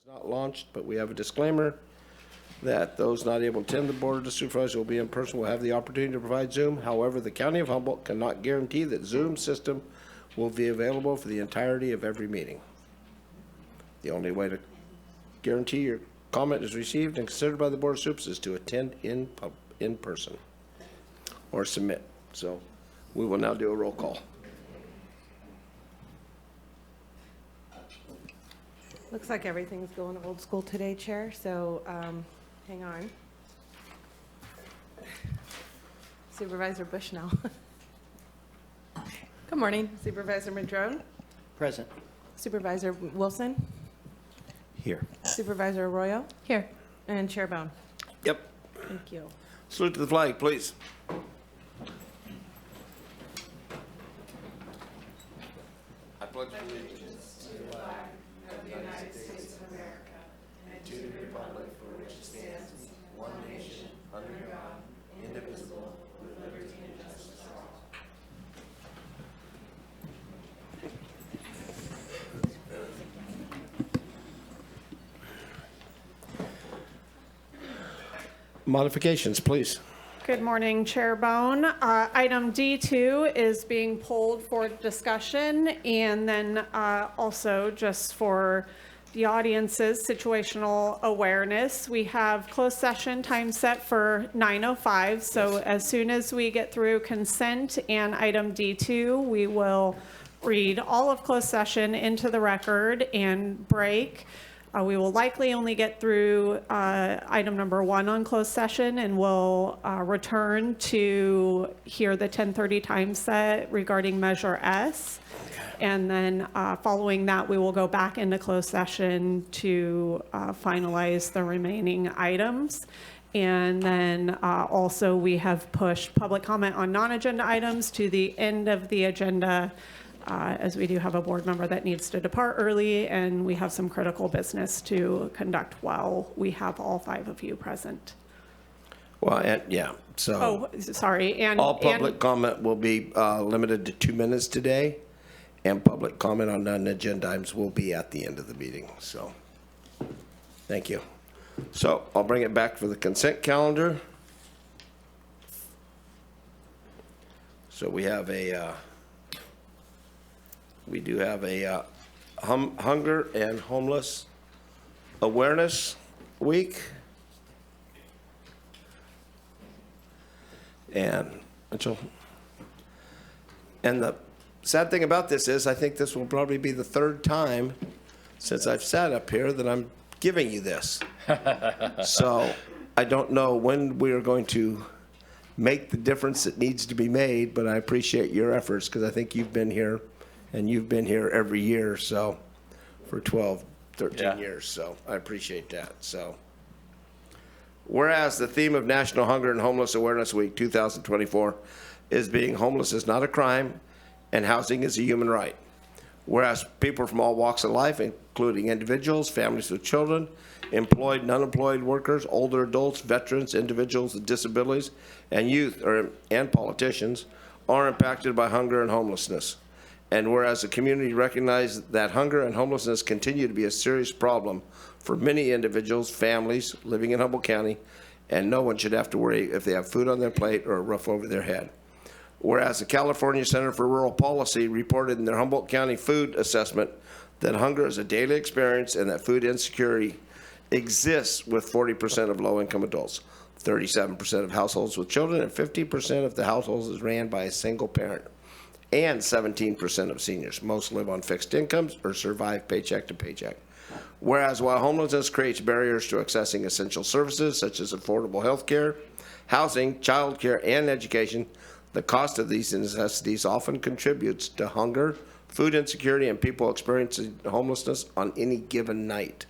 Not launched, but we have a disclaimer that those not able to attend the Board of Supervisors will be in person will have the opportunity to provide Zoom. However, the County of Humboldt cannot guarantee that Zoom system will be available for the entirety of every meeting. The only way to guarantee your comment is received and considered by the Board of Supervisors is to attend in person or submit. So we will now do a roll call. Looks like everything's going old school today, Chair, so hang on. Supervisor Bushnell. Good morning. Supervisor Madrone. Present. Supervisor Wilson. Here. Supervisor Arroyo. Here. And Chair Bohn. Yep. Thank you. Salute to the flag, please. I pledge allegiance to the flag of the United States of America and to the republic for which it stands, one nation, under God, indivisible, with liberty and justice for all. Modifications, please. Good morning, Chair Bohn. Item D2 is being pulled for discussion, and then also just for the audience's situational awareness, we have closed session time set for 9:05. So as soon as we get through consent and item D2, we will read all of closed session into the record and break. We will likely only get through item number 1 on closed session, and we'll return to hear the 10:30 time set regarding Measure S. And then following that, we will go back into closed session to finalize the remaining items. And then also we have pushed public comment on non-agenda items to the end of the agenda, as we do have a board member that needs to depart early, and we have some critical business to conduct while we have all 5 of you present. Well, and yeah, so. Oh, sorry. And all public comment will be limited to 2 minutes today, and public comment on non-agenda items will be at the end of the meeting. So, thank you. So I'll bring it back for the consent calendar. So we have we do have a hunger and homeless awareness week. And the sad thing about this is I think this will probably be the 3rd time since I've sat up here that I'm giving you this. So I don't know when we are going to make the difference that needs to be made, but I appreciate your efforts because I think you've been here. And you've been here every year, so for 12, 13 years, so I appreciate that. So, whereas the theme of National Hunger and Homeless Awareness Week 2024 is being homeless is not a crime and housing is a human right. Whereas people from all walks of life, including individuals, families with children, employed and unemployed workers, older adults, veterans, individuals with disabilities, and youth and politicians are impacted by hunger and homelessness. And whereas the community recognizes that hunger and homelessness continue to be a serious problem for many individuals, families living in Humboldt County, and no one should have to worry if they have food on their plate or a roof over their head. Whereas the California Center for Rural Policy reported in their Humboldt County food assessment that hunger is a daily experience and that food insecurity exists with 40% of low-income adults, 37% of households with children, and 50% of the households is ran by a single parent. And 17% of seniors. Most live on fixed incomes or survive paycheck to paycheck. Whereas while homelessness creates barriers to accessing essential services such as affordable health care, housing, child care, and education, the cost of these necessities often contributes to hunger, food insecurity, and people experiencing homelessness on any given night.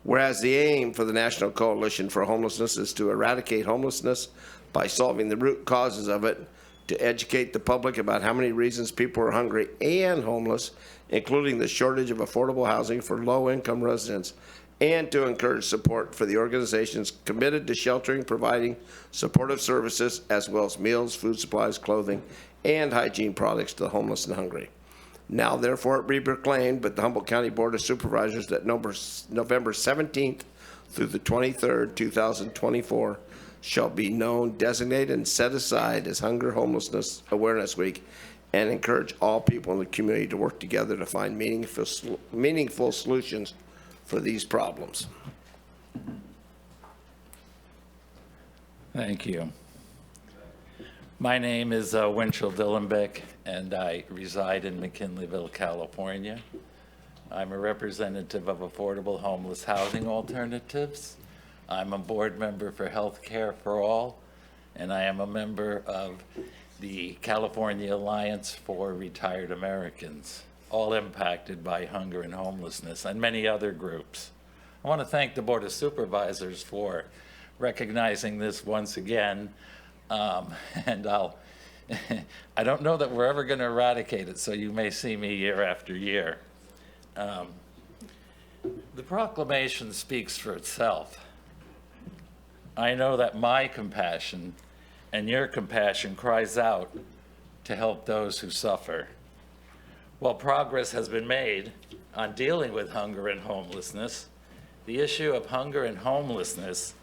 Whereas the aim for the National Coalition for Homelessness is to eradicate homelessness by solving the root causes of it, to educate the public about how many reasons people are hungry and homeless, including the shortage of affordable housing for low-income residents, and to encourage support for the organizations committed to sheltering, providing supportive services, as well as meals, food supplies, clothing, and hygiene products to the homeless and hungry. Now therefore it be proclaimed, but the Humboldt County Board of Supervisors that November 17th through the 23rd, 2024 shall be known, designated, and set aside as Hunger Homelessness Awareness Week, and encourage all people in the community to work together to find meaningful solutions for these problems. Thank you. My name is Winchell Dillenbeck, and I reside in McKinleyville, California. I'm a representative of Affordable Homeless Housing Alternatives. I'm a board member for Health Care for All, and I am a member of the California Alliance for Retired Americans, all impacted by hunger and homelessness, and many other groups. I want to thank the Board of Supervisors for recognizing this once again, and I don't know that we're ever going to eradicate it, so you may see me year after year. The proclamation speaks for itself. I know that my compassion and your compassion cries out to help those who suffer. While progress has been made on dealing with hunger and homelessness, the issue of hunger and homelessness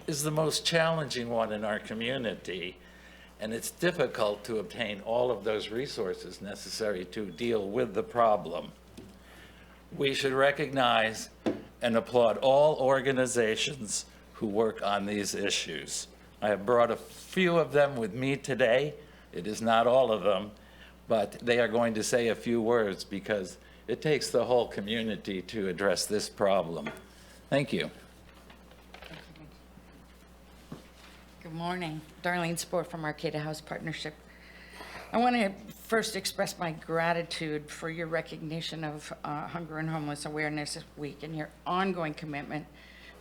is the most challenging one in our community, and it's difficult to obtain all of those resources necessary to deal with the problem. We should recognize and applaud all organizations who work on these issues. I have brought a few of them with me today. It is not all of them, but they are going to say a few words because it takes the whole community to address this problem. Thank you. Good morning. Darlene Sport from Arcata House Partnership. I want to first express my gratitude for your recognition of Hunger and Homeless Awareness Week and your ongoing commitment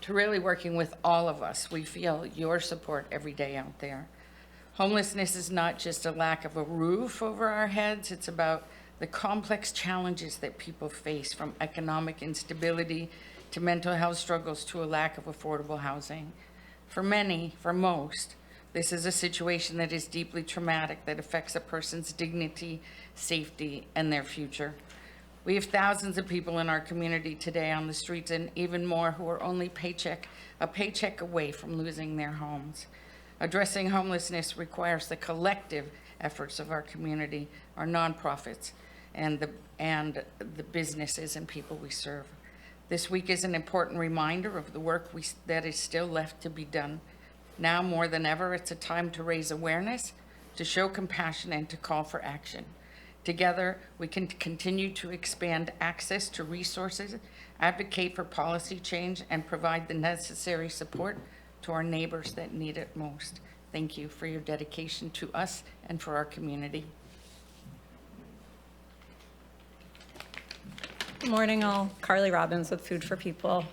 to really working with all of us. We feel your support every day out there. Homelessness is not just a lack of a roof over our heads, it's about the complex challenges that people face, from economic instability to mental health struggles to a lack of affordable housing. For many, for most, this is a situation that is deeply traumatic, that affects a person's dignity, safety, and their future. We have thousands of people in our community today on the streets, and even more who are only a paycheck away from losing their homes. Addressing homelessness requires the collective efforts of our community, our nonprofits, and the businesses and people we serve. This week is an important reminder of the work that is still left to be done. Now more than ever, it's a time to raise awareness, to show compassion, and to call for action. Together, we can continue to expand access to resources, advocate for policy change, and provide the necessary support to our neighbors that need it most. Thank you for your dedication to us and for our community. Good morning, all. Carly Robbins with Food for People.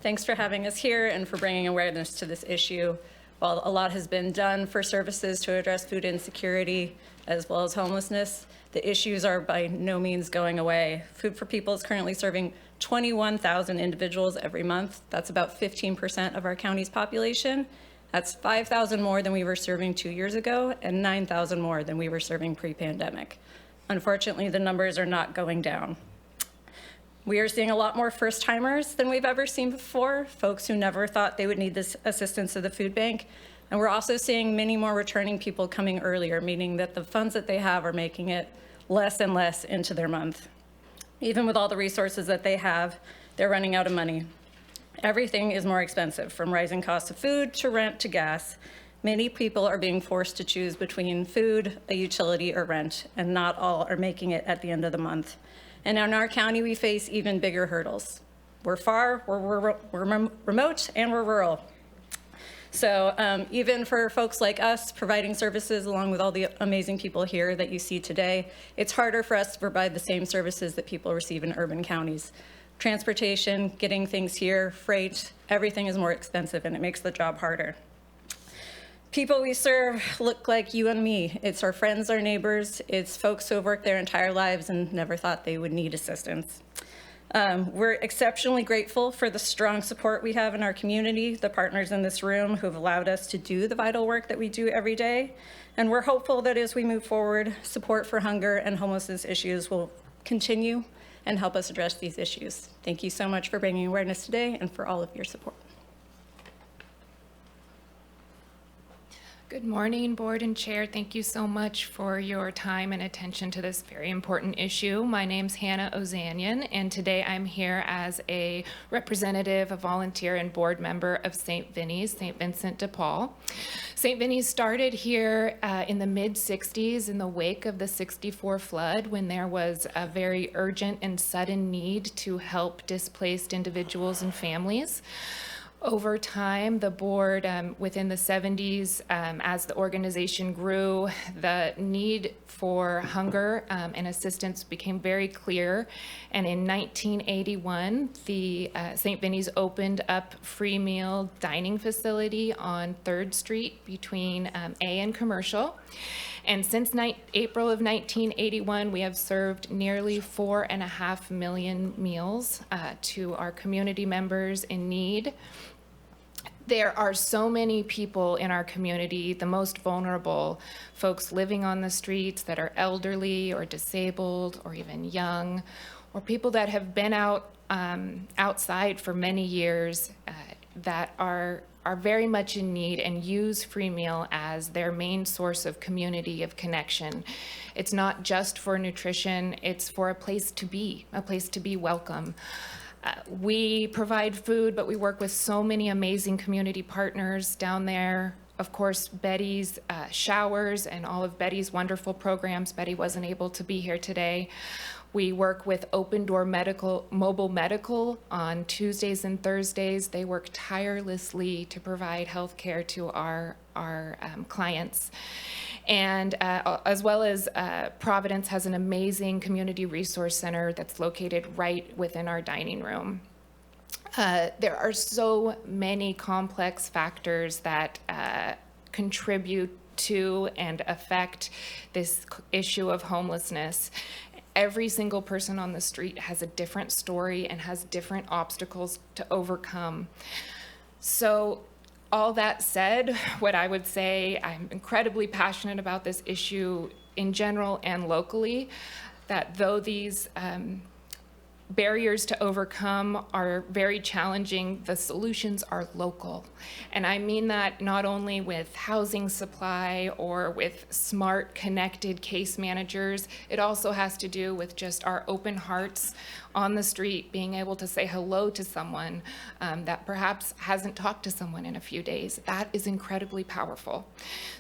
Thanks for having us here and for bringing awareness to this issue. While a lot has been done for services to address food insecurity as well as homelessness, the issues are by no means going away. Food for People is currently serving 21,000 individuals every month. That's about 15% of our county's population. That's 5,000 more than we were serving 2 years ago and 9,000 more than we were serving pre-pandemic. Unfortunately, the numbers are not going down. We are seeing a lot more first-timers than we've ever seen before, folks who never thought they would need this assistance of the food bank. And we're also seeing many more returning people coming earlier, meaning that the funds that they have are making it less and less into their month. Even with all the resources that they have, they're running out of money. Everything is more expensive, from rising costs of food to rent to gas. Many people are being forced to choose between food, a utility, or rent, and not all are making it at the end of the month. And in our county, we face even bigger hurdles. We're far, we're remote, and we're rural. So even for folks like us providing services along with all the amazing people here that you see today, it's harder for us to provide the same services that people receive in urban counties. Transportation, getting things here, freight, everything is more expensive, and it makes the job harder. People we serve look like you and me. It's our friends, our neighbors. It's folks who have worked their entire lives and never thought they would need assistance. We're exceptionally grateful for the strong support we have in our community, the partners in this room who have allowed us to do the vital work that we do every day. And we're hopeful that as we move forward, support for hunger and homelessness issues will continue and help us address these issues. Thank you so much for bringing awareness today and for all of your support. Good morning, Board and Chair. Thank you so much for your time and attention to this very important issue. My name's Hannah Ozanian, and today I'm here as a representative, a volunteer, and board member of St. Vinny's, St. Vincent de Paul. St. Vinny's started here in the mid-'60s in the wake of the '64 flood, when there was a very urgent and sudden need to help displaced individuals and families. Over time, the board, within the '70s, as the organization grew, the need for hunger and assistance became very clear. And in 1981, the St. Vinny's opened up free meal dining facility on 3rd Street between A and Commercial. And since April of 1981, we have served nearly 4.5 million meals to our community members in need. There are so many people in our community, the most vulnerable, folks living on the streets that are elderly or disabled or even young, or people that have been outside for many years that are very much in need and use free meal as their main source of community, of connection. It's not just for nutrition, it's for a place to be welcome. We provide food, but we work with so many amazing community partners down there. Of course, Betty's Showers and all of Betty's wonderful programs. Betty wasn't able to be here today. We work with Open Door Mobile Medical on Tuesdays and Thursdays. They work tirelessly to provide health care to our clients. And as well as Providence has an amazing community resource center that's located right within our dining room. There are so many complex factors that contribute to and affect this issue of homelessness. Every single person on the street has a different story and has different obstacles to overcome. So all that said, what I would say, I'm incredibly passionate about this issue in general and locally, that though these barriers to overcome are very challenging, the solutions are local. And I mean that not only with housing supply or with smart, connected case managers, it also has to do with just our open hearts on the street, being able to say hello to someone that perhaps hasn't talked to someone in a few days. That is incredibly powerful.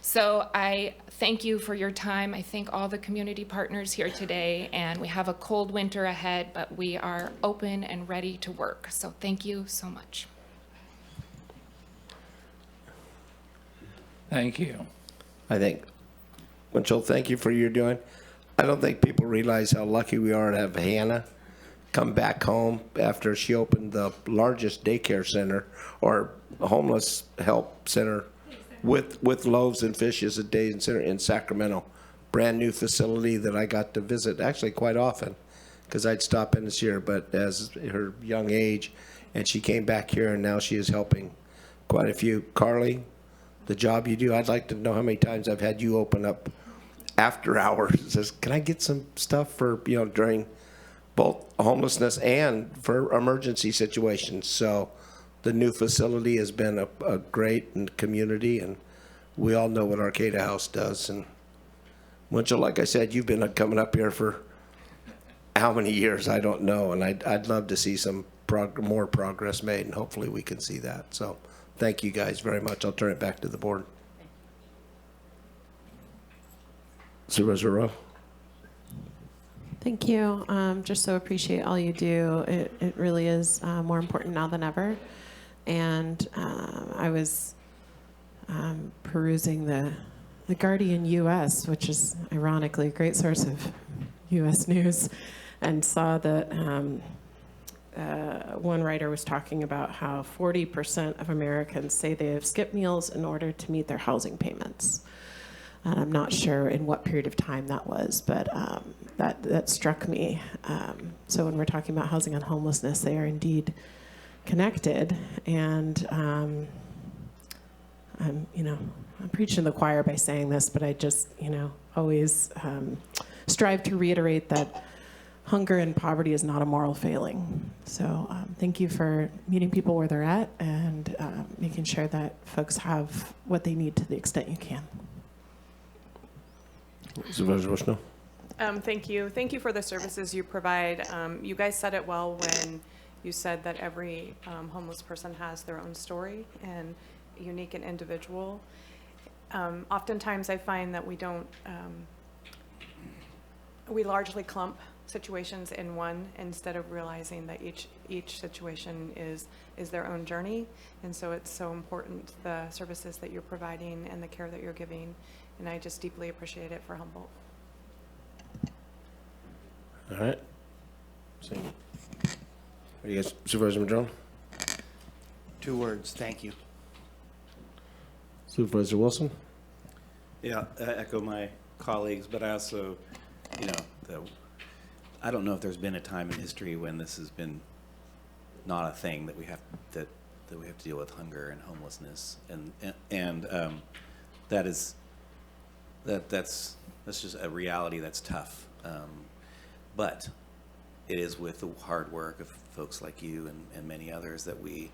So I thank you for your time. I thank all the community partners here today, and we have a cold winter ahead, but we are open and ready to work. So thank you so much. Thank you. I think, Winchell, thank you for your doing. I don't think people realize how lucky we are to have Hannah come back home after she opened the largest daycare center or homeless help center with loaves and fishes a day center in Sacramento. Brand new facility that I got to visit actually quite often because I'd stop in this year, but as her young age, and she came back here and now she is helping quite a few. Carly, the job you do, I'd like to know how many times I've had you open up after hours. Says, can I get some stuff for, during both homelessness and for emergency situations. So the new facility has been a great community, and we all know what Arcata House does. And Winchell, like I said, you've been coming up here for how many years, I don't know, and I'd love to see some more progress made, and hopefully we can see that. So thank you guys very much. I'll turn it back to the board. Supervisor Rowe. Thank you. Just so appreciate all you do. It really is more important now than ever. And I was perusing the Guardian U.S., which is ironically a great source of U.S. news, and saw that one writer was talking about how 40% of Americans say they have skipped meals in order to meet their housing payments. And I'm not sure in what period of time that was, but that struck me. So when we're talking about housing and homelessness, they are indeed connected. And I'm preaching to the choir by saying this, but I just, always strive to reiterate that hunger and poverty is not a moral failing. So thank you for meeting people where they're at and making sure that folks have what they need to the extent you can. Supervisor Bushnell? Thank you. Thank you for the services you provide. You guys said it well when you said that every homeless person has their own story and unique and individual. Oftentimes I find that we don't, we largely clump situations in one instead of realizing that each situation is their own journey. And so it's so important, the services that you're providing and the care that you're giving. And I just deeply appreciate it for Humboldt. All right. Are you guys, Supervisor Madrone? 2 words, thank you. Supervisor Wilson? Yeah, I echo my colleagues, but I also, I don't know if there's been a time in history when this has been not a thing that we have that we have to deal with hunger and homelessness, and that's just a reality that's tough. But it is with the hard work of folks like you and many others that we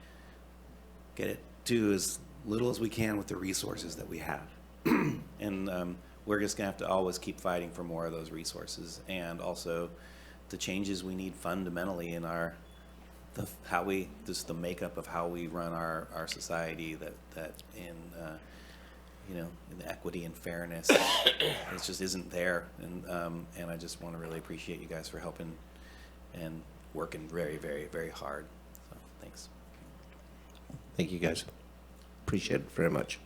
get it to as little as we can with the resources that we have. And we're just gonna have to always keep fighting for more of those resources, and also the changes we need fundamentally in the makeup of how we run our society, that in the equity and fairness, it just isn't there. And I just want to really appreciate you guys for helping and working very, very, very hard. So thanks. Thank you, guys. Appreciate it very much.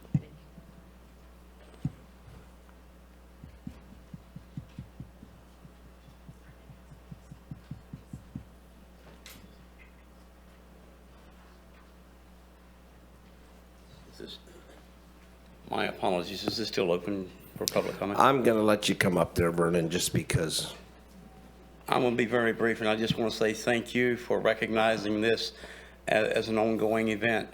My apologies. Is this still open for public comment? I'm going to let you come up there, Vernon, just because. I'm going to be very brief, and I just want to say thank you for recognizing this as an ongoing event.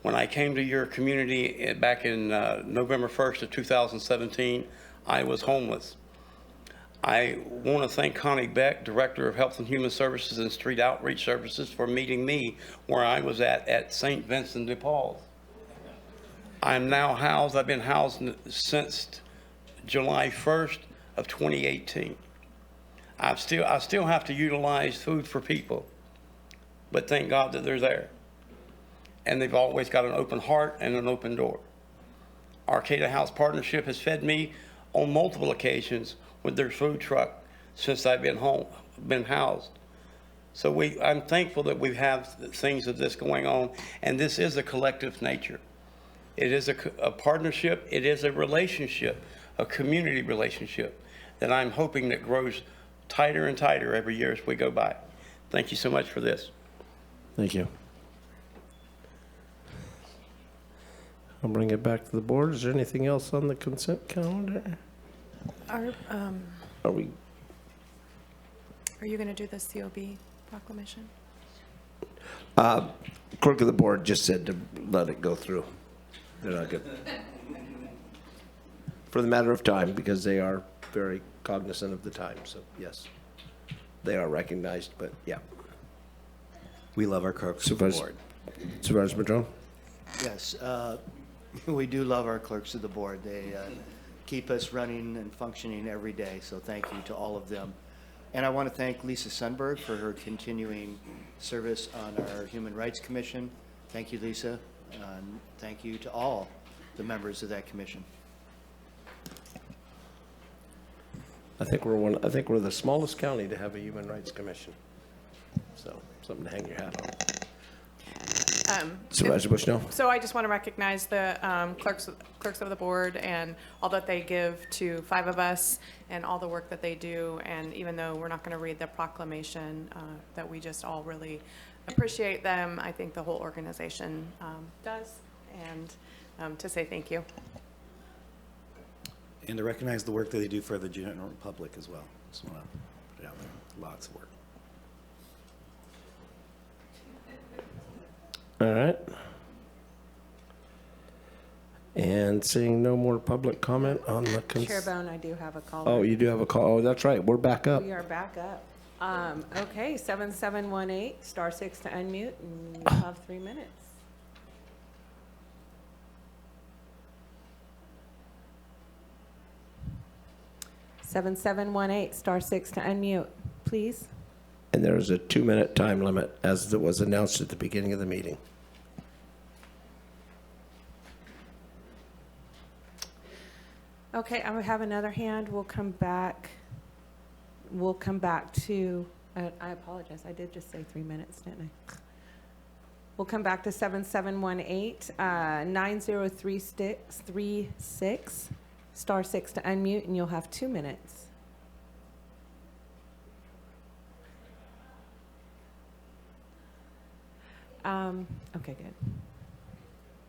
When I came to your community back in November 1st of 2017, I was homeless. I want to thank Connie Beck, Director of Health and Human Services and Street Outreach Services, for meeting me where I was at St. Vincent de Paul. I'm now housed, I've been housed since July 1st of 2018. I still have to utilize food for people, but thank God that they're there. And they've always got an open heart and an open door. Arcata House Partnership has fed me on multiple occasions with their food truck since I've been housed. So I'm thankful that we have things of this going on, and this is a collective nature. It is a partnership, it is a relationship, a community relationship that I'm hoping that grows tighter and tighter every year as we go by. Thank you so much for this. Thank you. I'll bring it back to the board. Is there anything else on the consent calendar? Are you going to do the COB proclamation? Clerk of the board just said to let it go through. They're not good. For the matter of time, because they are very cognizant of the time. So yes, they are recognized, but yeah. We love our clerks of the board. Supervisor Madrone? Yes, we do love our clerks of the board. They keep us running and functioning every day, so thank you to all of them. And I want to thank Lisa Sundberg for her continuing service on our Human Rights Commission. Thank you, Lisa. And thank you to all the members of that commission. I think we're the smallest county to have a Human Rights Commission. So something to hang your hat on. Supervisor Bushnell? So I just want to recognize the clerks of the board and all that they give to 5 of us and all the work that they do. And even though we're not going to read the proclamation, that we just all really appreciate them. I think the whole organization does. And to say thank you. And to recognize the work that they do for the general public as well. Just want to put it out there. Lots of work. All right. And seeing no more public comment on the Chair Bohn, I do have a call. Oh, you do have a call. Oh, that's right. We're back up. We are back up. Okay, 7718, star 6 to unmute, and you have 3 minutes. (7718) star 6 to unmute, please. And there is a 2-minute time limit, as it was announced at the beginning of the meeting. Okay, I have another hand. We'll come back. We'll come back to, I apologize, I did just say 3 minutes, didn't I? We'll come back to 7718, 9036, star 6 to unmute, and you'll have 2 minutes. Okay, good.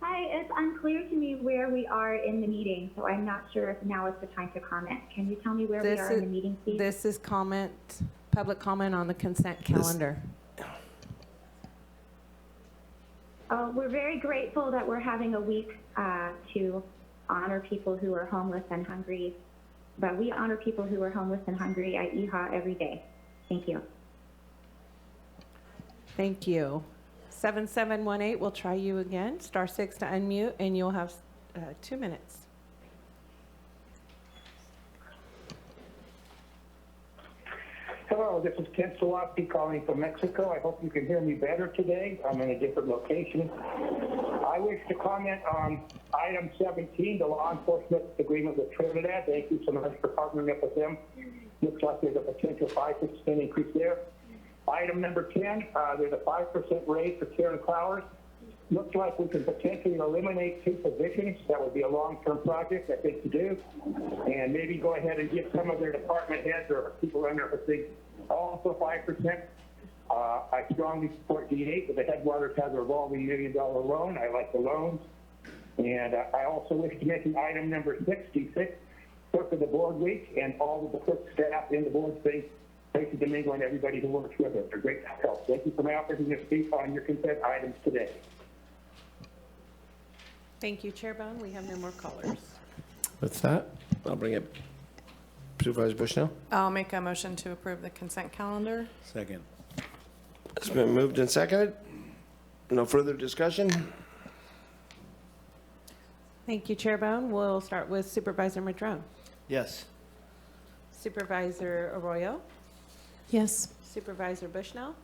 Hi, it's unclear to me where we are in the meeting, so I'm not sure if now is the time to comment. Can you tell me where we are in the meeting, please? This is public comment on the consent calendar. We're very grateful that we're having a week to honor people who are homeless and hungry, but we honor people who are homeless and hungry at EHA every day. Thank you. Thank you. 7718, we'll try you again. Star 6 to unmute, and you'll have 2 minutes. Hello, this is Ken Sawatki calling from Mexico. I hope you can hear me better today. I'm in a different location. I wish to comment on item 17, the law enforcement agreement with Trinidad. Thank you so much for partnering up with them. Looks like there's a potential 5% increase there. Item number 10, there's a 5% raise for Karen Clowers. Looks like we can potentially eliminate 2 positions. That would be a long-term project, I think, to do. And maybe go ahead and give some of their department heads or people under a thing also 5%. I strongly support D8, but the Headwaters has a revolving $1 million loan. I like the loans. And I also wish to mention item number 66, clerk of the board week, and all of the clerk staff in the board thing. Thank you, Domingo, and everybody who works with us. They're great help. Thank you for my opportunity to speak on your consent items today. Thank you, Chair Bohn. We have no more callers. With that, I'll bring it Supervisor Bushnell. I'll make a motion to approve the consent calendar. Second. It's been moved and seconded. No further discussion. Thank you, Chair Bohn. We'll start with Supervisor Madrone. Yes. Supervisor Arroyo. Yes. Supervisor Bushnell.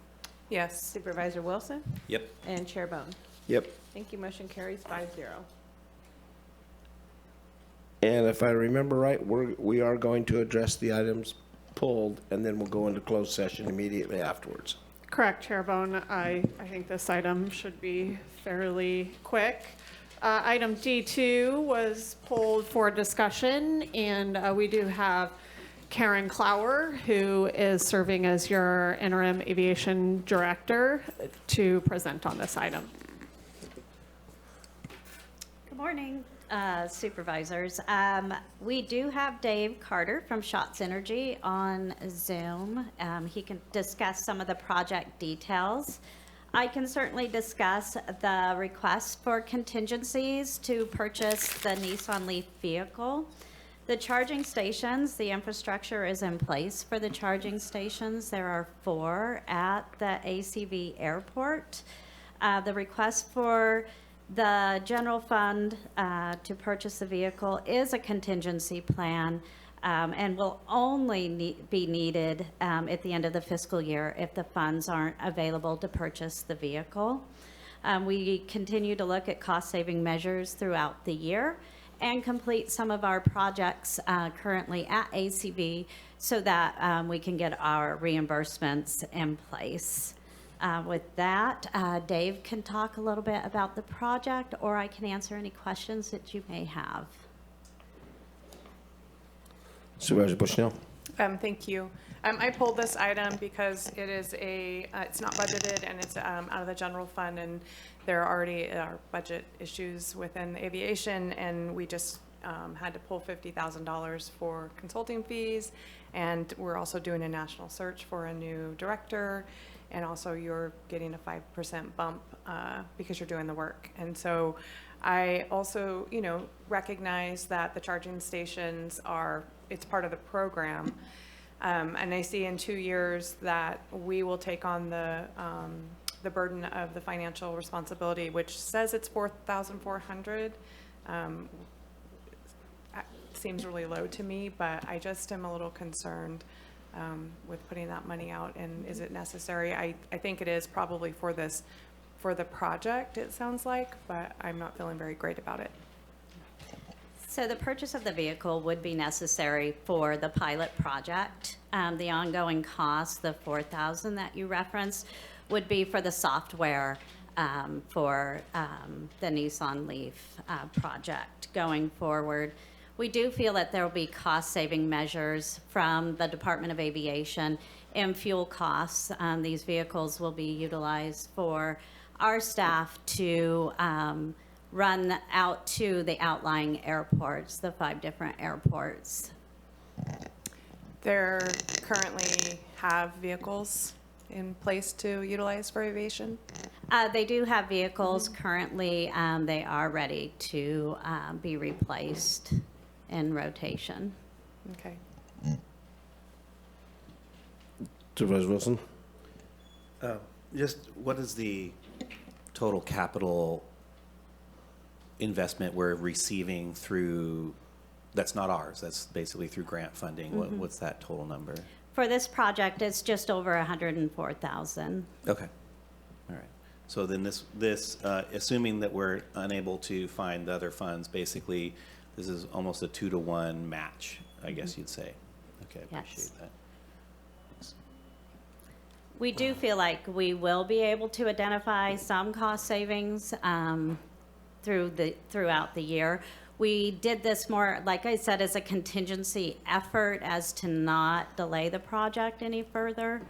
Yes. Supervisor Wilson. Yep. And Chair Bohn. Yep. Thank you. Motion carries 5-0. And if I remember right, we are going to address the items pulled, and then we'll go into closed session immediately afterwards. Correct, Chair Bohn. I think this item should be fairly quick. Item D2 was pulled for discussion, and we do have Karen Clower, who is serving as your interim aviation director, to present on this item. Good morning, supervisors. We do have Dave Carter from Shots Energy on Zoom. He can discuss some of the project details. I can certainly discuss the request for contingencies to purchase the Nissan Leaf vehicle. The charging stations, the infrastructure is in place for the charging stations. There are 4 at the ACV airport. The request for the general fund to purchase the vehicle is a contingency plan and will only be needed at the end of the fiscal year if the funds aren't available to purchase the vehicle. We continue to look at cost-saving measures throughout the year and complete some of our projects currently at ACV so that we can get our reimbursements in place. With that, Dave can talk a little bit about the project, or I can answer any questions that you may have. Supervisor Bushnell. Thank you. I pulled this item because it is it's not budgeted, and it's out of the general fund, and there already are budget issues within the aviation, and we just had to pull $50,000 for consulting fees, and we're also doing a national search for a new director, and also you're getting a 5% bump because you're doing the work. And so I also, recognize that the charging stations it's part of the program. And I see in 2 years that we will take on the burden of the financial responsibility, which says it's 4,400. Seems really low to me, but I just am a little concerned with putting that money out, and is it necessary? I think it is probably for the project, it sounds like, but I'm not feeling very great about it. So the purchase of the vehicle would be necessary for the pilot project. The ongoing cost, the $4,000 that you referenced, would be for the software for the Nissan Leaf project going forward. We do feel that there will be cost-saving measures from the Department of Aviation in fuel costs. These vehicles will be utilized for our staff to run out to the outlying airports, the 5 different airports. There currently have vehicles in place to utilize for aviation? They do have vehicles currently. They are ready to be replaced in rotation. Okay. Supervisor Wilson? Just what is the total capital investment we're receiving through, that's not ours, that's basically through grant funding? What's that total number? For this project, it's just over $104,000. Okay, all right. So then this assuming that we're unable to find the other funds, basically, this is almost a 2-to-1 match, I guess you'd say. Okay, I appreciate Yes. that. We do feel like we will be able to identify some cost savings throughout the year. We did this more, like I said, as a contingency effort as to not delay the project any further.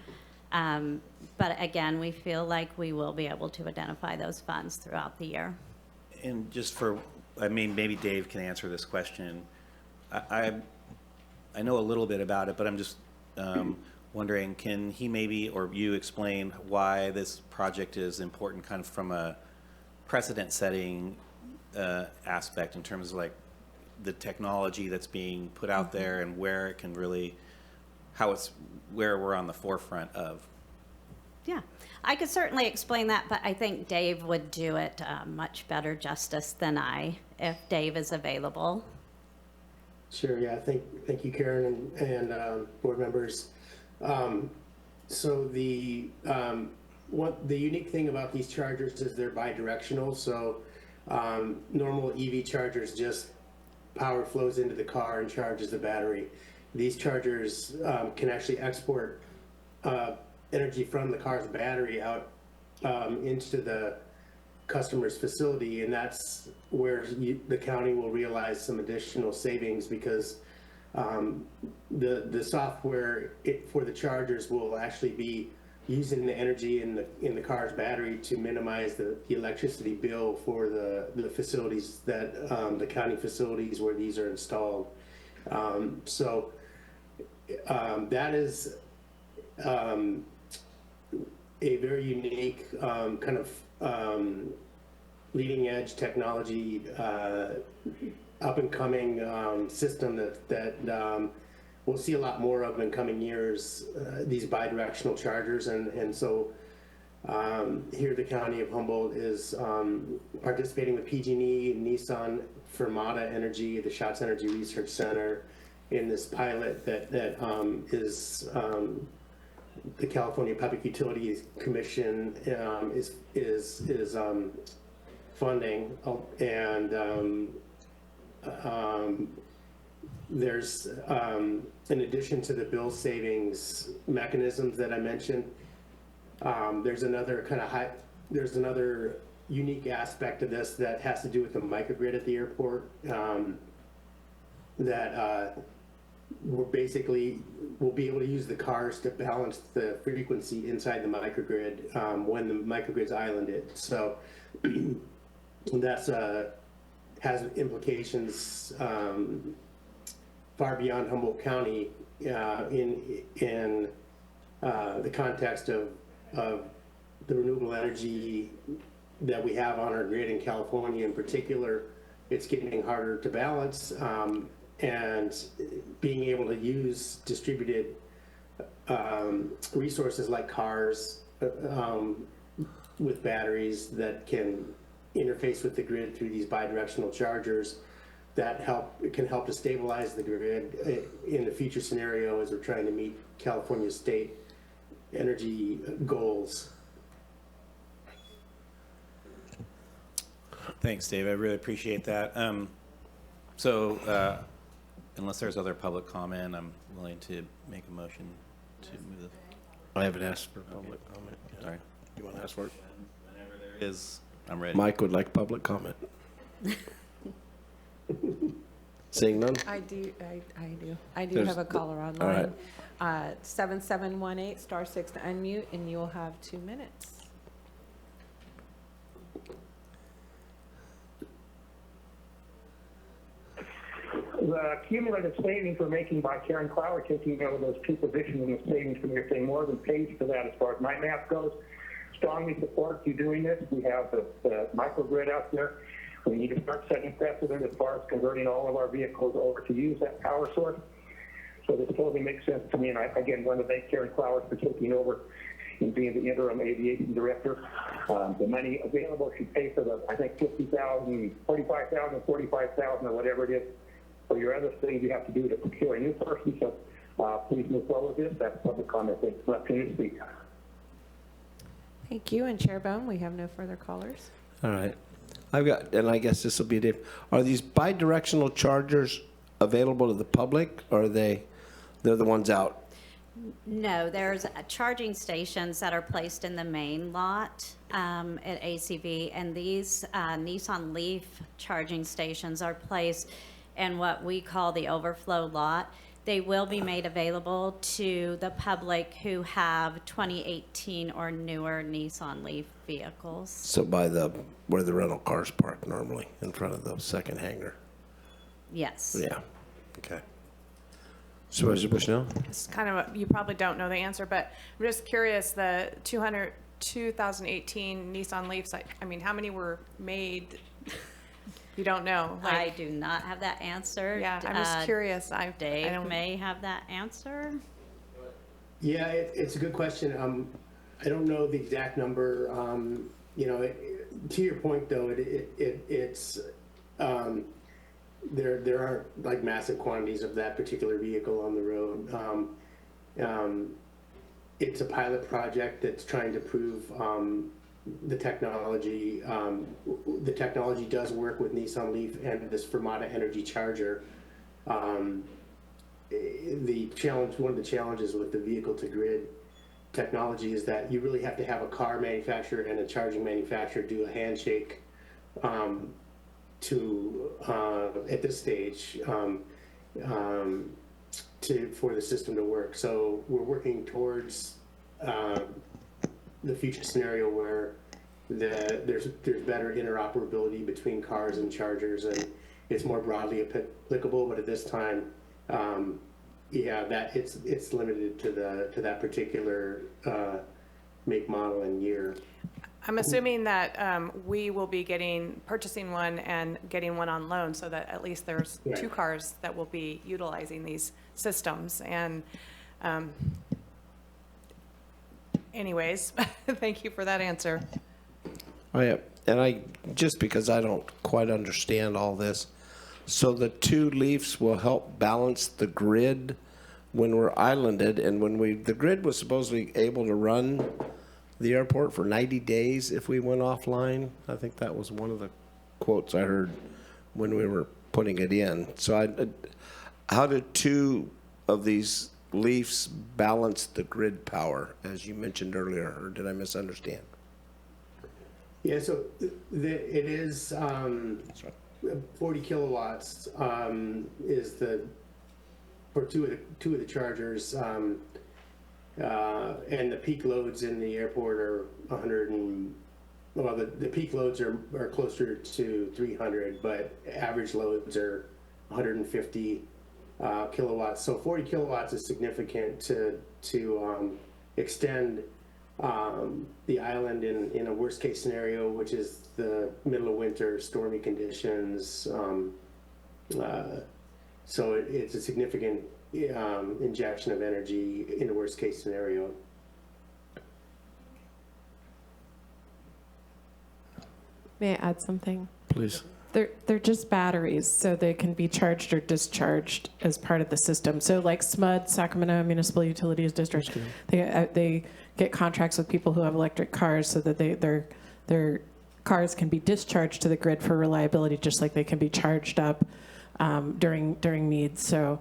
But again, we feel like we will be able to identify those funds throughout the year. And just for, I mean, maybe Dave can answer this question. I know a little bit about it, but I'm just wondering, can he maybe, or you explain why this project is important kind of from a precedent-setting aspect in terms of like the technology that's being put out there and where it can really, where we're on the forefront of? Yeah, I could certainly explain that, but I think Dave would do it much better justice than I, if Dave is available. Sure, yeah, thank you, Karen and board members. So the unique thing about these chargers is they're bi-directional. So normal EV chargers, just power flows into the car and charges the battery. These chargers can actually export energy from the car's battery out into the customer's facility, and that's where the county will realize some additional savings, because the software for the chargers will actually be using the energy in the car's battery to minimize the electricity bill for the facilities that the county facilities where these are installed. So that is a very unique kind of leading edge technology, up and coming system that we'll see a lot more of in coming years, these bi-directional chargers. And so here the County of Humboldt is participating with PG&E, Nissan, Fermata Energy, the Schatz Energy Research Center in this pilot that is the California Public Utilities Commission is funding, and there's in addition to the bill savings mechanisms that I mentioned, there's another unique aspect of this that has to do with the microgrid at the airport, that we'll be able to use the cars to balance the frequency inside the microgrid when the microgrid's islanded. So that's has implications far beyond Humboldt County in the context of the renewable energy that we have on our grid in California in particular. It's getting harder to balance, and being able to use distributed resources like cars with batteries that can interface with the grid through these bidirectional chargers that can help to stabilize the grid in the future scenario as we're trying to meet California state energy goals. Thanks, Dave. I really appreciate that. Unless there's other public comment, I'm willing to make a motion to move the. I haven't asked for public comment. Sorry. You want to ask for it? Whenever there is, I'm ready. Mike would like public comment. Seeing none? I do There's have a the- caller all online. 7718, star 6 to unmute, and you'll have 2 minutes. The cumulative savings we're making by Karen Clower taking over those two positions in the savings committee are saying more than pays for that as far as my math goes. Strongly support you doing this. We have the microgrid out there. We need to start setting precedent as far as converting all of our vehicles over to use that power source. So this totally makes sense to me, and I, again, want to thank Karen Clower for taking over and being the interim aviation director. The money available should pay for the, I think, 50,000, 45,000, 45,000, or whatever it is, for your other things you have to do to procure a new person. So please move forward with this. That's public comment. Thanks for letting me speak. Thank you, and Chair Bohn, we have no further callers. All right. I've got, and I guess this will be Dave. Are these bidirectional chargers available to the public, or they're the ones out? No, there's charging stations that are placed in the main lot at ACV, and these Nissan Leaf charging stations are placed in what we call the overflow lot. They will be made available to the public who have 2018 or newer Nissan Leaf vehicles. So by where the rental cars park normally, in front of the second hangar? Yes. Yeah. Okay. Supervisor Bushnell? It's kind of, you probably don't know the answer, but I'm just curious, the 2018 Nissan Leafs, I mean, how many were made? You don't know? I do not have that answer. Yeah, I'm just curious. Dave may have that answer. Yeah, it's a good question. I don't know the exact number. To your point, though, it's there aren't like massive quantities of that particular vehicle on the road. It's a pilot project that's trying to prove the technology. The technology does work with Nissan Leaf and this Fermata energy charger. One of the challenges with the vehicle to grid technology is that you really have to have a car manufacturer and a charging manufacturer do a handshake at this stage for the system to work. So we're working towards the future scenario where there's better interoperability between cars and chargers, and it's more broadly applicable. But at this time, it's limited to that particular make, model, and year. I'm assuming that we will be purchasing one and getting one on loan, so that at least there's Right. 2 cars that will be utilizing these systems. And anyways, thank you for that answer. Just because I don't quite understand all this, so the 2 Leafs will help balance the grid when we're islanded, and the grid was supposedly able to run the airport for 90 days if we went offline. I think that was one of the quotes I heard when we were putting it in. So how did 2 of these Leafs balance the grid power, as you mentioned earlier, or did I misunderstand? Yeah, so it is 40 kilowatts is for two of the chargers, and the peak loads in the airport are 100 the peak loads are closer to 300, but average loads are 150 kilowatts. So 40 kilowatts is significant to extend the island in a worst case scenario, which is the middle of winter, stormy conditions. So it's a significant injection of energy in the worst case scenario. May I add something? Please. They're just batteries, so they can be charged or discharged as part of the system. So like SMUD, Sacramento Municipal Utilities District, they get contracts with people who have electric cars so that their cars can be discharged to the grid for reliability, just like they can be charged up during needs. So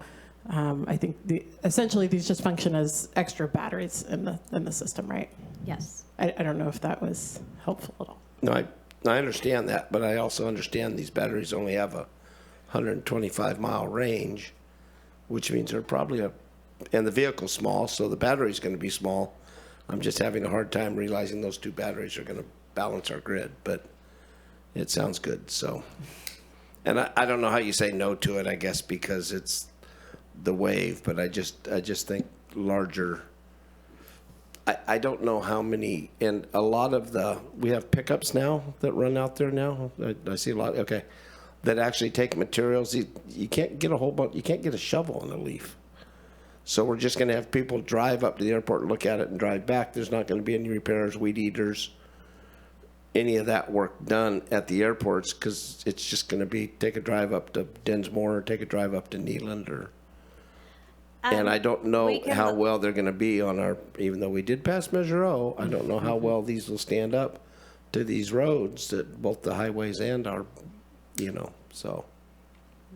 I think essentially these just function as extra batteries in the system, right? Yes. I don't know if that was helpful at all. No, I understand that, but I also understand these batteries only have a 125-mile range, which means they're probably and the vehicle's small, so the battery's going to be small. I'm just having a hard time realizing those two batteries are going to balance our grid, but it sounds good. So, and I don't know how you say no to it, I guess, because it's the wave, but I just think larger. I don't know how many, and a lot of we have pickups now that run out there now. I see a lot, okay, that actually take materials. You can't get a whole bunch, you can't get a shovel on a leaf. So we're just going to have people drive up to the airport and look at it and drive back. There's not going to be any repairs, weed eaters, any of that work done at the airports, because it's just going to be take a drive up to Densmore or take a drive up to Neyland or. And I don't know how well they're going to be on our, even though we did pass Measure O, I don't know how well these will stand up to these roads, that both the highways and our, so.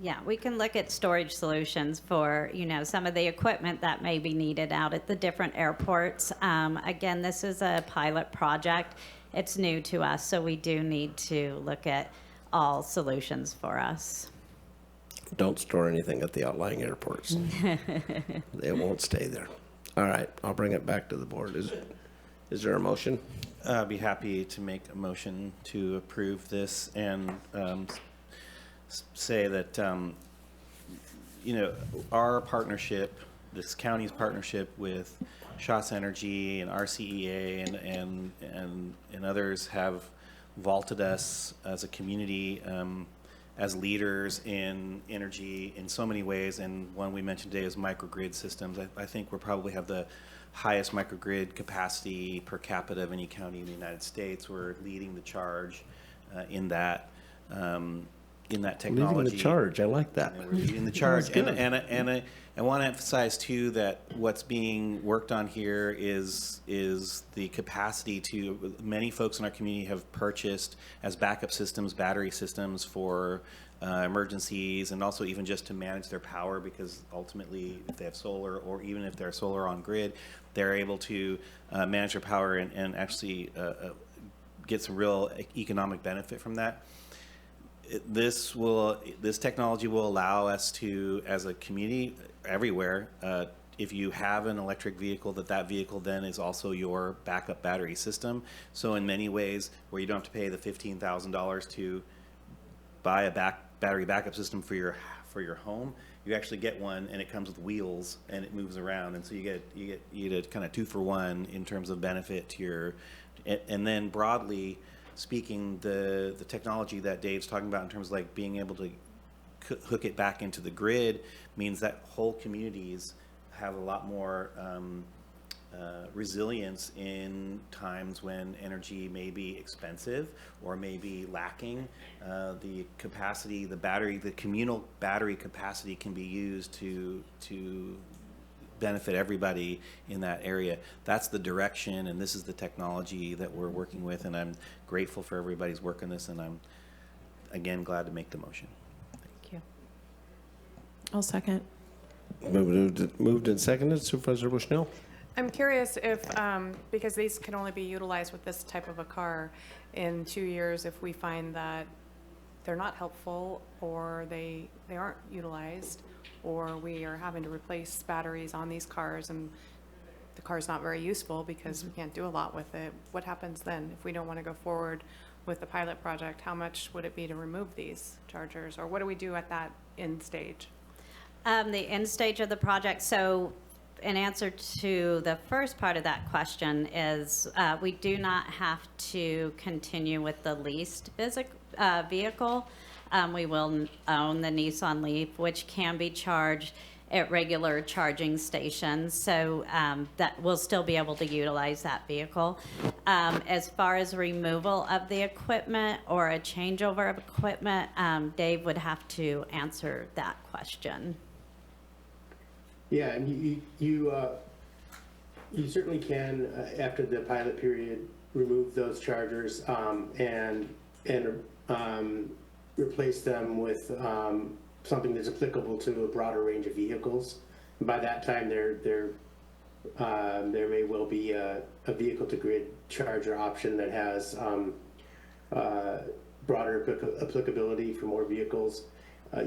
Yeah, we can look at storage solutions for, some of the equipment that may be needed out at the different airports. Again, this is a pilot project. It's new to us, so we do need to look at all solutions for us. Don't store anything at the outlying airports. They won't stay there. All right, I'll bring it back to the board. Is there a motion? I'd be happy to make a motion to approve this and say that, our partnership, this county's partnership with Shots Energy and RCEA and others have vaulted us as a community as leaders in energy in so many ways, and one we mentioned today is microgrid systems. I think we probably have the highest microgrid capacity per capita of any county in the United States. We're leading the charge in that technology. Leading the charge, I like that. We're leading the charge, and I want to emphasize too that what's being worked on here is the capacity to, many folks in our community have purchased as backup systems, battery systems for emergencies, and also even just to manage their power, because ultimately if they have solar, or even if they're solar on grid, they're able to manage their power and actually get some real economic benefit from that. This technology will allow us to, as a community everywhere, if you have an electric vehicle, that vehicle then is also your backup battery system. So in many ways, where you don't have to pay the $15,000 to buy a battery backup system for your home, you actually get one, and it comes with wheels and it moves around, and so you get a kind of 2-for-1 in terms of benefit to your, and then broadly speaking, the technology that Dave's talking about in terms of like being able to hook it back into the grid means that whole communities have a lot more resilience in times when energy may be expensive or may be lacking. The capacity, the communal battery capacity can be used to benefit everybody in that area. That's the direction, and this is the technology that we're working with, and I'm grateful for everybody's work on this, and I'm again glad to make the motion. Thank you. I'll second. Moved and seconded. Supervisor Bushnell? I'm curious if, because these can only be utilized with this type of a car, in 2 years, if we find that they're not helpful or they aren't utilized, or we are having to replace batteries on these cars and the car's not very useful because we can't do a lot with it, what happens then if we don't want to go forward with the pilot project? How much would it be to remove these chargers, or what do we do at that end stage? The end stage of the project, so in answer to the first part of that question is we do not have to continue with the leased vehicle. We will own the Nissan Leaf, which can be charged at regular charging stations, so that we'll still be able to utilize that vehicle. As far as removal of the equipment or a changeover of equipment, Dave would have to answer that question. Yeah, and you certainly can, after the pilot period, remove those chargers and replace them with something that's applicable to a broader range of vehicles. And by that time, there may well be a vehicle-to-grid charger option that has broader applicability for more vehicles.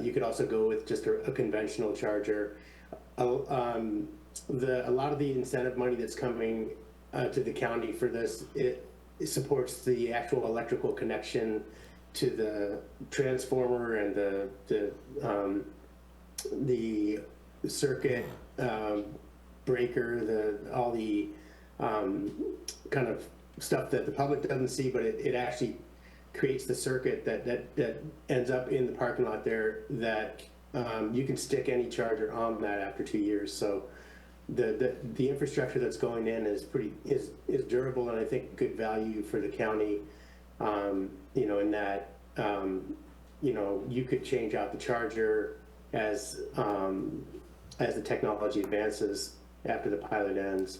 You could also go with just a conventional charger. A lot of the incentive money that's coming to the county for this, it supports the actual electrical connection to the transformer and the circuit breaker, all the kind of stuff that the public doesn't see, but it actually creates the circuit that ends up in the parking lot there that you can stick any charger on that after 2 years. So the infrastructure that's going in is durable, and I think good value for the county. In that you could change out the charger as the technology advances after the pilot ends.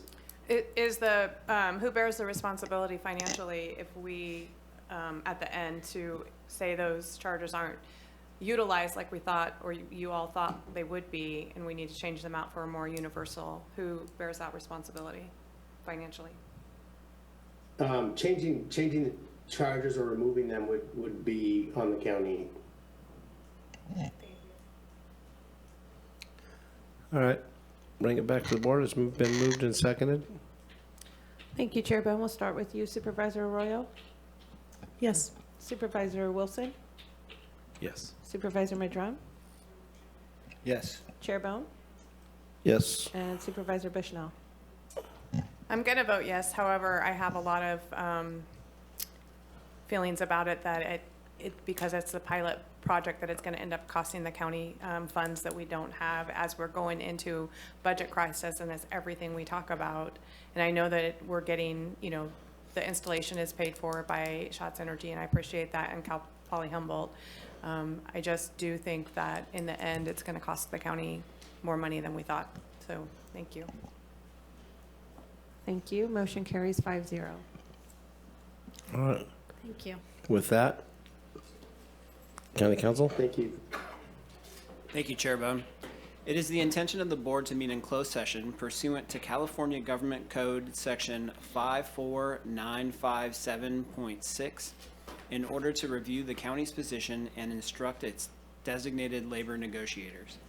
Who bears the responsibility financially if we, at the end, to say those chargers aren't utilized like we thought, or you all thought they would be, and we need to change them out for a more universal? Who bears that responsibility financially? Changing the chargers or removing them would be on the county. All right, bring it back to the board. It's been moved and seconded. Thank you, Chair Bohn. We'll start with you, Supervisor Arroyo. Yes. Supervisor Wilson. Yes. Supervisor Madrone. Yes. Chair Bohn. Yes. And Supervisor Bushnell. I'm going to vote yes. However, I have a lot of feelings about it, that because it's the pilot project, that it's going to end up costing the county funds that we don't have as we're going into budget crisis, and that's everything we talk about. And I know that we're getting, the installation is paid for by Shots Energy, and I appreciate that, and Cal Poly Humboldt. I just do think that in the end, it's going to cost the county more money than we thought. So thank you. Thank you. Motion carries 5-0. All right. Thank you. With that, County Council? Thank you. Thank you, Chair Bohn. It is the intention of the board to meet in closed session pursuant to California Government Code Section 54957.6 in order to review the county's position and instruct its designated labor negotiators.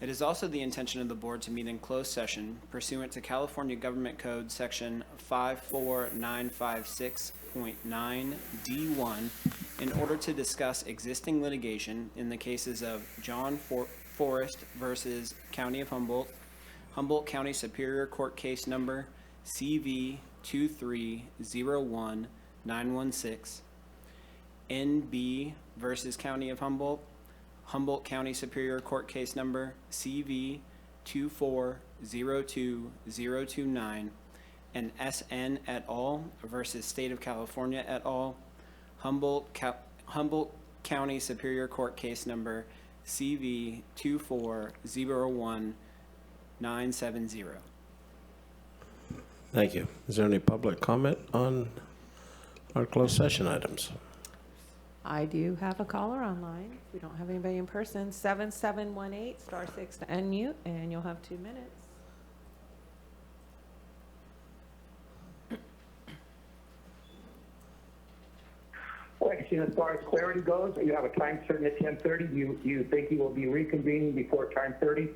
It is also the intention of the board to meet in closed session pursuant to California Government Code Section 54956.9D1 in order to discuss existing litigation in the cases of John Forrest versus County of Humboldt, Humboldt County Superior Court Case Number CV 2301916, NB versus County of Humboldt, Humboldt County Superior Court Case Number CV 2402029, and SN et al. Versus State of California et al., Humboldt County Superior Court Case Number CV 2401970. Thank you. Is there any public comment on our closed session items? I do have a caller online. We don't have anybody in person. 7718 *6 to unmute, and you'll have 2 minutes. Question as far as clarity goes, you have a time certain at 10:30. You think you will be reconvening before time 30?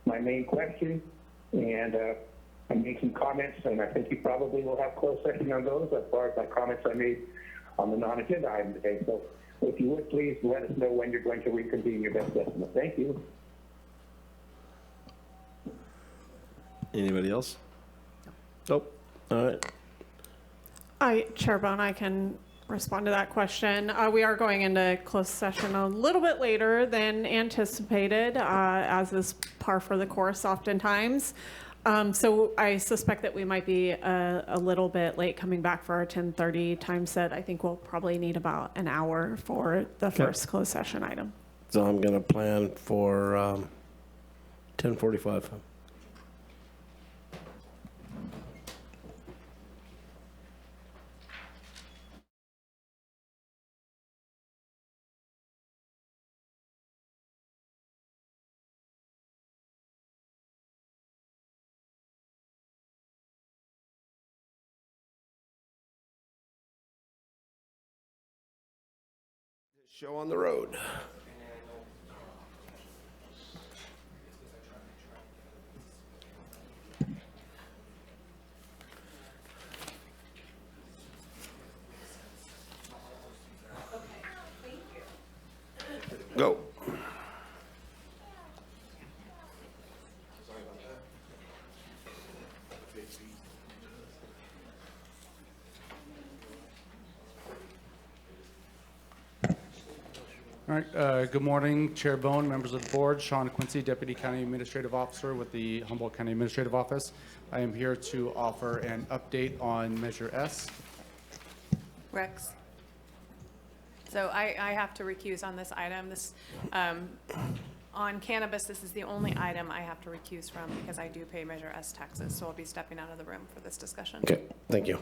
My main question, and I made some comments, and I think you probably will have closed session on those as far as my comments I made on the non-agenda item today. So if you would please let us know when you're going to reconvene, your best estimate. Thank you. Anybody else? Nope. All right. Chair Bohn, I can respond to that question. We are going into closed session a little bit later than anticipated, as is par for the course oftentimes. So I suspect that we might be a little bit late coming back for our 10:30 time set. I think we'll probably need about an hour for the first closed session item. So I'm going to plan for 10:45. Show on the road. Go. All right, good morning, Chair Bohn, members of the board. Sean Quincy, Deputy County Administrative Officer with the Humboldt County Administrative Office. I am here to offer an update on Measure S. Rex. So I have to recuse on this item. This, on cannabis, this is the only item I have to recuse from because I do pay Measure S taxes. So I'll be stepping out of the room for this discussion. Okay, thank you.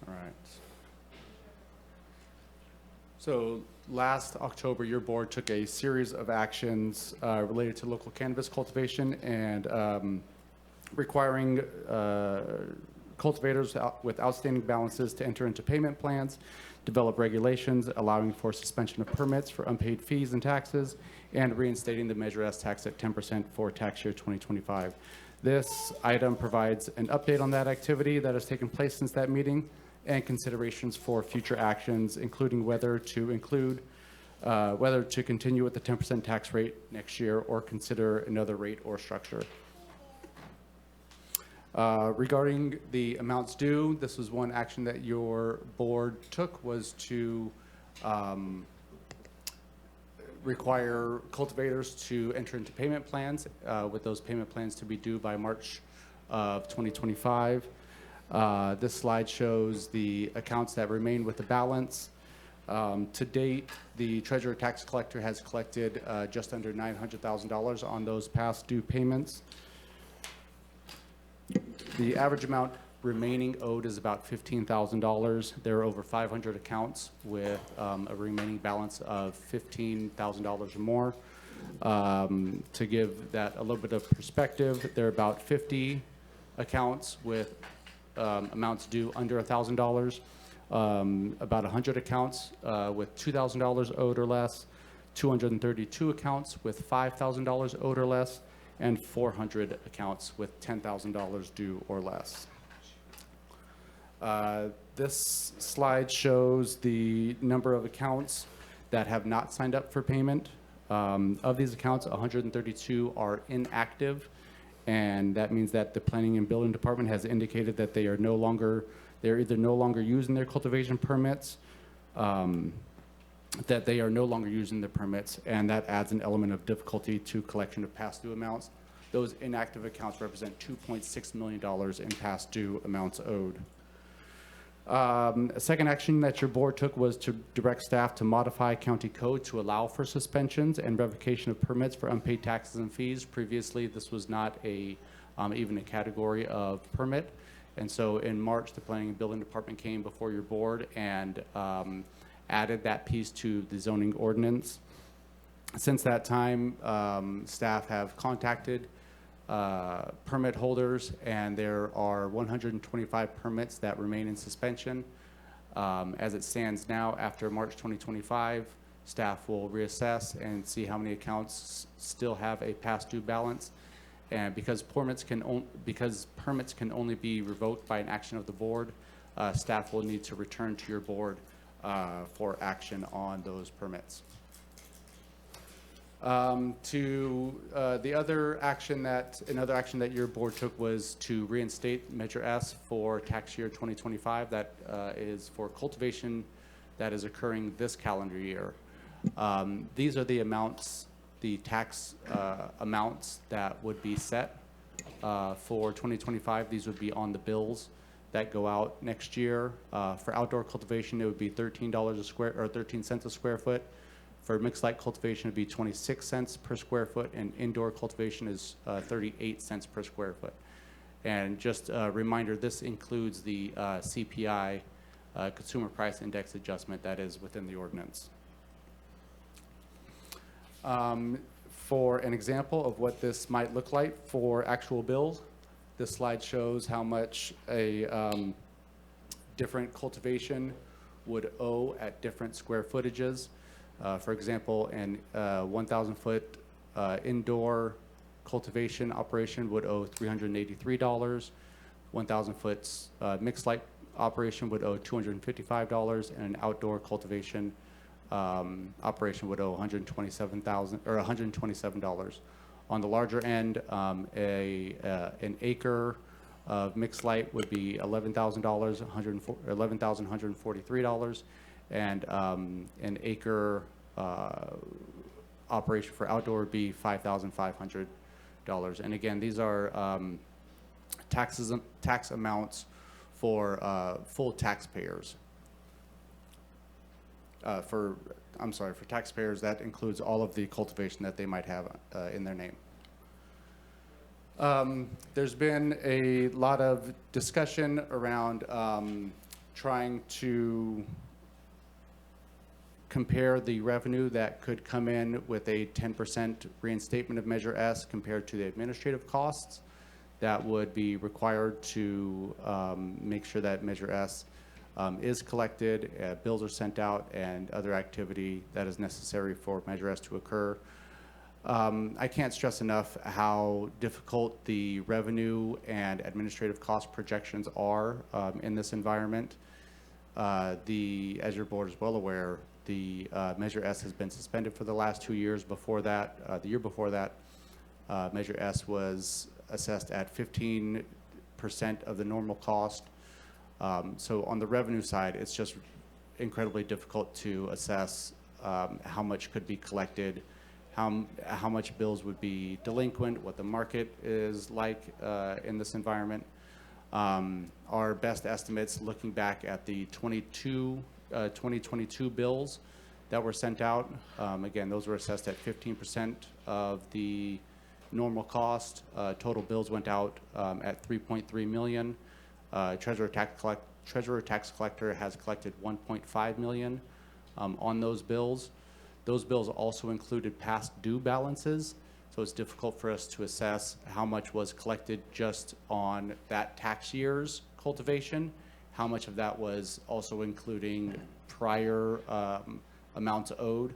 All right. So last October, your board took a series of actions related to local cannabis cultivation and requiring cultivators with outstanding balances to enter into payment plans, develop regulations allowing for suspension of permits for unpaid fees and taxes, and reinstating the Measure S tax at 10% for tax year 2025. This item provides an update on that activity that has taken place since that meeting and considerations for future actions, including whether to continue with the 10% tax rate next year or consider another rate or structure. Regarding the amounts due, this was one action that your board took, was to require cultivators to enter into payment plans, with those payment plans to be due by March of 2025. This slide shows the accounts that remain with the balance. To date, the Treasurer Tax Collector has collected just under $900,000 on those past due payments. The average amount remaining owed is about $15,000. There are over 500 accounts with a remaining balance of $15,000 or more. To give that a little bit of perspective, there are about 50 accounts with amounts due under $1,000, about 100 accounts with $2,000 owed or less, 232 accounts with $5,000 owed or less, and 400 accounts with $10,000 due or less. This slide shows the number of accounts that have not signed up for payment. Of these accounts, 132 are inactive, and that means that the Planning and Building Department has indicated that they're either no longer using their cultivation permits, that they are no longer using the permits, and that adds an element of difficulty to collection of past due amounts. Those inactive accounts represent $2.6 million in past due amounts owed. A second action that your board took was to direct staff to modify county code to allow for suspensions and revocation of permits for unpaid taxes and fees. Previously, this was not even a category of permit. And so in March, the Planning and Building Department came before your board and added that piece to the zoning ordinance. Since that time, staff have contacted permit holders, and there are 125 permits that remain in suspension. As it stands now, after March 2025, staff will reassess and see how many accounts still have a past due balance. And because permits can only be revoked by an action of the board, staff will need to return to your board for action on those permits. The other action another action that your board took was to reinstate Measure S for tax year 2025. That is for cultivation that is occurring this calendar year. These are the amounts, the tax amounts that would be set for 2025. These would be on the bills that go out next year. For outdoor cultivation, it would be $13 a square, or 13 cents a square foot. For mixed light cultivation, it'd be 26 cents per square foot, and indoor cultivation is 38 cents per square foot. And just a reminder, this includes the CPI, Consumer Price Index adjustment that is within the ordinance. For an example of what this might look like for actual bills, this slide shows how much a different cultivation would owe at different square footages. For example, an 1,000 foot indoor cultivation operation would owe $383. 1,000 foot mixed light operation would owe $255, and an outdoor cultivation operation would owe $127. On the larger end, an acre of mixed light would be $11,143, and an acre operation for outdoor would be $5,500. And again, these are tax amounts for full taxpayers. For taxpayers, that includes all of the cultivation that they might have in their name. There's been a lot of discussion around trying to compare the revenue that could come in with a 10% reinstatement of Measure S compared to the administrative costs that would be required to make sure that Measure S is collected, bills are sent out, and other activity that is necessary for Measure S to occur. I can't stress enough how difficult the revenue and administrative cost projections are in this environment. As your board is well aware, the Measure S has been suspended for the last 2 years. Before that, the year before that, Measure S was assessed at 15% of the normal cost. So on the revenue side, it's just incredibly difficult to assess how much could be collected, how much bills would be delinquent, what the market is like in this environment. Our best estimates, looking back at the 2022 bills that were sent out, again, those were assessed at 15% of the normal cost. Total bills went out at $3.3 million. Treasurer tax collector has collected $1.5 million on those bills. Those bills also included past due balances, so it's difficult for us to assess how much was collected just on that tax year's cultivation, how much of that was also including prior amounts owed.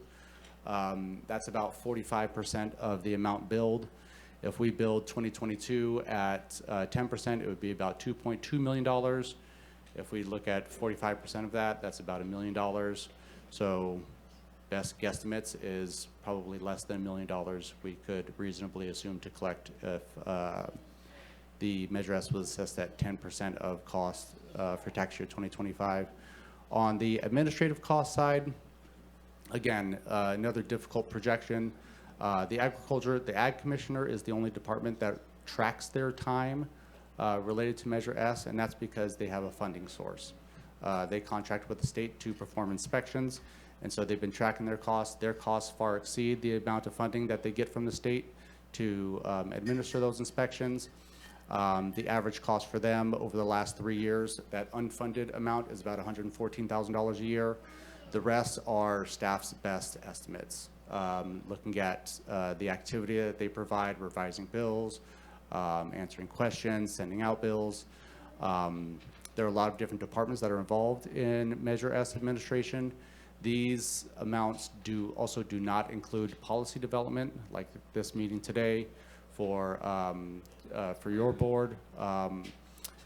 That's about 45% of the amount billed. If we billed 2022 at 10%, it would be about $2.2 million. If we look at 45% of that, that's about $1 million. So best guesstimates is probably less than $1 million we could reasonably assume to collect if the Measure S was assessed at 10% of cost for tax year 2025. On the administrative cost side, again, another difficult projection. The Ag Commissioner is the only department that tracks their time related to Measure S, and that's because they have a funding source. They contract with the state to perform inspections, and so they've been tracking their costs. Their costs far exceed the amount of funding that they get from the state to administer those inspections. The average cost for them over the last 3 years, that unfunded amount is about $114,000 a year. The rest are staff's best estimates. Looking at the activity that they provide, revising bills, answering questions, sending out bills. There are a lot of different departments that are involved in Measure S administration. These amounts also do not include policy development, like this meeting today for your board.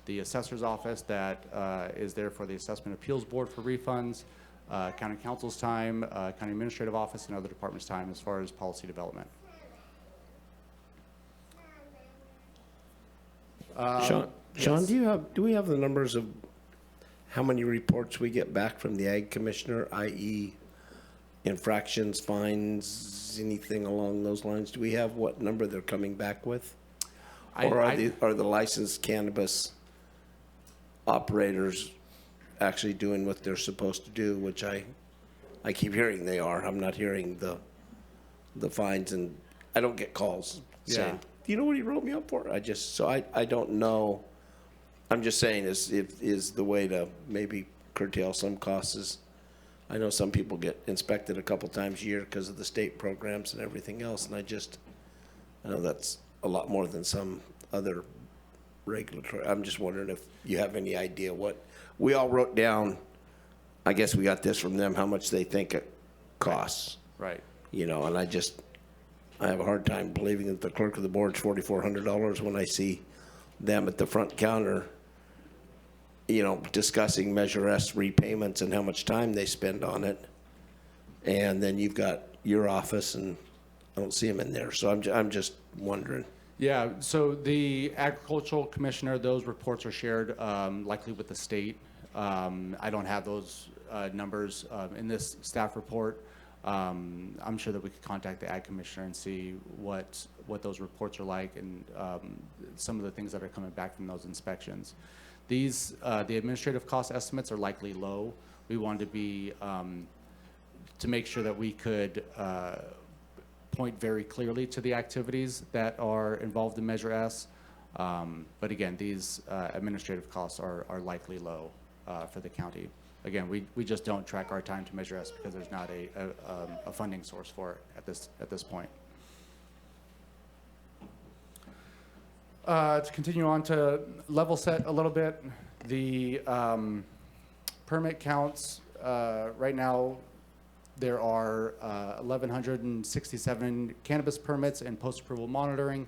The assessor's office that is there for the assessment appeals board for refunds. county counsel's time, county administrative office, and other departments' time as far as policy development. Sean, do we have the numbers of how many reports we get back from the ag commissioner, i.e. infractions, fines, anything along those lines? Do we have what number they're coming back with? Or are the licensed cannabis operators actually doing what they're supposed to do, which I keep hearing they are. I'm not hearing the fines, and I don't get calls saying, do you know what he wrote me up for? I don't know. I'm just saying is the way to maybe curtail some costs is, I know some people get inspected a couple times a year because of the state programs and everything else, and I know that's a lot more than some other regulatory. I'm just wondering if you have any idea what we all wrote down. I guess we got this from them, how much they think it costs. Right. And I have a hard time believing that the clerk of the board's $4,400 when I see them at the front counter, discussing Measure S repayments and how much time they spend on it. And then you've got your office, and I don't see them in there. So I'm just wondering. Yeah, so the agricultural commissioner, those reports are shared likely with the state. I don't have those numbers in this staff report. I'm sure that we could contact the ag commissioner and see what those reports are like, and some of the things that are coming back from those inspections. These the administrative cost estimates are likely low. We wanted to be to make sure that we could point very clearly to the activities that are involved in Measure S. But again, these administrative costs are likely low for the county. Again, we just don't track our time to Measure S because there's not a funding source for it at this point. To continue on to level set a little bit, the permit counts right now. There are 1,167 cannabis permits and post-approval monitoring.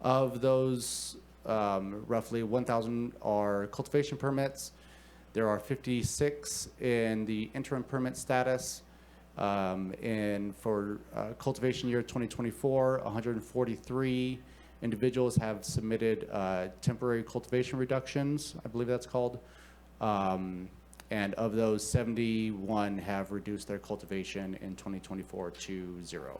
Of those, roughly 1,000 are cultivation permits. There are 56 in the interim permit status. And for cultivation year 2024, 143 individuals have submitted temporary cultivation reductions, I believe that's called. And of those, 71 have reduced their cultivation in 2024 to 0.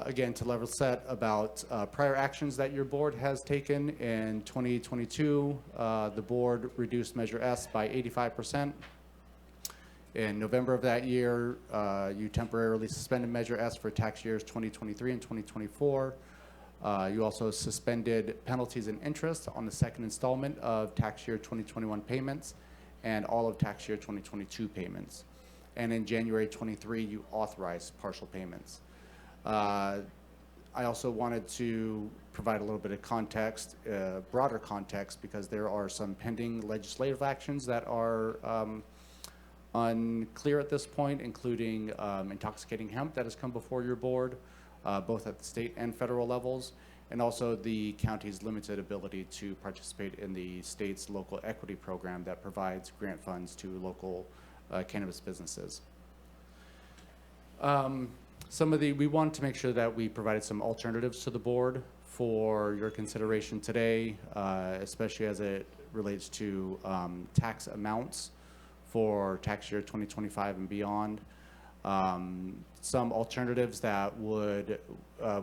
Again, to level set about prior actions that your board has taken in 2022, the board reduced Measure S by 85%. In November of that year, you temporarily suspended Measure S for tax years 2023 and 2024. You also suspended penalties and interest on the second installment of tax year 2021 payments and all of tax year 2022 payments. And in January 23, you authorized partial payments. I also wanted to provide a little bit of context, broader context, because there are some pending legislative actions that are unclear at this point, including intoxicating hemp that has come before your board, both at the state and federal levels, and also the county's limited ability to participate in the state's local equity program that provides grant funds to local cannabis businesses. We wanted to make sure that we provided some alternatives to the board for your consideration today, especially as it relates to tax amounts for tax year 2025 and beyond. Some alternatives that would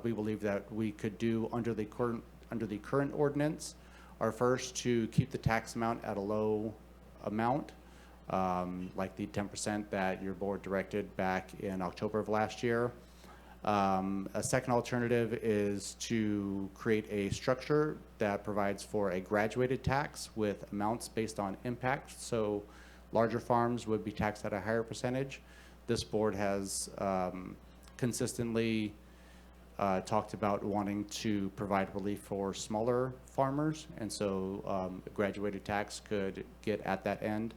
we believe that we could do under the current ordinance are first to keep the tax amount at a low amount, like the 10% that your board directed back in October of last year. A second alternative is to create a structure that provides for a graduated tax with amounts based on impact. So larger farms would be taxed at a higher percentage. This board has consistently talked about wanting to provide relief for smaller farmers, and so a graduated tax could get at that end.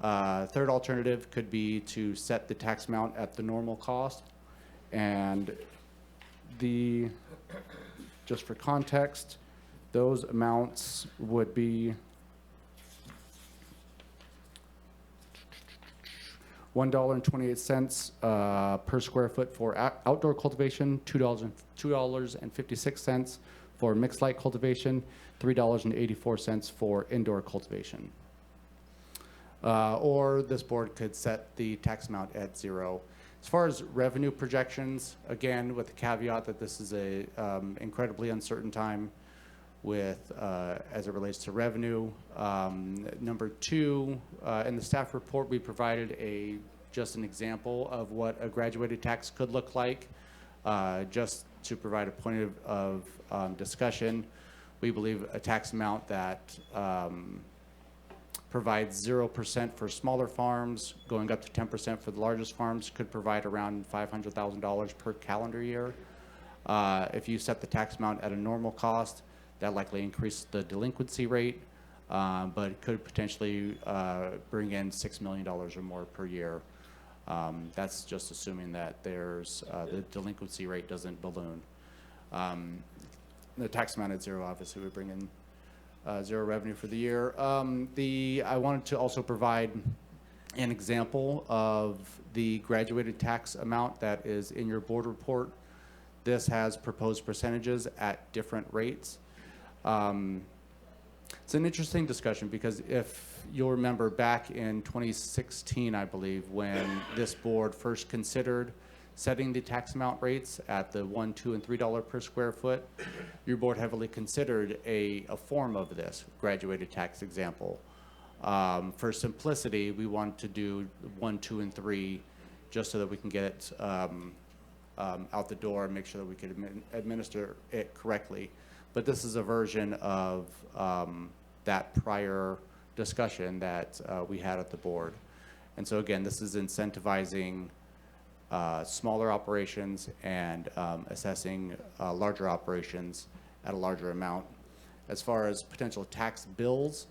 Third alternative could be to set the tax amount at the normal cost, and just for context, those amounts would be $1.28 per square foot for outdoor cultivation, $2.56 for mixed light cultivation, $3.84 for indoor cultivation. Or this board could set the tax amount at 0. As far as revenue projections, again, with the caveat that this is a incredibly uncertain time with as it relates to revenue. Number 2, in the staff report, we provided just an example of what a graduated tax could look like, just to provide a point of discussion. We believe a tax amount that provides 0% for smaller farms, going up to 10% for the largest farms, could provide around $500,000 per calendar year. If you set the tax amount at a normal cost, that likely increases the delinquency rate, but it could potentially bring in $6 million or more per year. That's just assuming that there's the delinquency rate doesn't balloon. The tax amount at 0 obviously would bring in 0 revenue for the year. I wanted to also provide an example of the graduated tax amount that is in your board report. This has proposed percentages at different rates. It's an interesting discussion because if you'll remember back in 2016, I believe, when this board first considered setting the tax amount rates at the $1, $2, and $3 per square foot, your board heavily considered a form of this graduated tax example. For simplicity, we wanted to do 1, 2, and 3 just so that we can get it out the door and make sure that we could administer it correctly. But this is a version of that prior discussion that we had at the board. And so again, this is incentivizing smaller operations and assessing larger operations at a larger amount. As far as potential tax bills,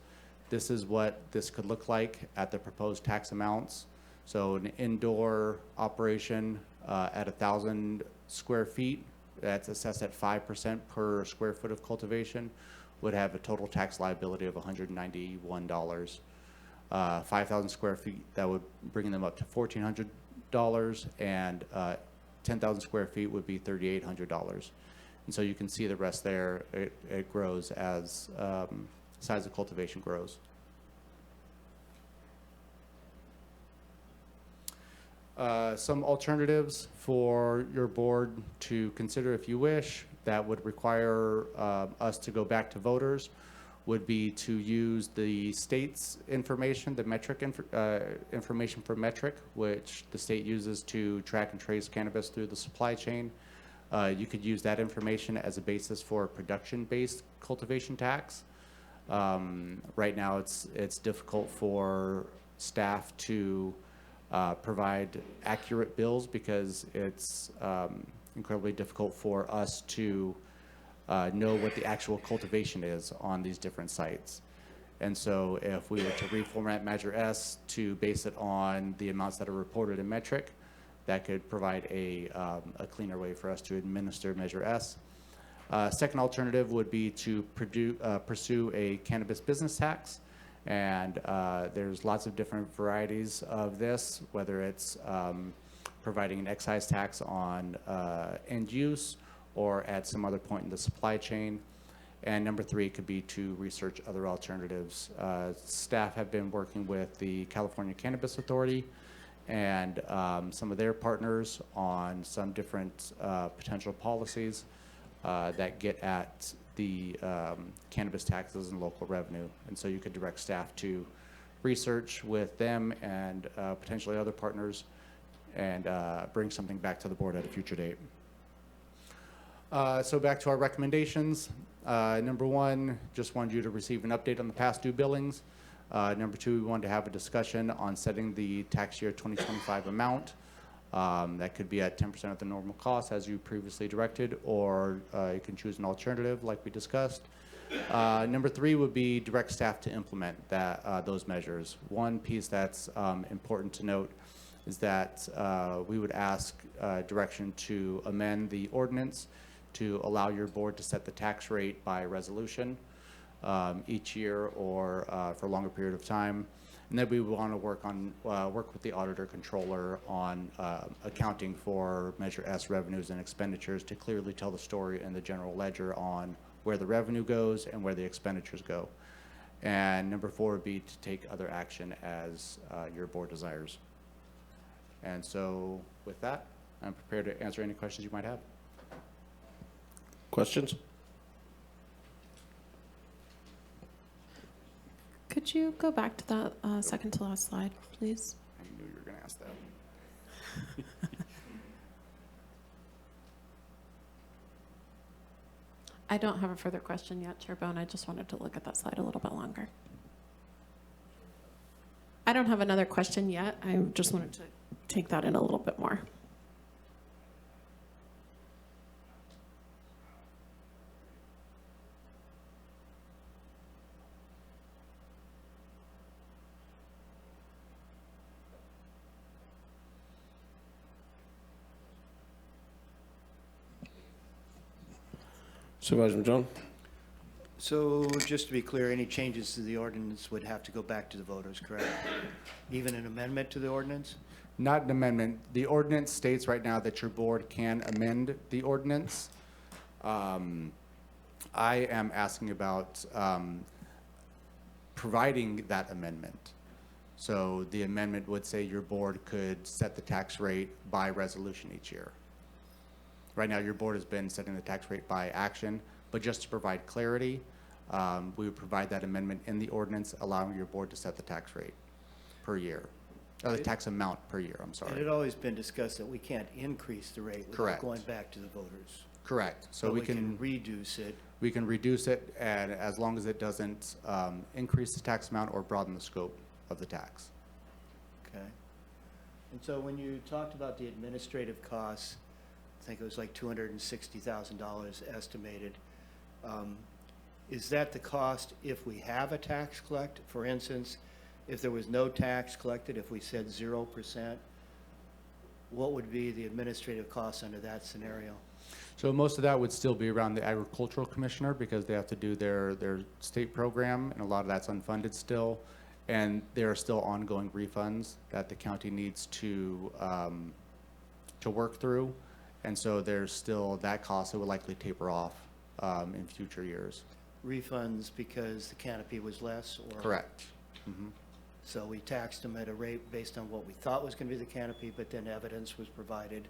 this is what this could look like at the proposed tax amounts. So an indoor operation at 1,000 square feet, that's assessed at 5% per square foot of cultivation, would have a total tax liability of $191. 5,000 square feet, that would bring them up to $1,400, and 10,000 square feet would be $3,800. And so you can see the rest there. It grows as size of cultivation grows. Some alternatives for your board to consider if you wish that would require us to go back to voters would be to use the state's information, the metric information for metric, which the state uses to track and trace cannabis through the supply chain. You could use that information as a basis for a production-based cultivation tax. Right now, it's difficult for staff to provide accurate bills because it's incredibly difficult for us to know what the actual cultivation is on these different sites. And so if we were to reformat Measure S to base it on the amounts that are reported in metric, that could provide a cleaner way for us to administer Measure S. Second alternative would be to pursue a cannabis business tax. And there's lots of different varieties of this, whether it's providing an excise tax on end use or at some other point in the supply chain. And number 3 could be to research other alternatives. Staff have been working with the California Cannabis Authority and some of their partners on some different potential policies that get at the cannabis taxes and local revenue. And so you could direct staff to research with them and potentially other partners and bring something back to the board at a future date. So back to our recommendations. Number 1, just wanted you to receive an update on the past due billings. Number 2, we wanted to have a discussion on setting the tax year 2025 amount. That could be at 10% of the normal cost as you previously directed, or you can choose an alternative like we discussed. Number 3 would be direct staff to implement those measures. One piece that's important to note is that we would ask direction to amend the ordinance to allow your board to set the tax rate by resolution each year or for a longer period of time. And then we want to work with the auditor controller on accounting for Measure S revenues and expenditures to clearly tell the story in the general ledger on where the revenue goes and where the expenditures go. And number 4 would be to take other action as your board desires. And so with that, I'm prepared to answer any questions you might have. Questions? Could you go back to that second to last slide, please? I knew you were going to ask that. I don't have a further question yet, Chair Bohn. I just wanted to look at that slide a little bit longer. I don't have another question yet. I just wanted to take that in a little bit more. Supervisor Madrone? So just to be clear, any changes to the ordinance would have to go back to the voters, correct? Even an amendment to the ordinance? Not an amendment. The ordinance states right now that your board can amend the ordinance. I am asking about providing that amendment. So the amendment would say your board could set the tax rate by resolution each year. Right now, your board has been setting the tax rate by action, but just to provide clarity, we would provide that amendment in the ordinance, allowing your board to set the tax rate per year, or the tax amount per year, I'm It sorry. had always been discussed that we can't increase the rate without Correct. going back to the voters. Correct. So But we can, reduce it. we can reduce it, and as long as it doesn't increase the tax amount or broaden the scope of the tax. Okay. And so when you talked about the administrative costs, I think it was like $260,000 estimated. Is that the cost if we have a tax collect? For instance, if there was no tax collected, if we said 0%, what would be the administrative costs under that scenario? So most of that would still be around the agricultural commissioner because they have to do their state program, and a lot of that's unfunded still. And there are still ongoing refunds that the county needs to work through. And so there's still that cost that would likely taper off in future years. Refunds because the canopy was less, or? Correct. Mhm. So we taxed them at a rate based on what we thought was going to be the canopy, but then evidence was provided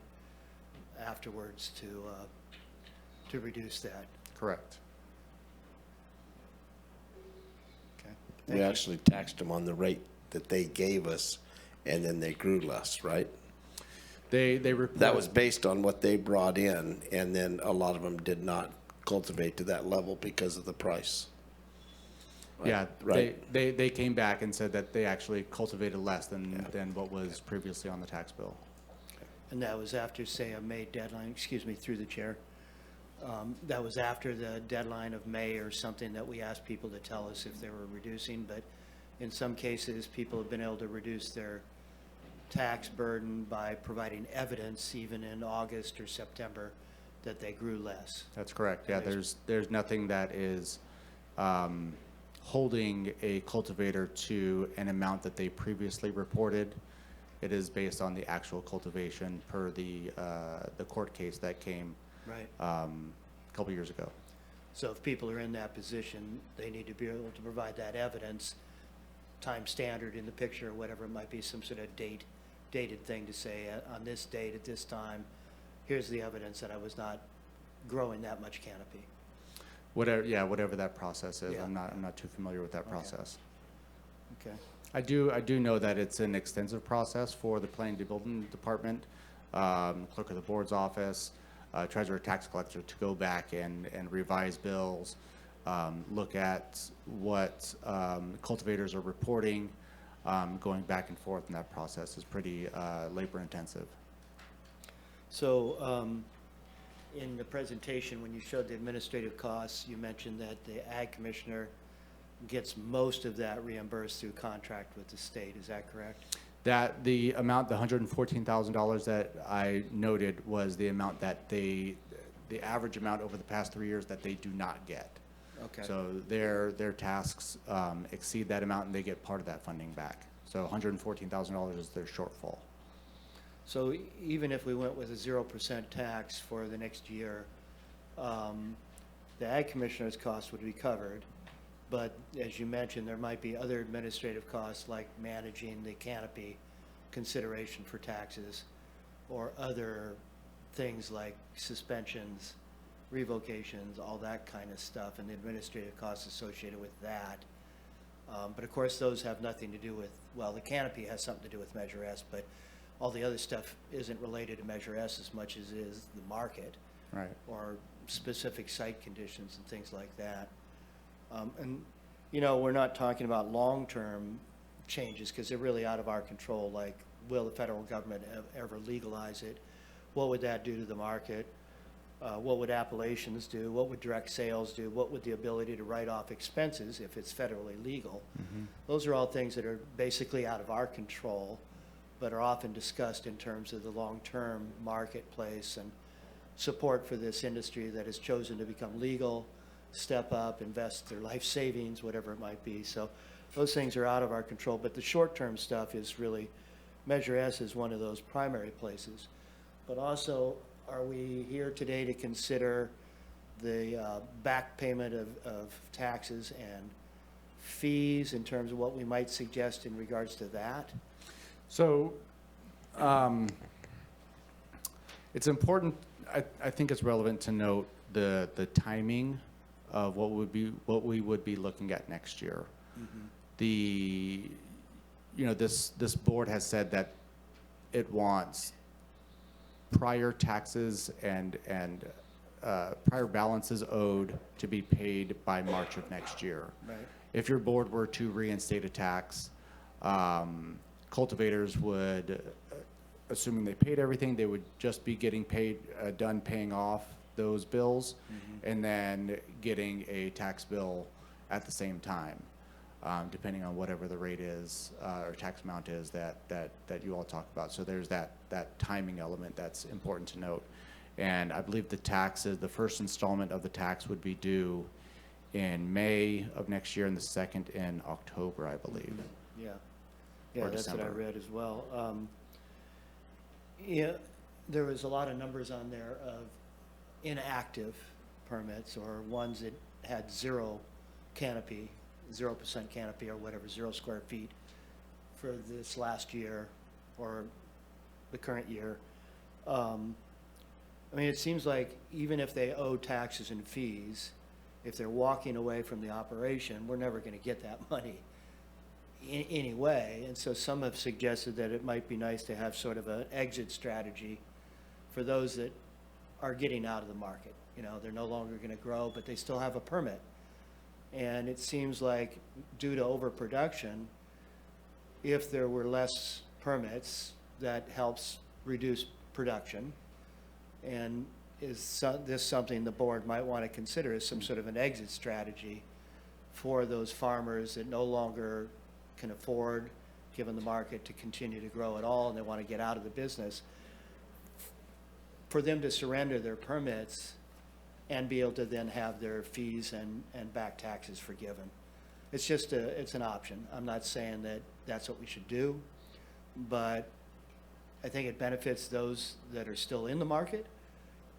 afterwards to reduce that. Correct. Okay. We Thank you. actually taxed them on the rate that they gave us, and then they grew less, right? They report. That was based on what they brought in, and then a lot of them did not cultivate to that level because of the price. Yeah, Right. they came back and said that they actually cultivated less than what was previously on the tax bill. And that was after, say, a May deadline, excuse me, through the chair. That was after the deadline of May or something that we asked people to tell us if they were reducing, but in some cases, people have been able to reduce their tax burden by providing evidence even in August or September that they grew less. That's correct. Yeah, there's nothing that is holding a cultivator to an amount that they previously reported. It is based on the actual cultivation per the court case that came Right. a couple years ago. So if people are in that position, they need to be able to provide that evidence, time standard in the picture, or whatever it might be, some sort of dated thing to say, on this date at this time, here's the evidence that I was not growing that much canopy. Whatever that process is. Yeah. I'm not too familiar with that process. Okay. I do know that it's an extensive process for the planning and building department, clerk of the board's office, treasurer, tax collector to go back and revise bills, look at what cultivators are reporting, going back and forth, and that process is pretty labor intensive. So in the presentation, when you showed the administrative costs, you mentioned that the ag commissioner gets most of that reimbursed through contract with the state. Is that correct? That the amount, the $114,000 that I noted was the amount that the average amount over the past 3 years that they do not get. Okay. So their tasks exceed that amount, and they get part of that funding back. So $114,000 is their shortfall. So even if we went with a 0% tax for the next year, the ag commissioner's costs would be covered. But as you mentioned, there might be other administrative costs like managing the canopy consideration for taxes or other things like suspensions, revocations, all that kind of stuff, and the administrative costs associated with that. But of course, those have nothing to do with, well, the canopy has something to do with Measure S, but all the other stuff isn't related to Measure S as much as is the market. Right. Or specific site conditions and things like that. And, you know, we're not talking about long-term changes because they're really out of our control, like will the federal government ever legalize it? What would that do to the market? What would appellations do? What would direct sales do? What would the ability to write off expenses if it's federally legal? Those are all things that are basically out of our control, but are often discussed in terms of the long-term marketplace and support for this industry that has chosen to become legal, step up, invest their life savings, whatever it might be. So those things are out of our control, but the short-term stuff is really, Measure S is one of those primary places. But also, are we here today to consider the back payment of taxes and fees in terms of what we might suggest in regards to that? So it's important, I think it's relevant to note the timing of what we would be looking at next year. The, you know, this board has said that it wants prior taxes and prior balances owed to be paid by March of next year. Right. If your board were to reinstate a tax, cultivators would, assuming they paid everything, they would just be getting paid, done paying off those bills, and then getting a tax bill at the same time, depending on whatever the rate is or tax amount is that you all talk about. So there's that timing element that's important to note. And I believe the taxes, the first installment of the tax would be due in May of next year and the second in October, I believe. Yeah. Yeah, that's what I read as well. Yeah, there was a lot of numbers on there of inactive permits or ones that had zero canopy, 0% canopy or whatever, 0 square feet for this last year or the current year. I mean, it seems like even if they owe taxes and fees, if they're walking away from the operation, we're never going to get that money anyway. And so some have suggested that it might be nice to have sort of an exit strategy for those that are getting out of the market. You know, they're no longer going to grow, but they still have a permit. And it seems like due to overproduction, if there were less permits, that helps reduce production. And is this something the board might want to consider as some sort of an exit strategy for those farmers that no longer can afford, given the market, to continue to grow at all, and they want to get out of the business, for them to surrender their permits and be able to then have their fees and back taxes forgiven. It's just it's an option. I'm not saying that that's what we should do, but I think it benefits those that are still in the market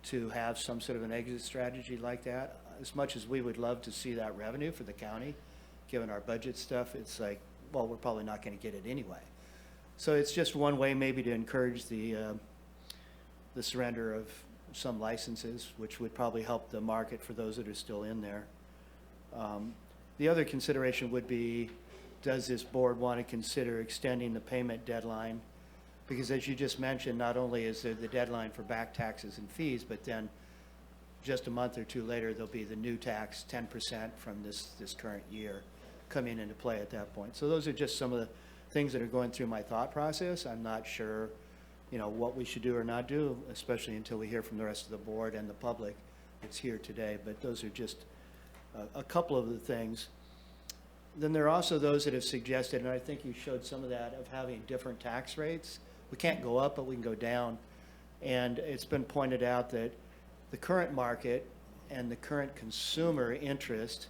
to have some sort of an exit strategy like that. As much as we would love to see that revenue for the county, given our budget stuff, it's like, well, we're probably not going to get it anyway. So it's just one way maybe to encourage the surrender of some licenses, which would probably help the market for those that are still in there. The other consideration would be, does this board want to consider extending the payment deadline? Because as you just mentioned, not only is there the deadline for back taxes and fees, but then just a month or two later, there'll be the new tax, 10% from this current year, coming into play at that point. So those are just some of the things that are going through my thought process. I'm not sure, you know, what we should do or not do, especially until we hear from the rest of the board and the public that's here today. But those are just a couple of the things. Then there are also those that have suggested, and I think you showed some of that, of having different tax rates. We can't go up, but we can go down. And it's been pointed out that the current market and the current consumer interest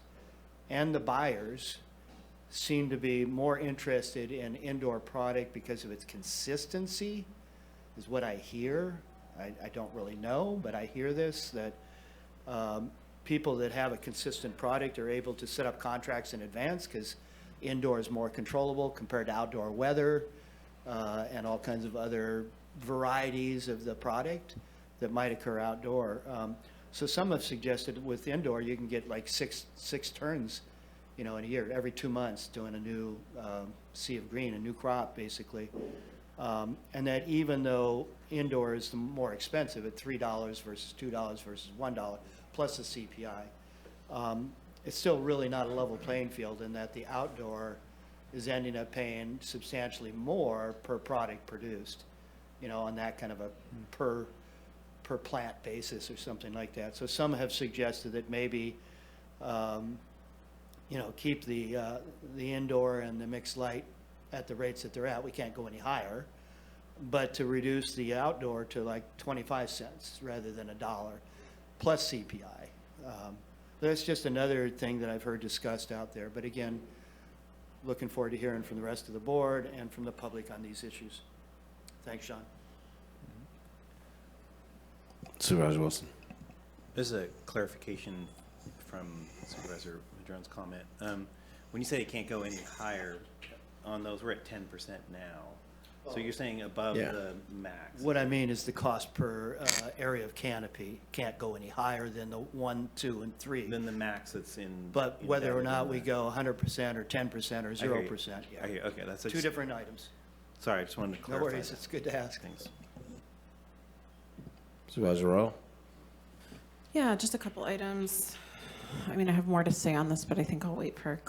and the buyers seem to be more interested in indoor product because of its consistency, is what I hear. I don't really know, but I hear this, that people that have a consistent product are able to set up contracts in advance because indoor is more controllable compared to outdoor weather and all kinds of other varieties of the product that might occur outdoor. So some have suggested with indoor, you can get like six turns, you know, in a year, every 2 months, doing a new sea of green, a new crop, basically. And that even though indoor is the more expensive at $3 versus $2 versus $1 plus the CPI, it's still really not a level playing field, in that the outdoor is ending up paying substantially more per product produced, you know, on that kind of a per plant basis or something like that. So some have suggested that maybe, you know, keep the indoor and the mixed light at the rates that they're at. We can't go any higher, but to reduce the outdoor to like 25 cents rather than $1 plus CPI. That's just another thing that I've heard discussed out there. But again, looking forward to hearing from the rest of the board and from the public on these issues. Thanks, Sean. Supervisor Wilson. There's a clarification from Supervisor Madrone's comment. When you say it can't go any higher on those, we're at 10% now. So you're saying above the max? What I mean is the cost per area of canopy can't go any higher than the 1, 2, and 3. Than the max that's in. But whether or not we go 100% or 10% or 0%, yeah. I hear you. Okay, that's Two different items. Sorry, I just wanted to clarify. No worries, it's good to ask. Thanks. Supervisor Rowe. Yeah, just a couple items. I mean, I have more to say on this, but I think I'll wait for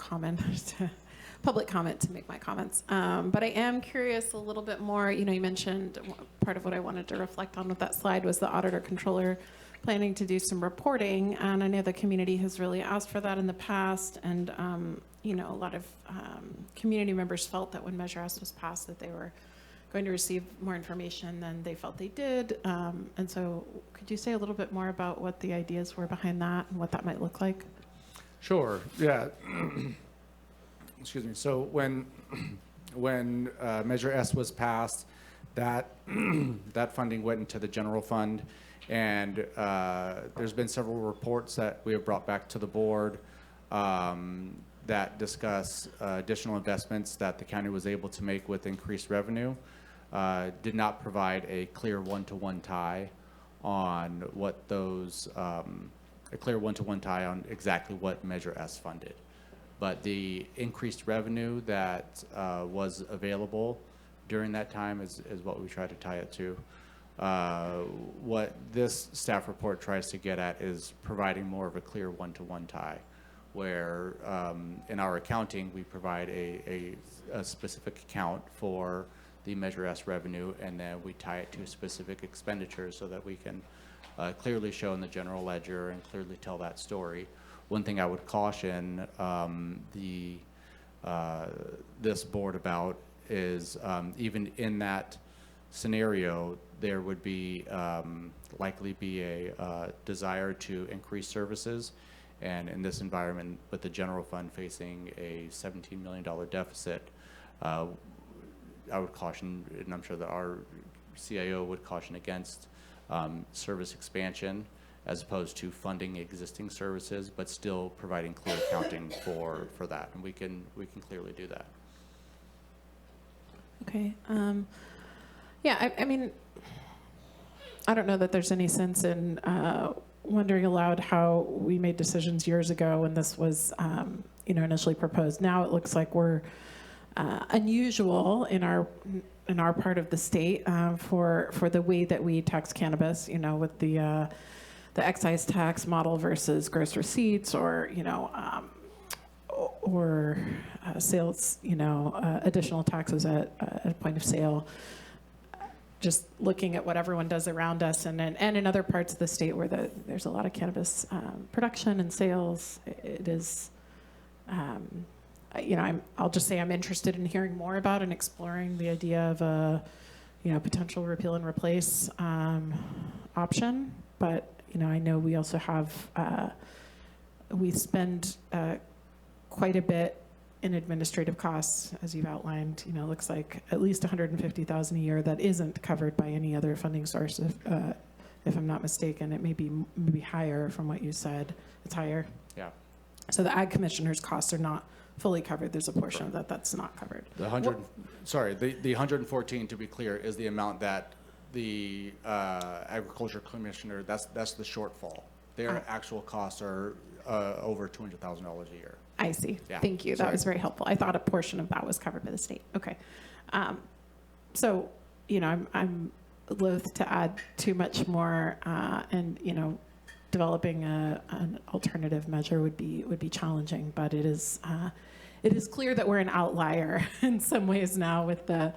public comment to make my comments. But I am curious a little bit more. You know, you mentioned part of what I wanted to reflect on with that slide was the auditor controller planning to do some reporting. And I know the community has really asked for that in the past. And, you know, a lot of community members felt that when Measure S was passed that they were going to receive more information than they felt they did. And so could you say a little bit more about what the ideas were behind that and what that might look like? Sure, yeah. Excuse me. So when Measure S was passed, that that funding went into the general fund, and there's been several reports that we have brought back to the board that discuss additional investments that the county was able to make with increased revenue. Did not provide a clear one-to-one tie on what those on exactly what Measure S funded. But the increased revenue that was available during that time is what we try to tie it to. What this staff report tries to get at is providing more of a clear one-to-one tie, where in our accounting we provide a specific account for the Measure S revenue, and then we tie it to specific expenditures so that we can clearly show in the general ledger and clearly tell that story. One thing I would caution this board about is even in that scenario, there would be likely be a desire to increase services. And in this environment, with the general fund facing a $17 million deficit, I would caution, and I'm sure that our CIO would caution against service expansion as opposed to funding existing services, but still providing clear accounting for that. And we can clearly do that. Okay. Yeah, I mean, I don't know that there's any sense in wondering aloud how we made decisions years ago when this was, you know, initially proposed. Now it looks like we're unusual in our part of the state for the way that we tax cannabis. You know, with the excise tax model versus gross receipts, or you know, or sales. You know, additional taxes at point of sale. Just looking at what everyone does around us, and in other parts of the state where there's a lot of cannabis production and sales, it is, you know, I'll just say I'm interested in hearing more about and exploring the idea of a, you know, potential repeal and replace option. But you know, I know we also have we spend quite a bit in administrative costs, as you've outlined, you know, looks like at least 150,000 a year that isn't covered by any other funding source. If I'm not mistaken, it may be higher from what you said. It's higher. Yeah. So the ag commissioner's costs are not fully covered. There's a portion of that that's not covered. The 114, to be clear, is the amount that the agriculture commissioner, that's the shortfall. Their actual costs are over $200,000 a year. I see. Yeah. Thank you. That Sorry. was very helpful. I thought a portion of that was covered by the state. Okay. So, you know, I'm loath to add too much more, and, you know, developing an alternative measure would be challenging, but it is clear that we're an outlier in some ways now with the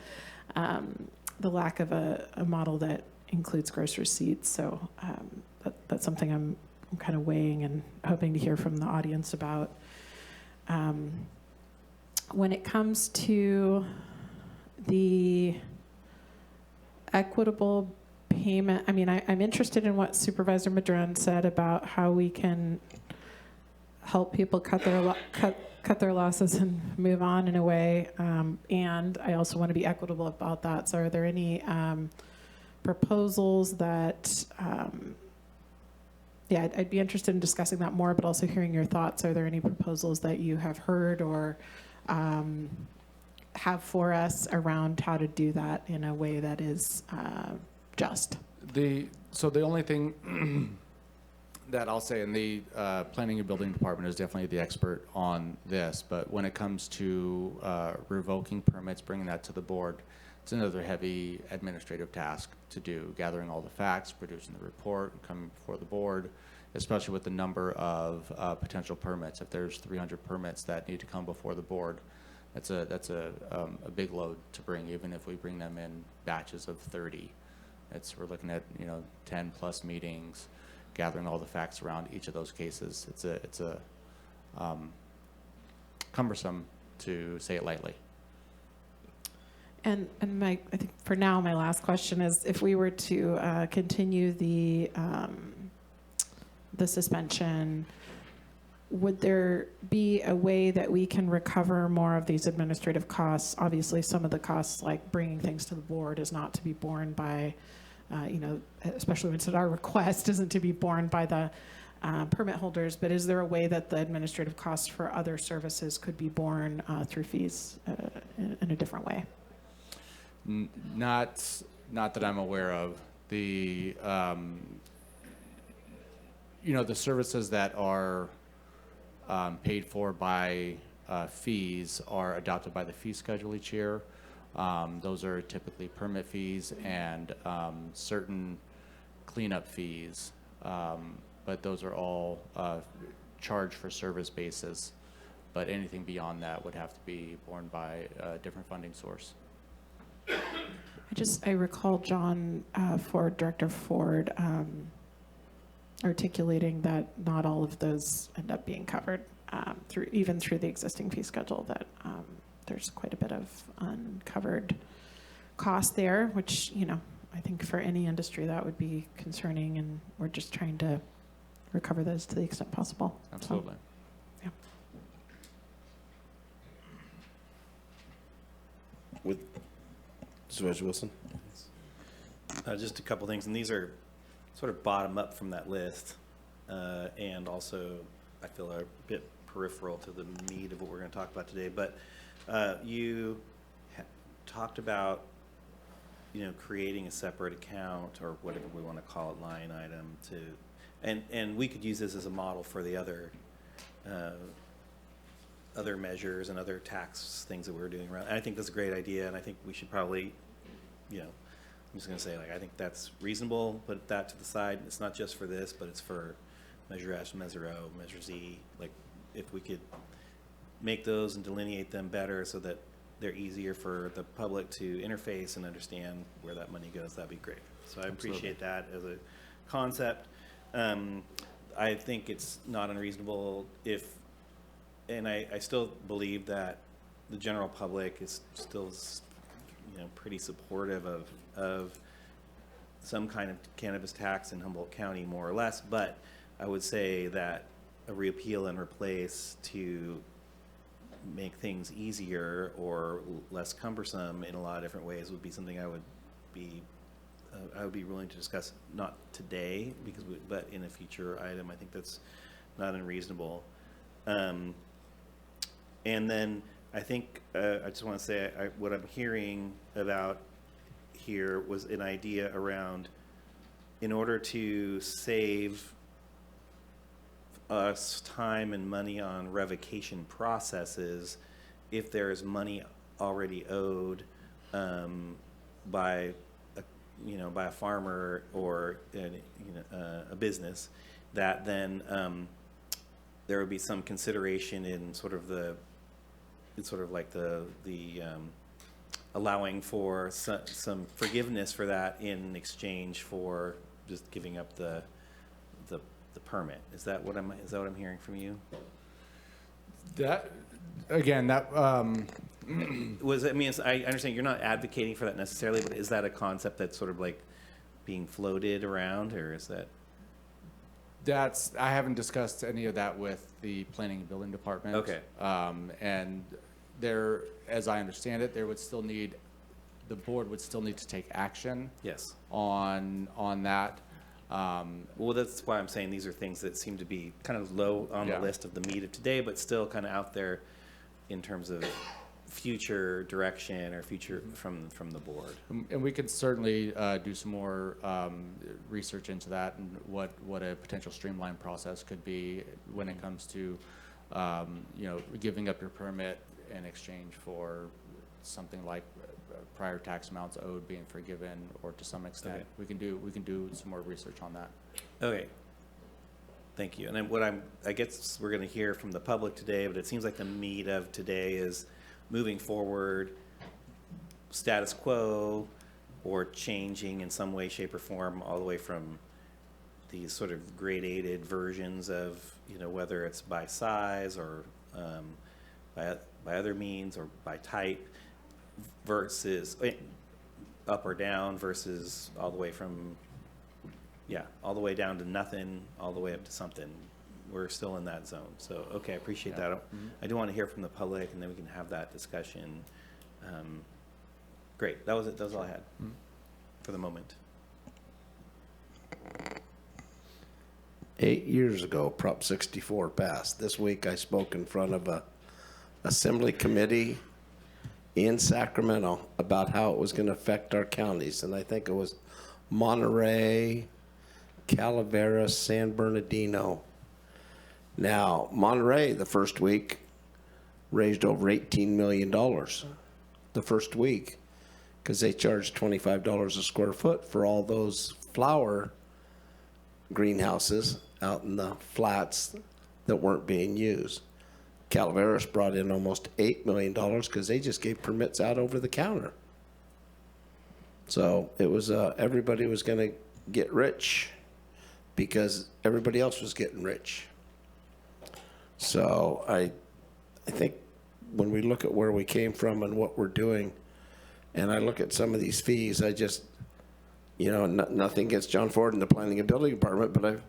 lack of a model that includes gross receipts. So that's something I'm kind of weighing and hoping to hear from the audience about. When it comes to the equitable payment, I mean, I'm interested in what Supervisor Madrone said about how we can help people cut their losses and move on in a way. And I also want to be equitable about that. So are there any proposals that, yeah, I'd be interested in discussing that more, but also hearing your thoughts. Are there any proposals that you have heard or have for us around how to do that in a way that is just? So the only thing that I'll say, in the planning and building department is definitely the expert on this, but when it comes to revoking permits, bringing that to the board, it's another heavy administrative task to do, gathering all the facts, producing the report, coming before the board, especially with the number of potential permits. If there's 300 permits that need to come before the board, that's a big load to bring, even if we bring them in batches of 30. We're looking at 10 plus meetings, gathering all the facts around each of those cases. It's cumbersome, to say it lightly. And I think for now, my last question is, if we were to continue the suspension, would there be a way that we can recover more of these administrative costs? Obviously, some of the costs, like bringing things to the board, is not to be borne by, especially when it's at our request, isn't to be borne by the permit holders. But is there a way that the administrative costs for other services could be borne through fees in a different way? Not that I'm aware of. The the services that are paid for by fees are adopted by the fee schedule each year. Those are typically permit fees and certain cleanup fees, but those are all charged for service basis. But anything beyond that would have to be borne by a different funding source. I recall John Ford, Director Ford, articulating that not all of those end up being covered through the existing fee schedule, that there's quite a bit of uncovered cost there, which, I think for any industry that would be concerning, and we're just trying to recover those to the extent possible. Absolutely. So, yeah. With Supervisor Wilson? Just a couple things, and these are sort of bottom up from that list, and also I feel are a bit peripheral to the meat of what we're going to talk about today. But you talked about creating a separate account, or whatever we want to call it, line item, and we could use this as a model for the other measures and other tax things that we're doing around. And I think that's a great idea, and I think we should probably, I'm just going to say, I think that's reasonable. Put that to the side. It's not just for this, but it's for Measure S, Measure O, Measure Z. If we could make those and delineate them better so that they're easier for the public to interface and understand where that money goes, that'd be great. So I appreciate that as a concept. I think it's not unreasonable and I still believe that the general public is still pretty supportive of some kind of cannabis tax in Humboldt County, more or less. But I would say that a repeal and replace to make things easier or less cumbersome in a lot of different ways would be something I would be willing to discuss, not today, but in a future item. I think that's not unreasonable. And then I think I just want to say what I'm hearing about here was an idea around, in order to save us time and money on revocation processes, if there is money already owed by a farmer or a business, that then there would be some consideration in allowing for some forgiveness for that in exchange for just giving up the permit. Is that what I'm hearing from you? That, again, that, I understand you're not advocating for that necessarily, but is that a concept that's sort of like being floated around, or is that? I haven't discussed any of that with the planning and building department. Okay. And there, as I understand it, the board would still need to take action. Yes. On that. Well, that's why I'm saying these are things that seem to be kind of low on the list of the meat of today, but still kind of out there in terms of future direction or future from the board. And we could certainly do some more research into that and what a potential streamlined process could be when it comes to giving up your permit in exchange for something like prior tax amounts owed being forgiven, or to some extent. Okay. We can do some more research on that. Okay. Thank you. And then I guess we're going to hear from the public today, but it seems like the meat of today is moving forward, status quo, or changing in some way, shape, or form, all the way from these sort of gradated versions of, whether it's by size or by other means or by type, versus up or down, versus all the way from, all the way down to nothing, all the way up to something. We're still in that zone. So, okay, I appreciate that. I do want to hear from the public, and then we can have that discussion. Great. That was it. That was all I had for the moment. 8 years ago, Prop 64 passed. This week I spoke in front of a assembly committee in Sacramento about how it was going to affect our counties. And I think it was Monterey, Calaveras, San Bernardino. Now, Monterey, the first week, raised over $18 million the first week, because they charged $25 a square foot for all those flower greenhouses out in the flats that weren't being used. Calaveras brought in almost $8 million because they just gave permits out over the counter. So it was everybody was going to get rich because everybody else was getting rich. So I think when we look at where we came from and what we're doing, and I look at some of these fees, I just, nothing against John Ford and the planning and building department, but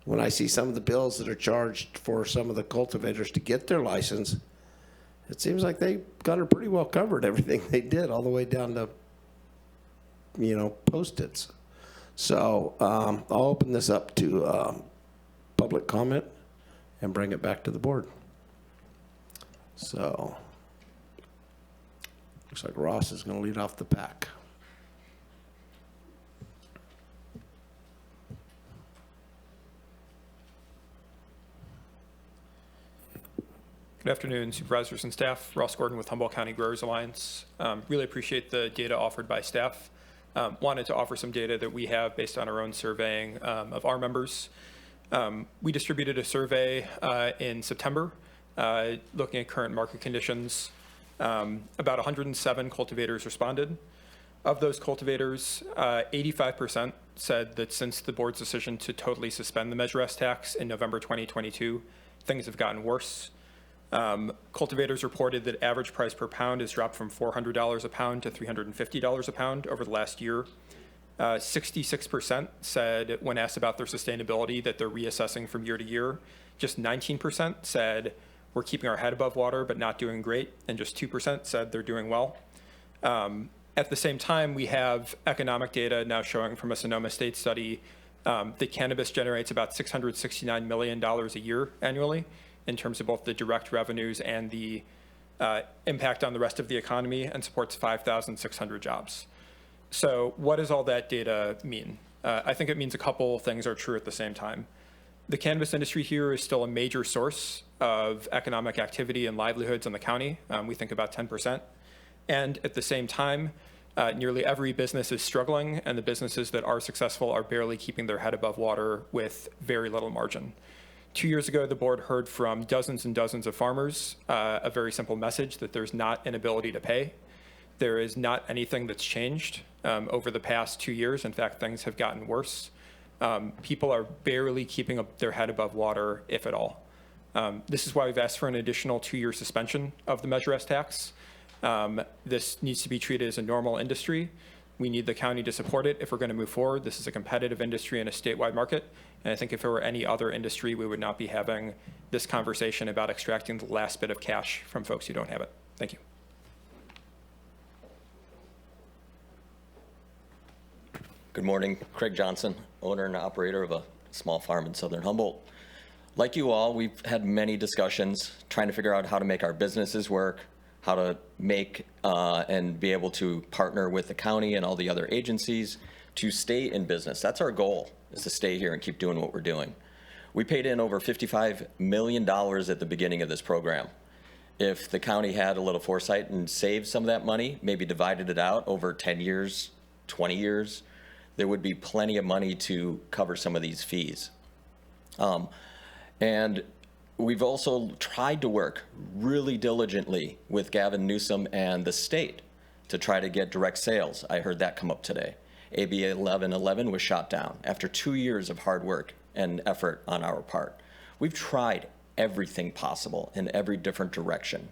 when I see some of the bills that are charged for some of the cultivators to get their license, it seems like they got it pretty well covered, everything they did, all the way down to, Post-its. So I'll open this up to public comment and bring it back to the board. So looks like Ross is going to lead off the pack. Good afternoon, supervisors and staff. Ross Gordon with Humboldt County Growers Alliance. Really appreciate the data offered by staff. Wanted to offer some data that we have based on our own surveying of our members. We distributed a survey in September looking at current market conditions. About 107 cultivators responded. Of those cultivators, 85% said that since the board's decision to totally suspend the Measure S tax in November 2022, things have gotten worse. Cultivators reported that average price per pound has dropped from $400 a pound to $350 a pound over the last year. 66% said when asked about their sustainability that they're reassessing from year to year. Just 19% said we're keeping our head above water but not doing great, and just 2% said they're doing well. At the same time, we have economic data now showing from a Sonoma State study that cannabis generates about $669 million a year annually in terms of both the direct revenues and the impact on the rest of the economy, and supports 5,600 jobs. So what does all that data mean? I think it means a couple things are true at the same time. The cannabis industry here is still a major source of economic activity and livelihoods in the county. We think about 10%. And at the same time, nearly every business is struggling, and the businesses that are successful are barely keeping their head above water with very little margin. 2 years ago, the board heard from dozens and dozens of farmers a very simple message that there's not an ability to pay. There is not anything that's changed over the past 2 years. In fact, things have gotten worse. People are barely keeping up their head above water, if at all. This is why we've asked for an additional 2-year suspension of the Measure S tax. This needs to be treated as a normal industry. We need the county to support it if we're going to move forward. This is a competitive industry in a statewide market. And I think if it were any other industry, we would not be having this conversation about extracting the last bit of cash from folks who don't have it. Thank you. Good morning, Craig Johnson, owner and operator of a small farm in southern Humboldt. Like you all, we've had many discussions trying to figure out how to make our businesses work, how to make and be able to partner with the county and all the other agencies to stay in business. That's our goal, is to stay here and keep doing what we're doing. We paid in over $55 million at the beginning of this program. If the county had a little foresight and saved some of that money, maybe divided it out over 10 years, 20 years, there would be plenty of money to cover some of these fees. And we've also tried to work really diligently with Gavin Newsom and the state to try to get direct sales. I heard that come up today. AB 1111 was shot down after 2 years of hard work and effort on our part. We've tried everything possible in every different direction.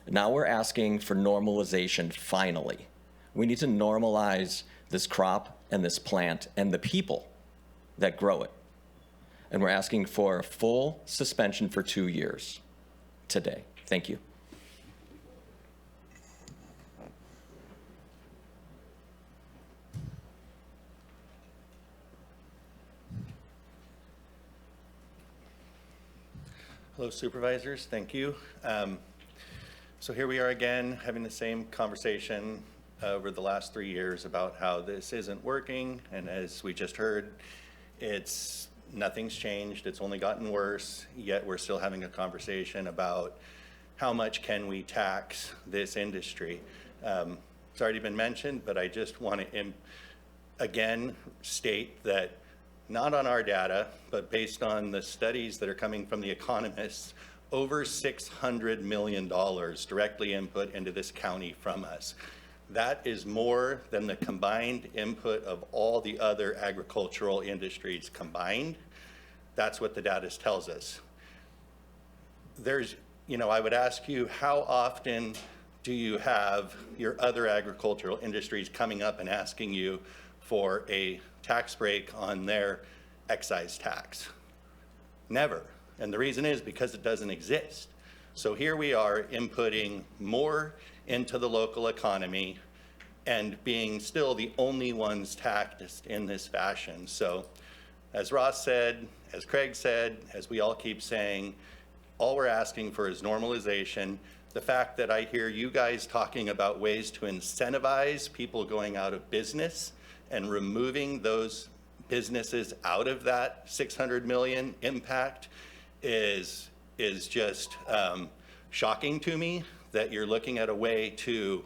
Now we're asking for normalization finally. We need to normalize this crop and this plant and the people that grow it. And we're asking for a full suspension for 2 years today. Thank you. Hello, supervisors. Thank you. So here we are again, having the same conversation over the last 3 years about how this isn't working. And as we just heard, nothing's changed. It's only gotten worse, yet we're still having a conversation about how much can we tax this industry. It's already been mentioned, but I just want to again state that not on our data, but based on the studies that are coming from the economists, over $600 million directly input into this county from us. That is more than the combined input of all the other agricultural industries combined. That's what the data tells us. I would ask you, how often do you have your other agricultural industries coming up and asking you for a tax break on their excise tax? Never. And the reason is because it doesn't exist. So here we are inputting more into the local economy and being still the only ones taxed in this fashion. So as Ross said, as Craig said, as we all keep saying, all we're asking for is normalization. The fact that I hear you guys talking about ways to incentivize people going out of business and removing those businesses out of that 600 million impact is just shocking to me, that you're looking at a way to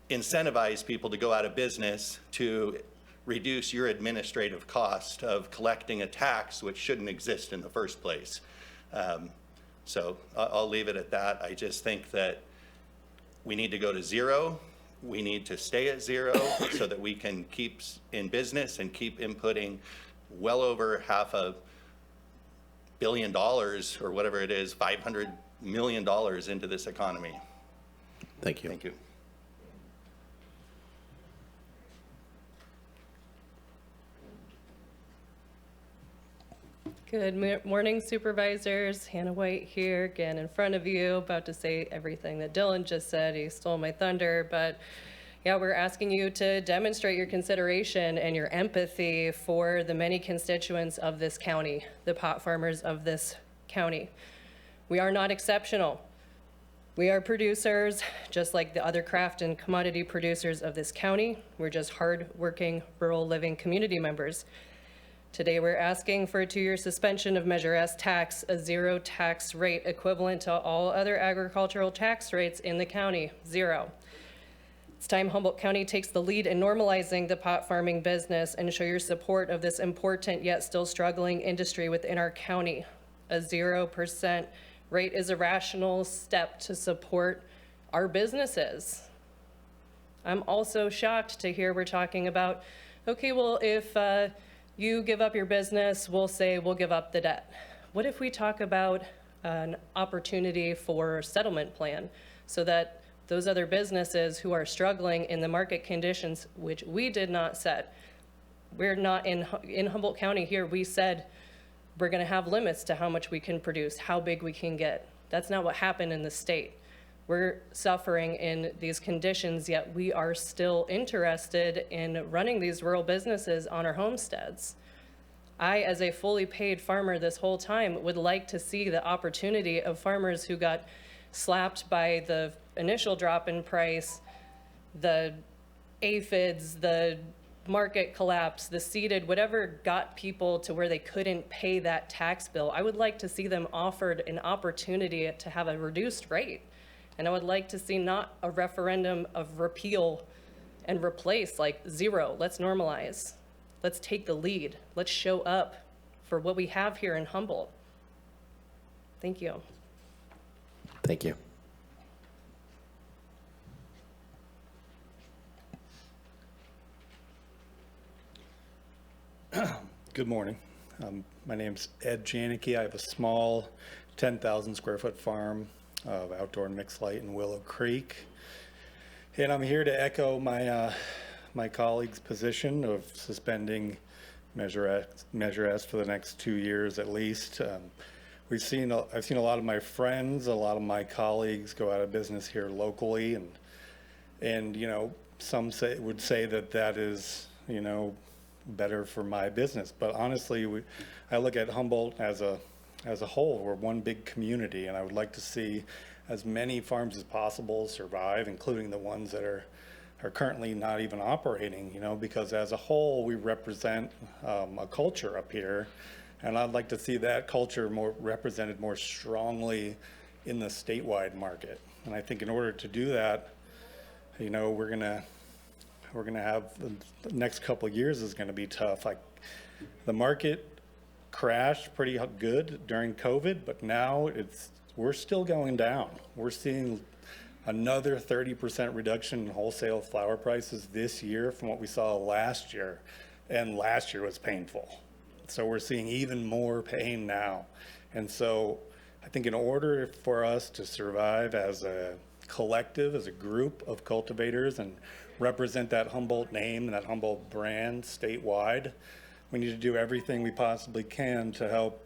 incentivize people to go out of business to reduce your administrative cost of collecting a tax which shouldn't exist in the first place. So I'll leave it at that. I just think that we need to go to zero. We need to stay at zero so that we can keep in business and keep inputting well over $500 million or whatever it is, $500 million into this economy. Thank you. Thank you. Good morning, Supervisors. Hannah White here, again in front of you, about to say everything that Dylan just said. He stole my thunder, but yeah, we're asking you to demonstrate your consideration and your empathy for the many constituents of this county, the pot farmers of this county. We are not exceptional. We are producers, just like the other craft and commodity producers of this county. We're just hard-working, rural living community members. Today, we're asking for a 2-year suspension of Measure S tax, a zero tax rate equivalent to all other agricultural tax rates in the county, 0. It's time Humboldt County takes the lead in normalizing the pot farming business and show your support of this important yet still struggling industry within our county. A 0% rate is a rational step to support our businesses. I'm also shocked to hear we're talking about, okay, well, if you give up your business, we'll say we'll give up the debt. What if we talk about an opportunity for settlement plan so that those other businesses who are struggling in the market conditions, which we did not set, we're not in Humboldt County here, we said we're gonna have limits to how much we can produce, how big we can get. That's not what happened in the state. We're suffering in these conditions, yet we are still interested in running these rural businesses on our homesteads. I, as a fully paid farmer this whole time, would like to see the opportunity of farmers who got slapped by the initial drop in price, the aphids, the market collapse, the seeded, whatever got people to where they couldn't pay that tax bill. I would like to see them offered an opportunity to have a reduced rate. And I would like to see not a referendum of repeal and replace, like 0. Let's normalize. Let's take the lead. Let's show up for what we have here in Humboldt. Thank you. Thank you. Good morning. My name's Ed Janicki. I have a small 10,000 square foot farm of outdoor mixed light in Willow Creek. And I'm here to echo my colleague's position of suspending Measure S for the next 2 years at least. I've seen a lot of my friends, a lot of my colleagues go out of business here locally, and you know, some would say that is, you know, better for my business. But honestly, I look at Humboldt as a whole. We're one big community, and I would like to see as many farms as possible survive, including the ones that are currently not even operating, you know, because as a whole, we represent a culture up here, and I'd like to see that culture more represented more strongly in the statewide market. And I think in order to do that, you know, we're gonna have the next couple of years is gonna be tough. Like, the market crashed pretty good during COVID, but now we're still going down. We're seeing another 30% reduction in wholesale flower prices this year from what we saw last year, and last year was painful. So we're seeing even more pain now. And so I think in order for us to survive as a collective, as a group of cultivators and represent that Humboldt name and that Humboldt brand statewide, we need to do everything we possibly can to help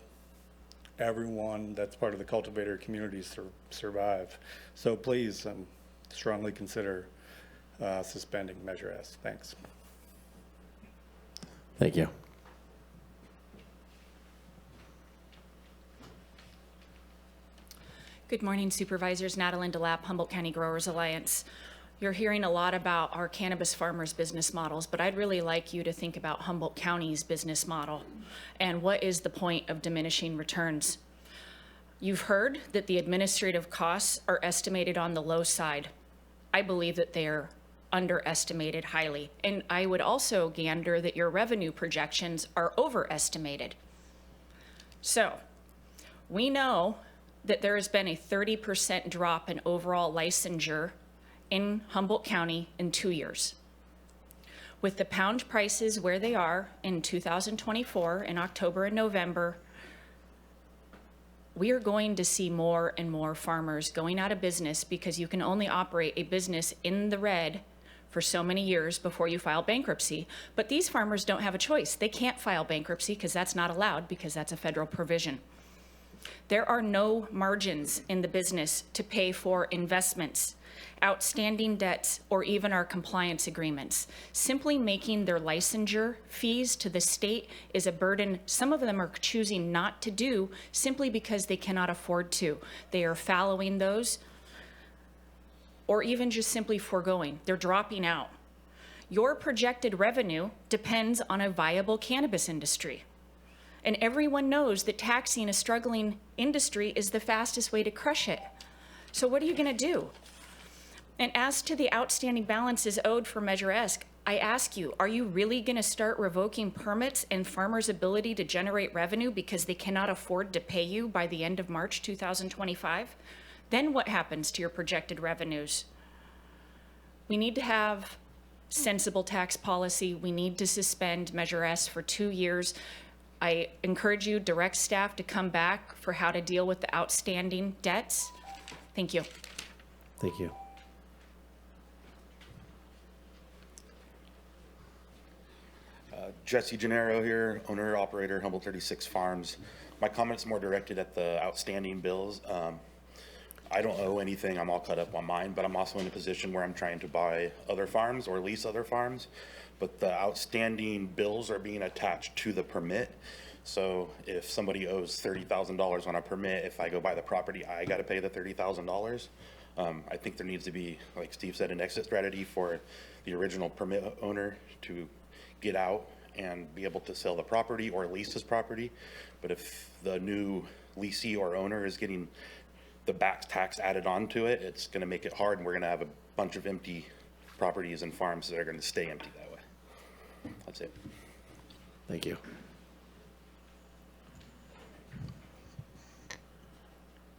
everyone that's part of the cultivator community survive. So please strongly consider suspending Measure S. Thanks. Thank you. Good morning, Supervisors. Natalie DeLapp, Humboldt County Growers Alliance. You're hearing a lot about our cannabis farmers' business models, but I'd really like you to think about Humboldt County's business model and what is the point of diminishing returns. You've heard that the administrative costs are estimated on the low side. I believe that they're underestimated highly, and I would also gander that your revenue projections are overestimated. So we know that there has been a 30% drop in overall licensure in Humboldt County in 2 years. With the pound prices where they are in 2024, in October and November, we are going to see more and more farmers going out of business because you can only operate a business in the red for so many years before you file bankruptcy. But these farmers don't have a choice. They can't file bankruptcy because that's not allowed, because that's a federal provision. There are no margins in the business to pay for investments, outstanding debts, or even our compliance agreements. Simply making their licensure fees to the state is a burden some of them are choosing not to do simply because they cannot afford to. They are fallowing those, or even just simply foregoing. They're dropping out. Your projected revenue depends on a viable cannabis industry. And everyone knows that taxing a struggling industry is the fastest way to crush it. So what are you going to do? And as to the outstanding balances owed for Measure S, I ask you, are you really going to start revoking permits and farmers' ability to generate revenue because they cannot afford to pay you by the end of March 2025? Then what happens to your projected revenues? We need to have sensible tax policy. We need to suspend Measure S for 2 years. I encourage you, direct staff to come back for how to deal with the outstanding debts. Thank you. Thank you. Jesse Gennaro here, owner, operator, Humboldt 36 Farms. My comment's more directed at the outstanding bills. I don't owe anything, I'm all caught up on mine, but I'm also in a position where I'm trying to buy other farms or lease other farms. But the outstanding bills are being attached to the permit. So if somebody owes $30,000 on a permit, if I go buy the property, I got to pay the $30,000. I think there needs to be, like Steve said, an exit strategy for the original permit owner to get out and be able to sell the property or lease his property. But if the new leasee or owner is getting the back tax added onto it, it's going to make it hard, and we're going to have a bunch of empty properties and farms that are going to stay empty that way. That's it. Thank you.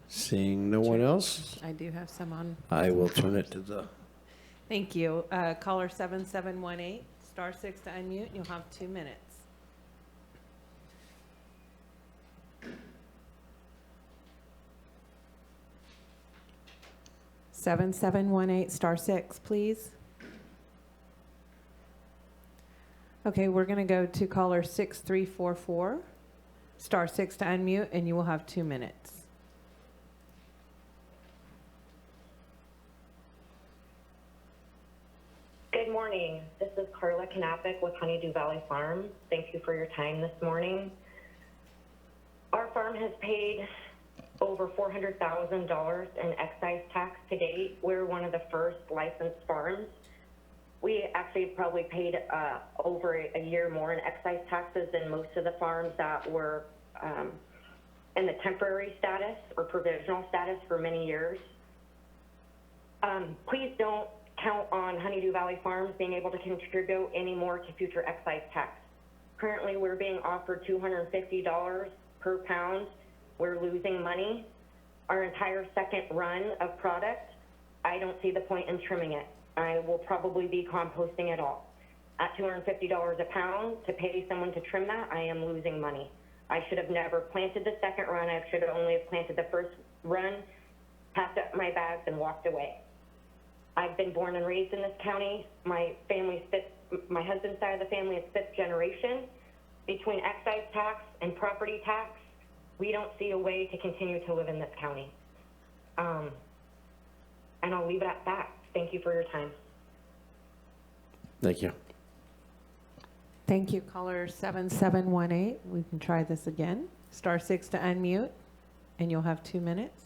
Seeing no one else, I do have some on. I will turn it to the, Thank you. Caller 7718, star 6 to unmute. You'll have 2 minutes. (7718) star 6, please. Okay, we're going to go to caller 6344, star 6 to unmute, and you will have 2 minutes. Good morning. This is Carla Knappich with Honeydew Valley Farm. Thank you for your time this morning. Our farm has paid over $400,000 in excise tax to date. We're one of the first licensed farms. We actually probably paid over a year more in excise taxes than most of the farms that were in the temporary status or provisional status for many years. Please don't count on Honeydew Valley Farms being able to contribute any more to future excise tax. Currently, we're being offered $250 per pound. We're losing money. Our entire second run of product, I don't see the point in trimming it. I will probably be composting it all. At $250 a pound, to pay someone to trim that, I am losing money. I should have never planted the second run. I should have only have planted the first run, packed up my bags, and walked away. I've been born and raised in this county. My husband's side of the family is 5th generation. Between excise tax and property tax, we don't see a way to continue to live in this county. And I'll leave it at that. Thank you for your time. thank you. Thank you, caller 7718. We can try this again. Star 6 to unmute, and you'll have 2 minutes.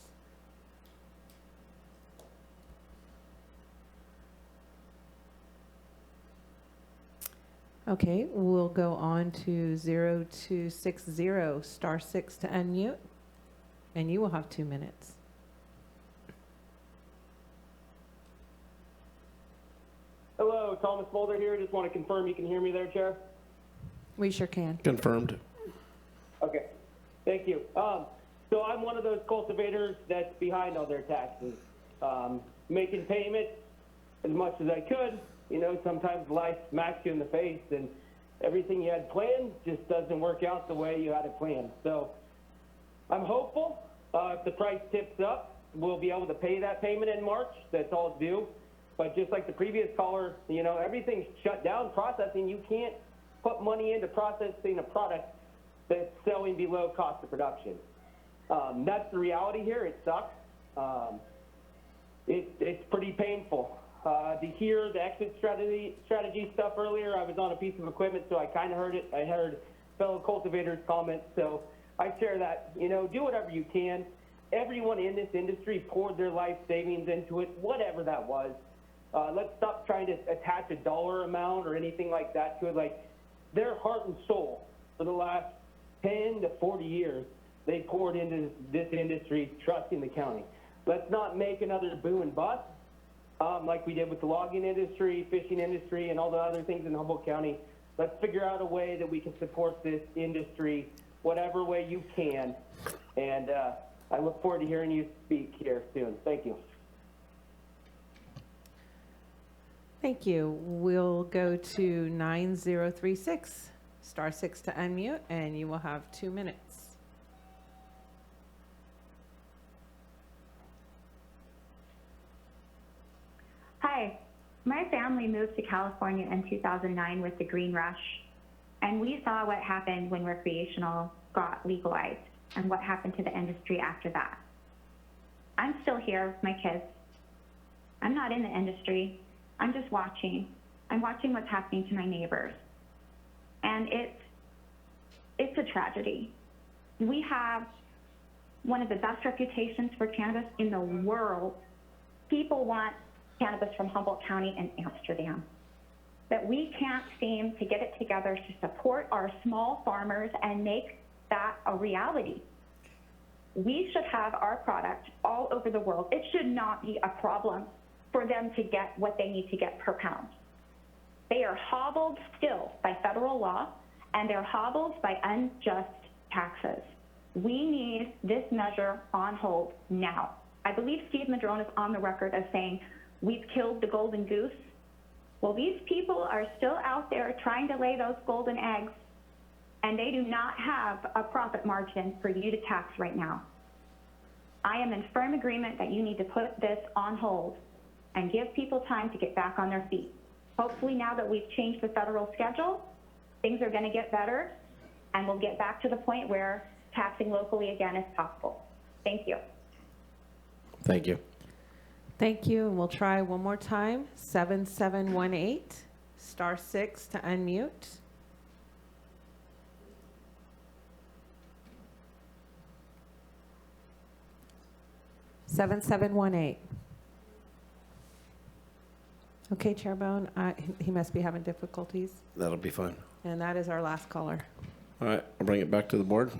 Okay, we'll go on to 0260, star 6 to unmute, and you will have 2 minutes. Hello, Thomas Mulder here. Just want to confirm you can hear me there, Chair. We sure can. Confirmed. Okay, thank you. So I'm one of those cultivators that's behind on their taxes. Making payments as much as I could. You know, sometimes life smacks you in the face and everything you had planned just doesn't work out the way you had it planned. So I'm hopeful if the price tips up, we'll be able to pay that payment in March. That's all due. but just like the previous caller, you know, everything's shut down processing. You can't put money into processing a product that's selling below cost of production. That's the reality here. It sucks. It's pretty painful. To hear the exit strategy stuff earlier, I was on a piece of equipment, so I kind of heard it. I heard fellow cultivators' comments, so I share that. You know, do whatever you can. Everyone in this industry poured their life savings into it, whatever that was. Let's stop trying to attach a dollar amount or anything like that to it. Like, their heart and soul for the last 10 to 40 years, they poured into this industry, trusting the county. Let's not make another boom and bust like we did with the logging industry, fishing industry, and all the other things in Humboldt County. Let's figure out a way that we can support this industry, whatever way you can. And I look forward to hearing you speak here soon. Thank you. Thank you. We'll go to 9036, star 6 to unmute, and you will have 2 minutes. Hi, my family moved to California in 2009 with the Green Rush, and we saw what happened when recreational got legalized and what happened to the industry after that. I'm still here with my kids. I'm not in the industry. I'm just watching. I'm watching what's happening to my neighbors. And it's a tragedy. We have one of the best reputations for cannabis in the world. People want cannabis from Humboldt County and Amsterdam. That we can't seem to get it together to support our small farmers and make that a reality. We should have our product all over the world. It should not be a problem for them to get what they need to get per pound. They are hobbled still by federal law, and they're hobbled by unjust taxes. We need this measure on hold now. I believe Steve Madrone is on the record as saying, we've killed the golden goose. Well, these people are still out there trying to lay those golden eggs, and they do not have a profit margin for you to tax right now. I am in firm agreement that you need to put this on hold and give people time to get back on their feet. Hopefully now that we've changed the federal schedule, things are going to get better, and we'll get back to the point where taxing locally again is possible. Thank you. Thank you. Thank you, and we'll try one more time. 7718, star 6 to unmute. Okay, Chair Bohn, he must be having difficulties, That'll be fine. and that is our last caller. All right, I'll bring it back to the board.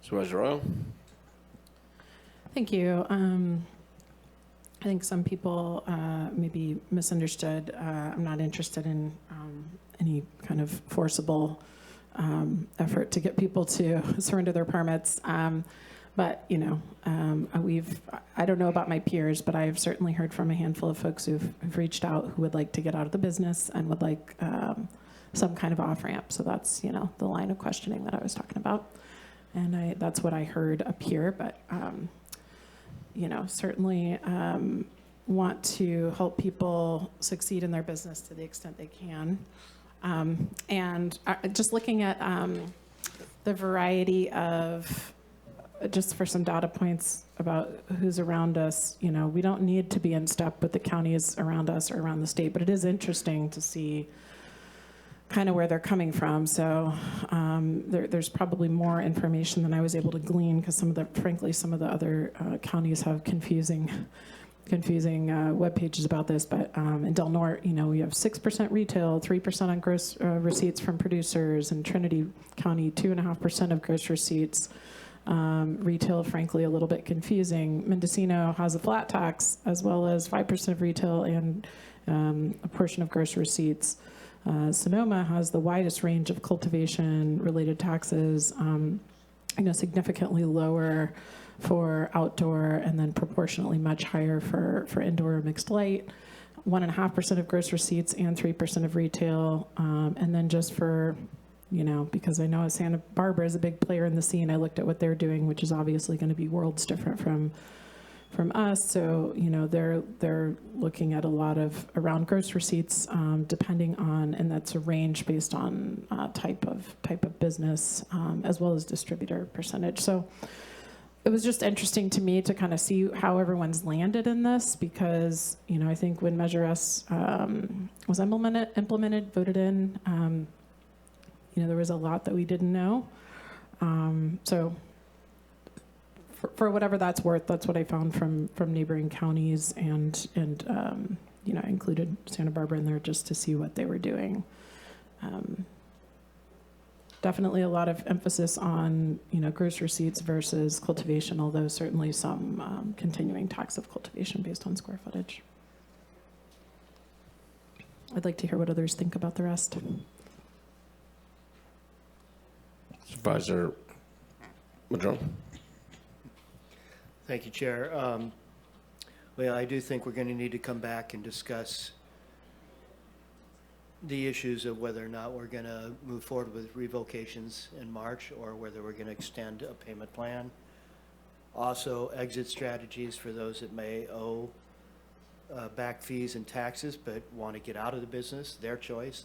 Supervisor Arroyo. Thank you. I think some people maybe misunderstood. I'm not interested in any kind of forcible effort to get people to surrender their permits. But, you know, I don't know about my peers, but I've certainly heard from a handful of folks who've reached out who would like to get out of the business and would like some kind of off-ramp. So that's, you know, the line of questioning that I was talking about. And that's what I heard up here, but, you know, certainly want to help people succeed in their business to the extent they can. And just looking at the variety of, just for some data points about who's around us, you know, we don't need to be in step with the counties around us or around the state, but it is interesting to see kind of where they're coming from. So there's probably more information than I was able to glean because frankly, some of the other counties have confusing web pages about this. But in Del Norte, you know, we have 6% retail, 3% on gross receipts from producers. In Trinity County, 2.5% of gross receipts. Retail, frankly, a little bit confusing. Mendocino has a flat tax as well as 5% of retail and a portion of gross receipts. Sonoma has the widest range of cultivation-related taxes, you know, significantly lower for outdoor and then proportionately much higher for indoor mixed light. 1.5% of gross receipts and 3% of retail. And then just for because I know Santa Barbara is a big player in the scene. I looked at what they're doing, which is obviously going to be worlds different from us. So, they're looking at a lot of around gross receipts, depending on, and that's a range based on type of business, as well as distributor percentage. So it was just interesting to me to kind of see how everyone's landed in this, because, I think when Measure S was implemented, voted in, there was a lot that we didn't know. So for whatever that's worth, that's what I found from neighboring counties, and included Santa Barbara in there just to see what they were doing. Definitely a lot of emphasis on, gross receipts versus cultivation, although certainly some continuing tax of cultivation based on square footage. I'd like to hear what others think about the rest. Supervisor Madrone. Thank you, Chair. Well, I do think we're going to need to come back and discuss the issues of whether or not we're going to move forward with revocations in March, or whether we're going to extend a payment plan. Also, exit strategies for those that may owe back fees and taxes but want to get out of the business. Their choice,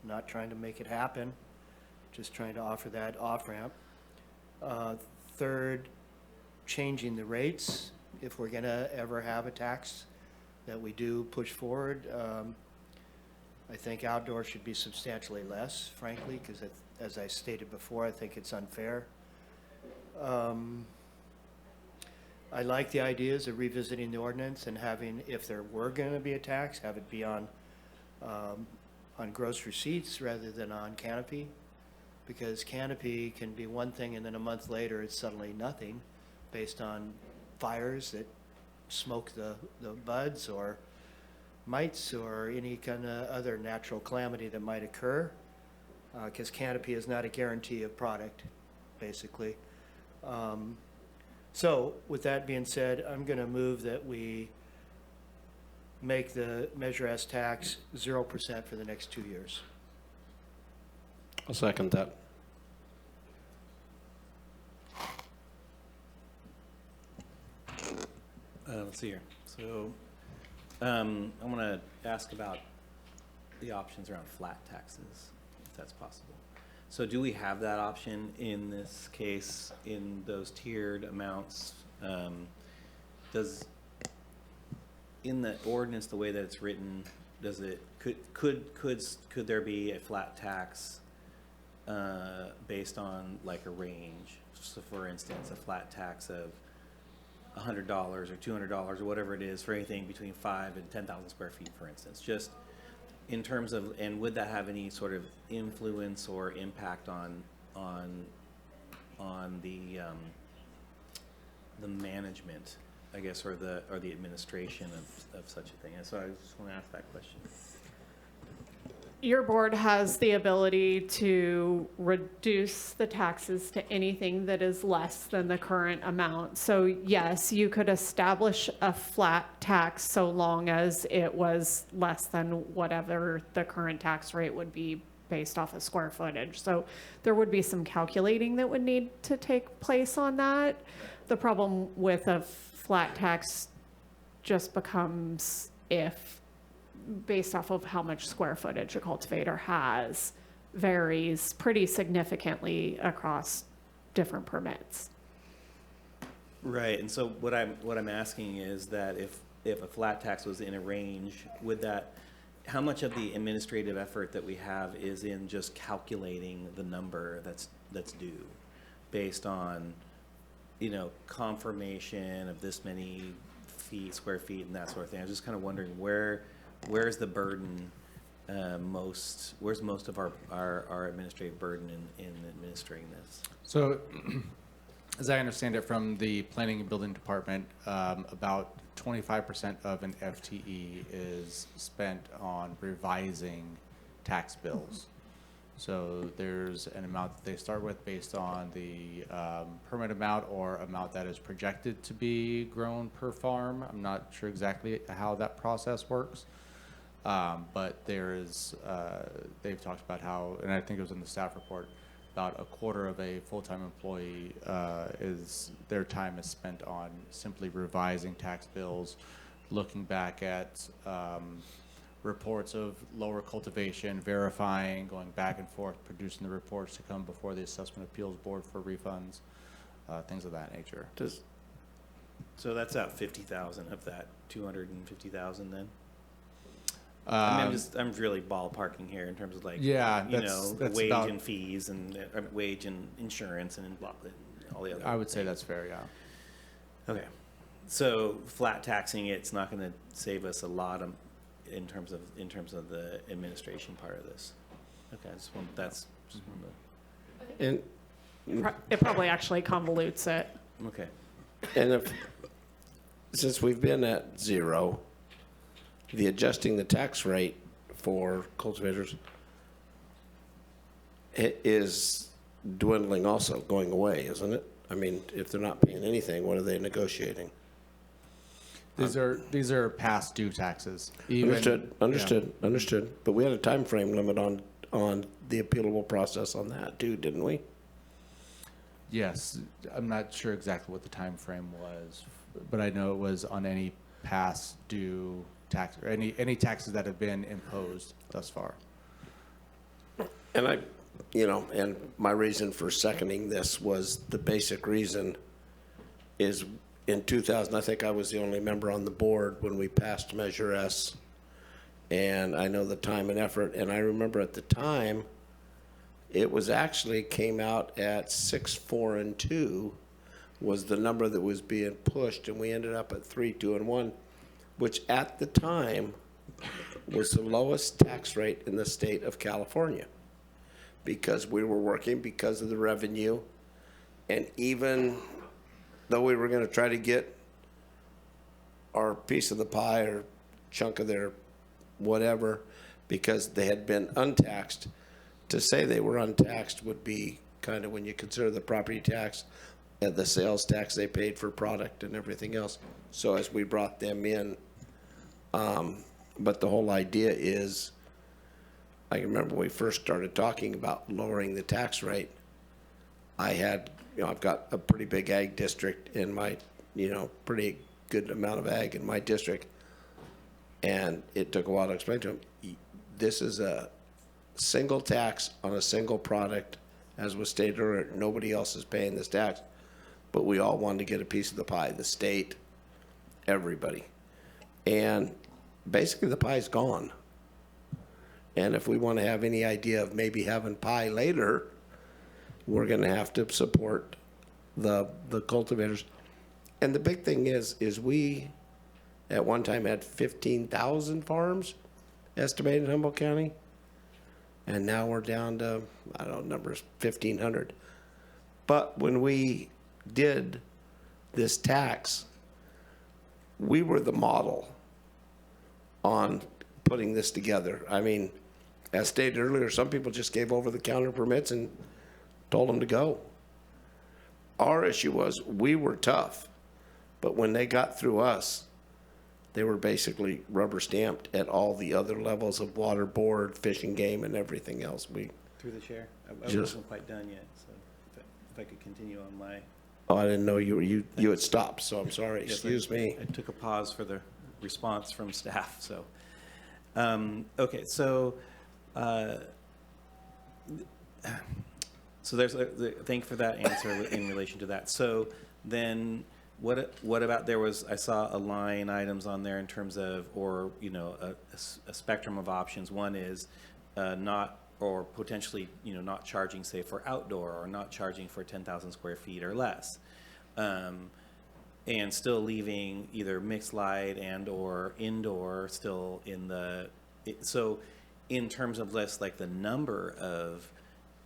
not trying to make it happen, just trying to offer that off-ramp. Third, changing the rates if we're going to ever have a tax that we do push forward. I think outdoor should be substantially less, frankly, because as I stated before, I think it's unfair. I like the ideas of revisiting the ordinance and having, if there were going to be a tax, have it be on gross receipts rather than on canopy, because canopy can be one thing and then a month later it's suddenly nothing based on fires that smoke the buds, or mites, or any kind of other natural calamity that might occur, because canopy is not a guarantee of product, basically. So with that being said, I'm going to move that we make the Measure S tax 0% for the next 2 years. I'll second that. Let's see here. So I want to ask about the options around flat taxes, if that's possible. So do we have that option in this case, in those tiered amounts? Does, in the ordinance, the way that it's written, does it, could there be a flat tax based on like a range? So for instance, a flat tax of $100 or $200 or whatever it is for anything between 5 and 10,000 square feet, for instance, just in terms of, and would that have any sort of influence or impact on the management, I guess, or the administration of such a thing? And so I just want to ask that question. Your board has the ability to reduce the taxes to anything that is less than the current amount. So yes, you could establish a flat tax so long as it was less than whatever the current tax rate would be based off of square footage. So there would be some calculating that would need to take place on that. The problem with a flat tax just becomes if, based off of how much square footage a cultivator has, varies pretty significantly across different permits. Right, and so what I'm asking is that if a flat tax was in a range, would that, how much of the administrative effort that we have is in just calculating the number that's due, based on, confirmation of this many square feet and that sort of thing? I was just kind of wondering where's the burden where's most of our administrative burden in administering this? So, as I understand it from the planning and building department, about 25% of an FTE is spent on revising tax bills. So there's an amount that they start with based on the permit amount or amount that is projected to be grown per farm. I'm not sure exactly how that process works. But there is, they've talked about how, and I think it was in the staff report, about a quarter of a full-time employee their time is spent on simply revising tax bills, looking back at reports of lower cultivation, verifying, going back and forth, producing the reports to come before the Assessment Appeals Board for refunds, things of that nature. So that's out 50,000 of that 250,000 then? I mean, I'm really ballparking here in terms of like, yeah, that's wage and fees and wage and insurance and blah, blah, all the other. I would say that's fair, yeah. Okay, so flat taxing it's not going to save us a lot in terms of the administration part of this. Okay, that's just one of And It probably actually convolutes it. okay. And since we've been at zero, the adjusting the tax rate for cultivators is dwindling also, going away, isn't it? I mean, if they're not paying anything, what are they negotiating? These are past due taxes. Understood. But we had a time frame limit on the appealable process on that too, didn't we? Yes, I'm not sure exactly what the time frame was, but I know it was on any past due tax or any taxes that have been imposed thus far. And and my reason for seconding this was the basic reason is in 2000, I think I was the only member on the board when we passed Measure S. And I know the time and effort, and I remember at the time, it was actually came out at 6, 4, and 2 was the number that was being pushed, and we ended up at 3, 2, and 1, which at the time was the lowest tax rate in the state of California because we were working because of the revenue. And even though we were going to try to get our piece of the pie or chunk of their whatever because they had been untaxed, to say they were untaxed would be kind of when you consider the property tax and the sales tax they paid for product and everything else. So as we brought them in, but the whole idea is, I remember when we first started talking about lowering the tax rate, I had, I've got a pretty big ag district in my, pretty good amount of ag in my district. And it took a while to explain to them, this is a single tax on a single product, as was stated earlier. Nobody else is paying this tax, but we all wanted to get a piece of the pie, the state, everybody. And basically the pie's gone. And if we want to have any idea of maybe having pie later, we're going to have to support the cultivators. And the big thing is we at one time had 15,000 farms estimated in Humboldt County. And now we're down to, I don't know, numbers 1,500. But when we did this tax, we were the model on putting this together. I mean, as stated earlier, some people just gave over the counter permits and told them to go. Our issue was we were tough, but when they got through us, they were basically rubber stamped at all the other levels of water board, fish and game, and everything else. Through the chair, I wasn't quite done yet, so if I could continue on my. Oh, I didn't know you had stopped, so I'm sorry. Yes, Excuse me. I took a pause for the response from staff, so. Okay, so there's thank you for that answer in relation to that. So then what about I saw a line items on there in terms of, or, a spectrum of options. One is not, or potentially, not charging, say, for outdoor, or not charging for 10,000 square feet or less. And still leaving either mixed light and or indoor still in so in terms of less like the number of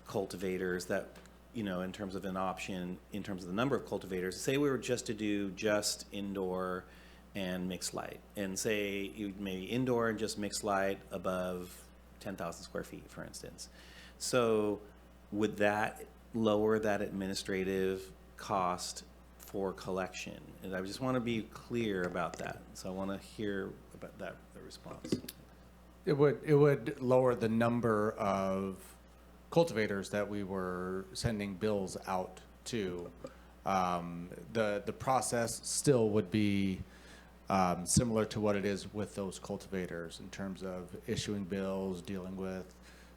cultivators that, in terms of an option, in terms of the number of cultivators, say we were just to do just indoor and mixed light, and say you maybe indoor and just mixed light above 10,000 square feet, for instance. So would that lower that administrative cost for collection? And I just want to be clear about that. So I want to hear about that, the response. It would lower the number of cultivators that we were sending bills out to. The process still would be similar to what it is with those cultivators in terms of issuing bills, dealing with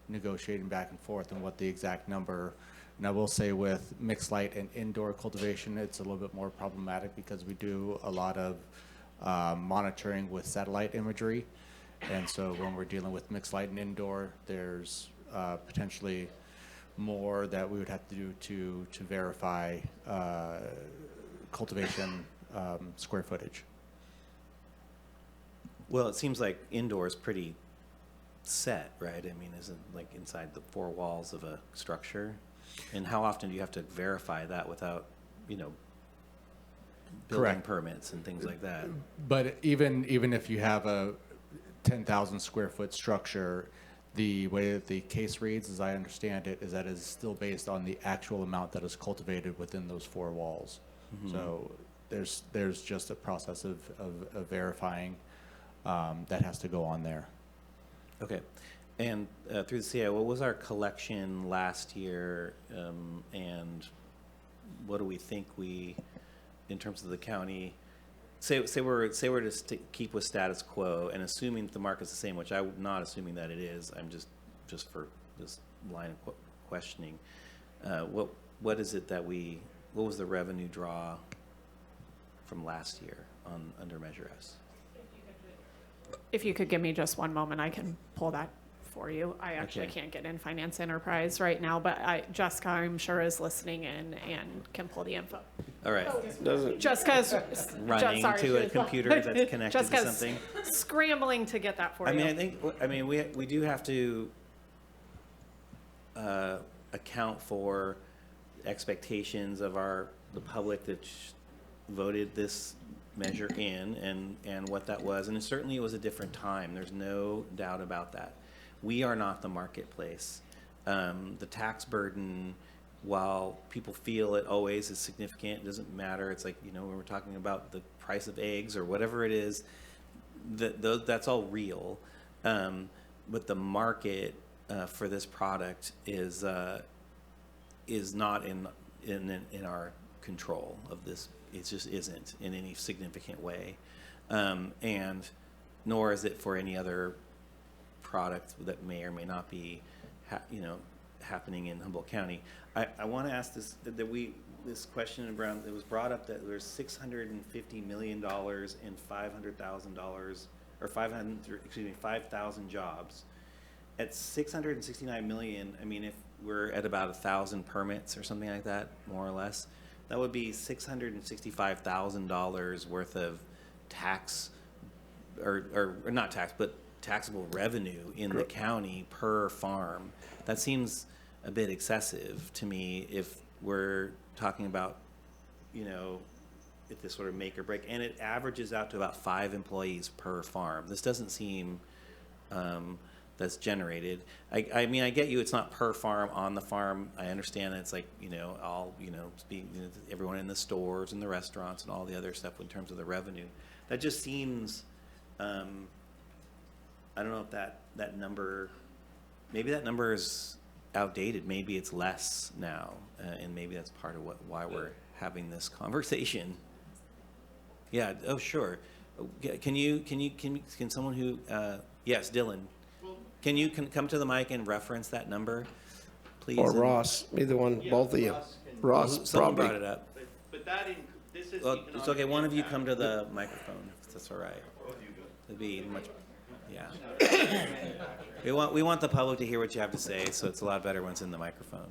negotiating back and forth and what the exact number. And I will say with mixed light and indoor cultivation, it's a little bit more problematic because we do a lot of monitoring with satellite imagery. And so when we're dealing with mixed light and indoor, there's potentially more that we would have to do to verify cultivation square footage. Well, it seems like indoor is pretty set, right? I mean, isn't like inside the four walls of a structure? And how often do you have to verify that without, building Correct. permits and things like that? But even if you have a 10,000 square foot structure, the way that the case reads, as I understand it, is that it's still based on the actual amount that is cultivated within those four walls. Mhm. So there's just a process of verifying that has to go on there. Okay. And through the CIO, what was our collection last year, and what do we think in terms of the county, say we're to keep with status quo, and assuming that the market's the same, which I'm not assuming that it is, I'm just for this line of questioning, what is it that what was the revenue draw from last year under Measure S? If you could give me just one moment, I can pull that for you. I actually Okay. can't get in Finance Enterprise right now, but Jessica, I'm sure, is listening in and can pull the info. All right. Jessica's Running to a computer that's connected to Jessica's something? scrambling to get that for you. I mean, we do have to account for expectations of the public that voted this measure in and what that was. And certainly it was a different time. There's no doubt about that. We are not the marketplace. The tax burden, while people feel it always is significant, it doesn't matter. It's like, when we're talking about the price of eggs or whatever it is, that's all real. But the market for this product is not in our control of this. It just isn't in any significant way. And nor is it for any other product that may or may not be, happening in Humboldt County. I want to ask this question around, it was brought up that there's $650 million and $500,000 or 5,000 jobs. At $669 million, I mean, if we're at about 1,000 permits or something like that, more or less, that would be $665,000 worth of tax, or not tax, but taxable revenue in the county per farm. That seems a bit excessive to me if we're talking about, if this sort of make or break, and it averages out to about 5 employees per farm. This doesn't seem that's generated. I mean, I get you, it's not per farm on the farm. I understand that it's like, everyone in the stores and the restaurants and all the other stuff in terms of the revenue. That just seems, I don't know if that number, maybe that number is outdated. Maybe it's less now, and maybe that's part of why we're having this conversation. Yeah. Oh, sure. Can someone who? Yes, Dylan. Can you come to the mic and reference that number, please? Or Ross, either one, both of you. Ross, Someone probably. brought it up. But this is. Well, it's okay. One of you come to the microphone. If that's all right. It'd be much. Yeah. We want the public to hear what you have to say, so it's a lot better when it's in the microphone.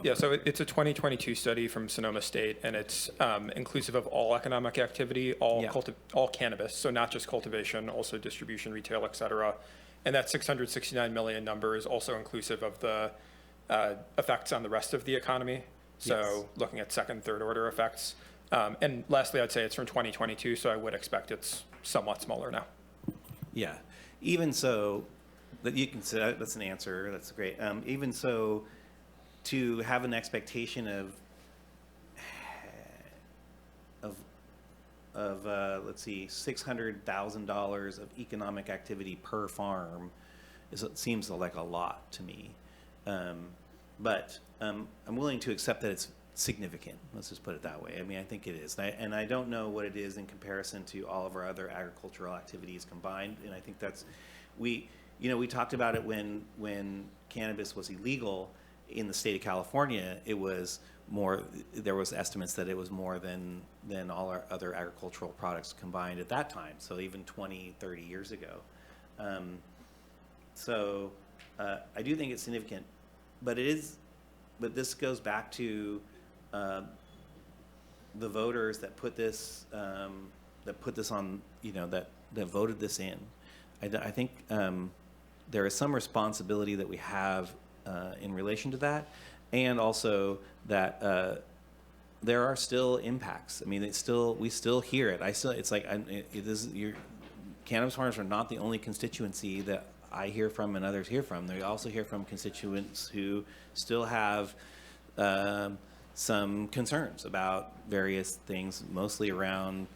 Yeah, so it's a 2022 study from Sonoma State, and it's inclusive of all economic activity, all cannabis, so not just cultivation, also distribution, retail, et cetera. And that 669 million number is also inclusive of the effects on the rest of the economy. So looking at second, third order effects. And lastly, I'd say it's from 2022, so I would expect it's somewhat smaller now. Yeah. Even so, that you can say that's an answer. That's great. Even so, to have an expectation of let's see, $600,000 of economic activity per farm it seems like a lot to me. But I'm willing to accept that it's significant. Let's just put it that way. I mean, I think it is. And I don't know what it is in comparison to all of our other agricultural activities combined. And I think that's, we talked about it when cannabis was illegal in the state of California. It was more, there was estimates that it was more than all our other agricultural products combined at that time. So even 20, 30 years ago. I do think it's significant, but this goes back to the voters that put this on, that voted this in. I think there is some responsibility that we have in relation to that, and also that there are still impacts. I mean, we still hear it. It's like cannabis farmers are not the only constituency that I hear from and others hear from. They also hear from constituents who still have some concerns about various things, mostly around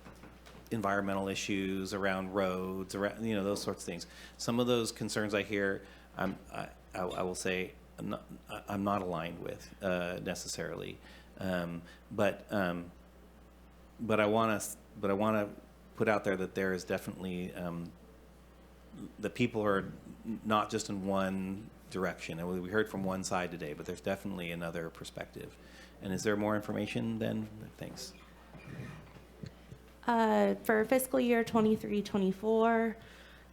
environmental issues, around roads, around those sorts of things. Some of those concerns I hear, I will say, I'm not aligned with necessarily, but I want to put out there that there is definitely the people are not just in one direction. And we heard from one side today, but there's definitely another perspective. And is there more information then? Thanks. For fiscal year 23-24,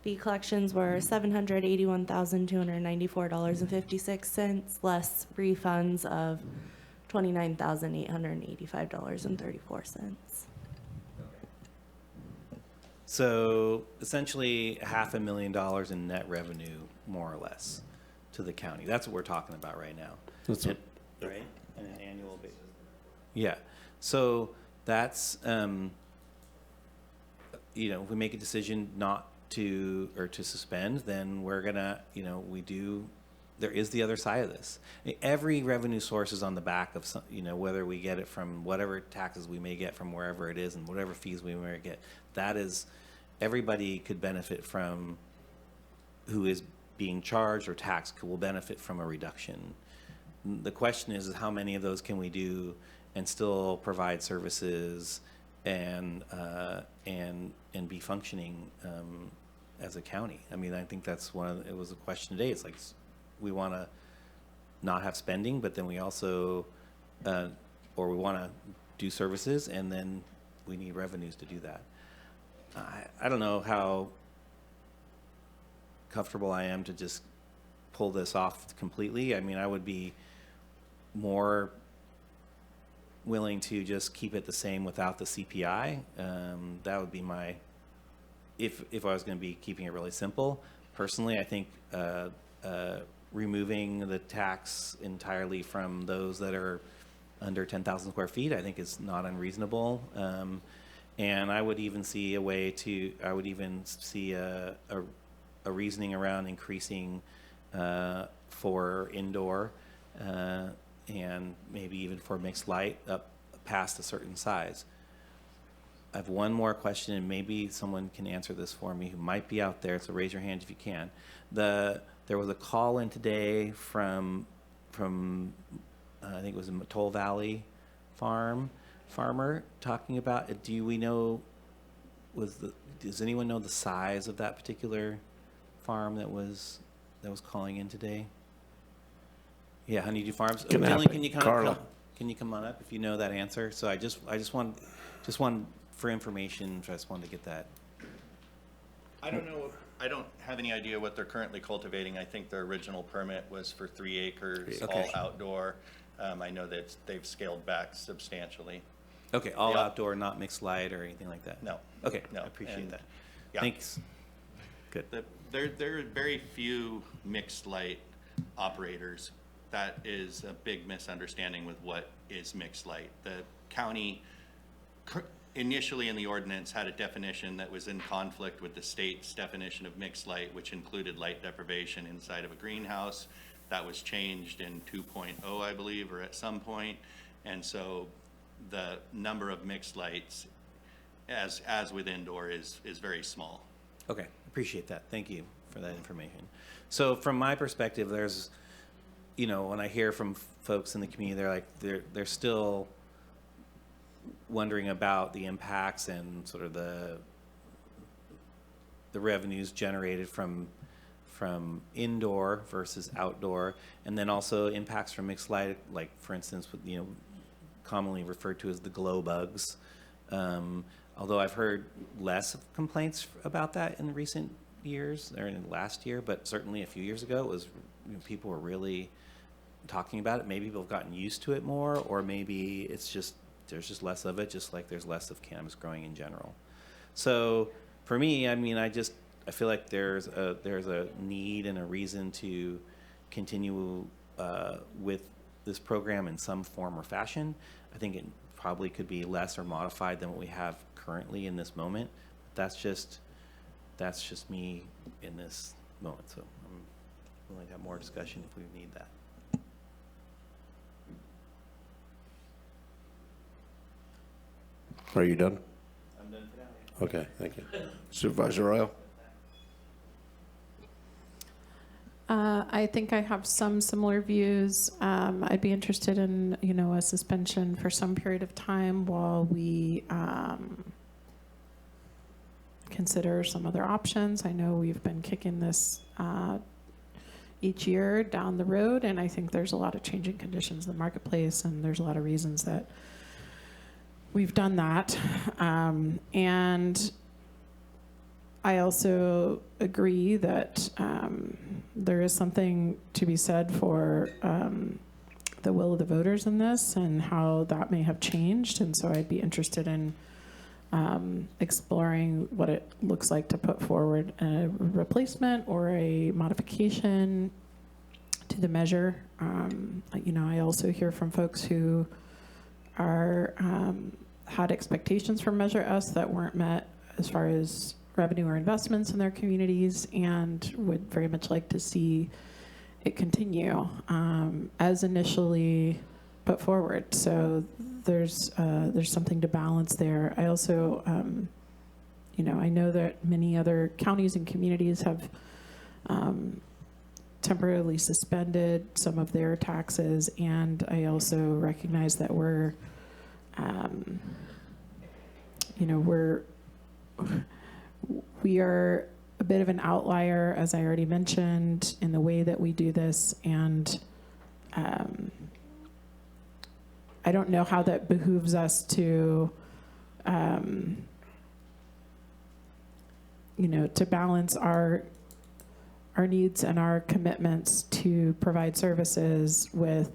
the collections were $781,294.56, less refunds of $29,885.34. So essentially $500,000 in net revenue, more or less, to the county. That's what we're talking about right now. That's right? On an annual basis. Yeah. So that's, if we make a decision not to, or to suspend, then we're gonna, there is the other side of this. Every revenue source is on the back of some, whether we get it from whatever taxes we may get from wherever it is and whatever fees we may get. That is, everybody could benefit from, who is being charged or taxed will benefit from a reduction. The question is how many of those can we do and still provide services and be functioning as a county. I mean, I think that's it was a question today. It's like, we want to not have spending, but then we also, or we want to do services, and then we need revenues to do that. I don't know how comfortable I am to just pull this off completely. I mean, I would be more willing to just keep it the same without the CPI. That would be my, if I was going to be keeping it really simple. Personally, I think removing the tax entirely from those that are under 10,000 square feet, I think is not unreasonable. And I would even see a reasoning around increasing for indoor and maybe even for mixed light up past a certain size. I have one more question, and maybe someone can answer this for me who might be out there, so raise your hand if you can. There was a call in today from I think it was a Toll Valley farmer talking about, does anyone know the size of that particular farm that was calling in today? Yeah, Honeydew Farms. Dylan, can you come on up if you know that answer? So I just want for information. I just wanted to get that. I don't know. I don't have any idea what they're currently cultivating. I think their original permit was for 3 acres, okay. all outdoor. I know that they've scaled back substantially. Okay, all outdoor, not mixed light or anything like that? No. Okay, no. I appreciate that. Yeah. Thanks. Good. There are very few mixed light operators. That is a big misunderstanding with what is mixed light. The county initially in the ordinance had a definition that was in conflict with the state's definition of mixed light, which included light deprivation inside of a greenhouse. That was changed in 2.0, I believe, or at some point. And so the number of mixed lights as with indoor is very small. Okay, appreciate that. Thank you for that information. So from my perspective, there's, you know, when I hear from folks in the community, they're like, they're still wondering about the impacts and sort of the revenues generated from indoor versus outdoor, and then also impacts from mixed light, like for instance, with, you know, commonly referred to as the glow bugs. Although I've heard less of complaints about that in recent years, or in the last year, but certainly a few years ago, it was, you know, people were really talking about it. Maybe people have gotten used to it more, or maybe it's just, there's just less of it, just like there's less of cannabis growing in general. So for me, I mean, I feel like there's a need and a reason to continue with this program in some form or fashion. I think it probably could be less or modified than what we have currently in this moment. That's just me in this moment. So I'm willing to have more discussion if we need that. Are you done? I'm done for now. Okay, thank you. Supervisor Arroyo? I think I have some similar views. I'd be interested in, you know, a suspension for some period of time while we consider some other options. I know we've been kicking this each year down the road, and I think there's a lot of changing conditions in the marketplace, and there's a lot of reasons that we've done that. And I also agree that there is something to be said for the will of the voters in this and how that may have changed. And so I'd be interested in exploring what it looks like to put forward a replacement or a modification to the measure. You know, I also hear from folks who are had expectations from Measure S that weren't met as far as revenue or investments in their communities, and would very much like to see it continue as initially put forward. So there's something to balance there. I also, you know, I know that many other counties and communities have temporarily suspended some of their taxes, and I also recognize that we're, you know, we are a bit of an outlier, as I already mentioned, in the way that we do this, and I don't know how that behooves us to, you know, to balance our needs and our commitments to provide services with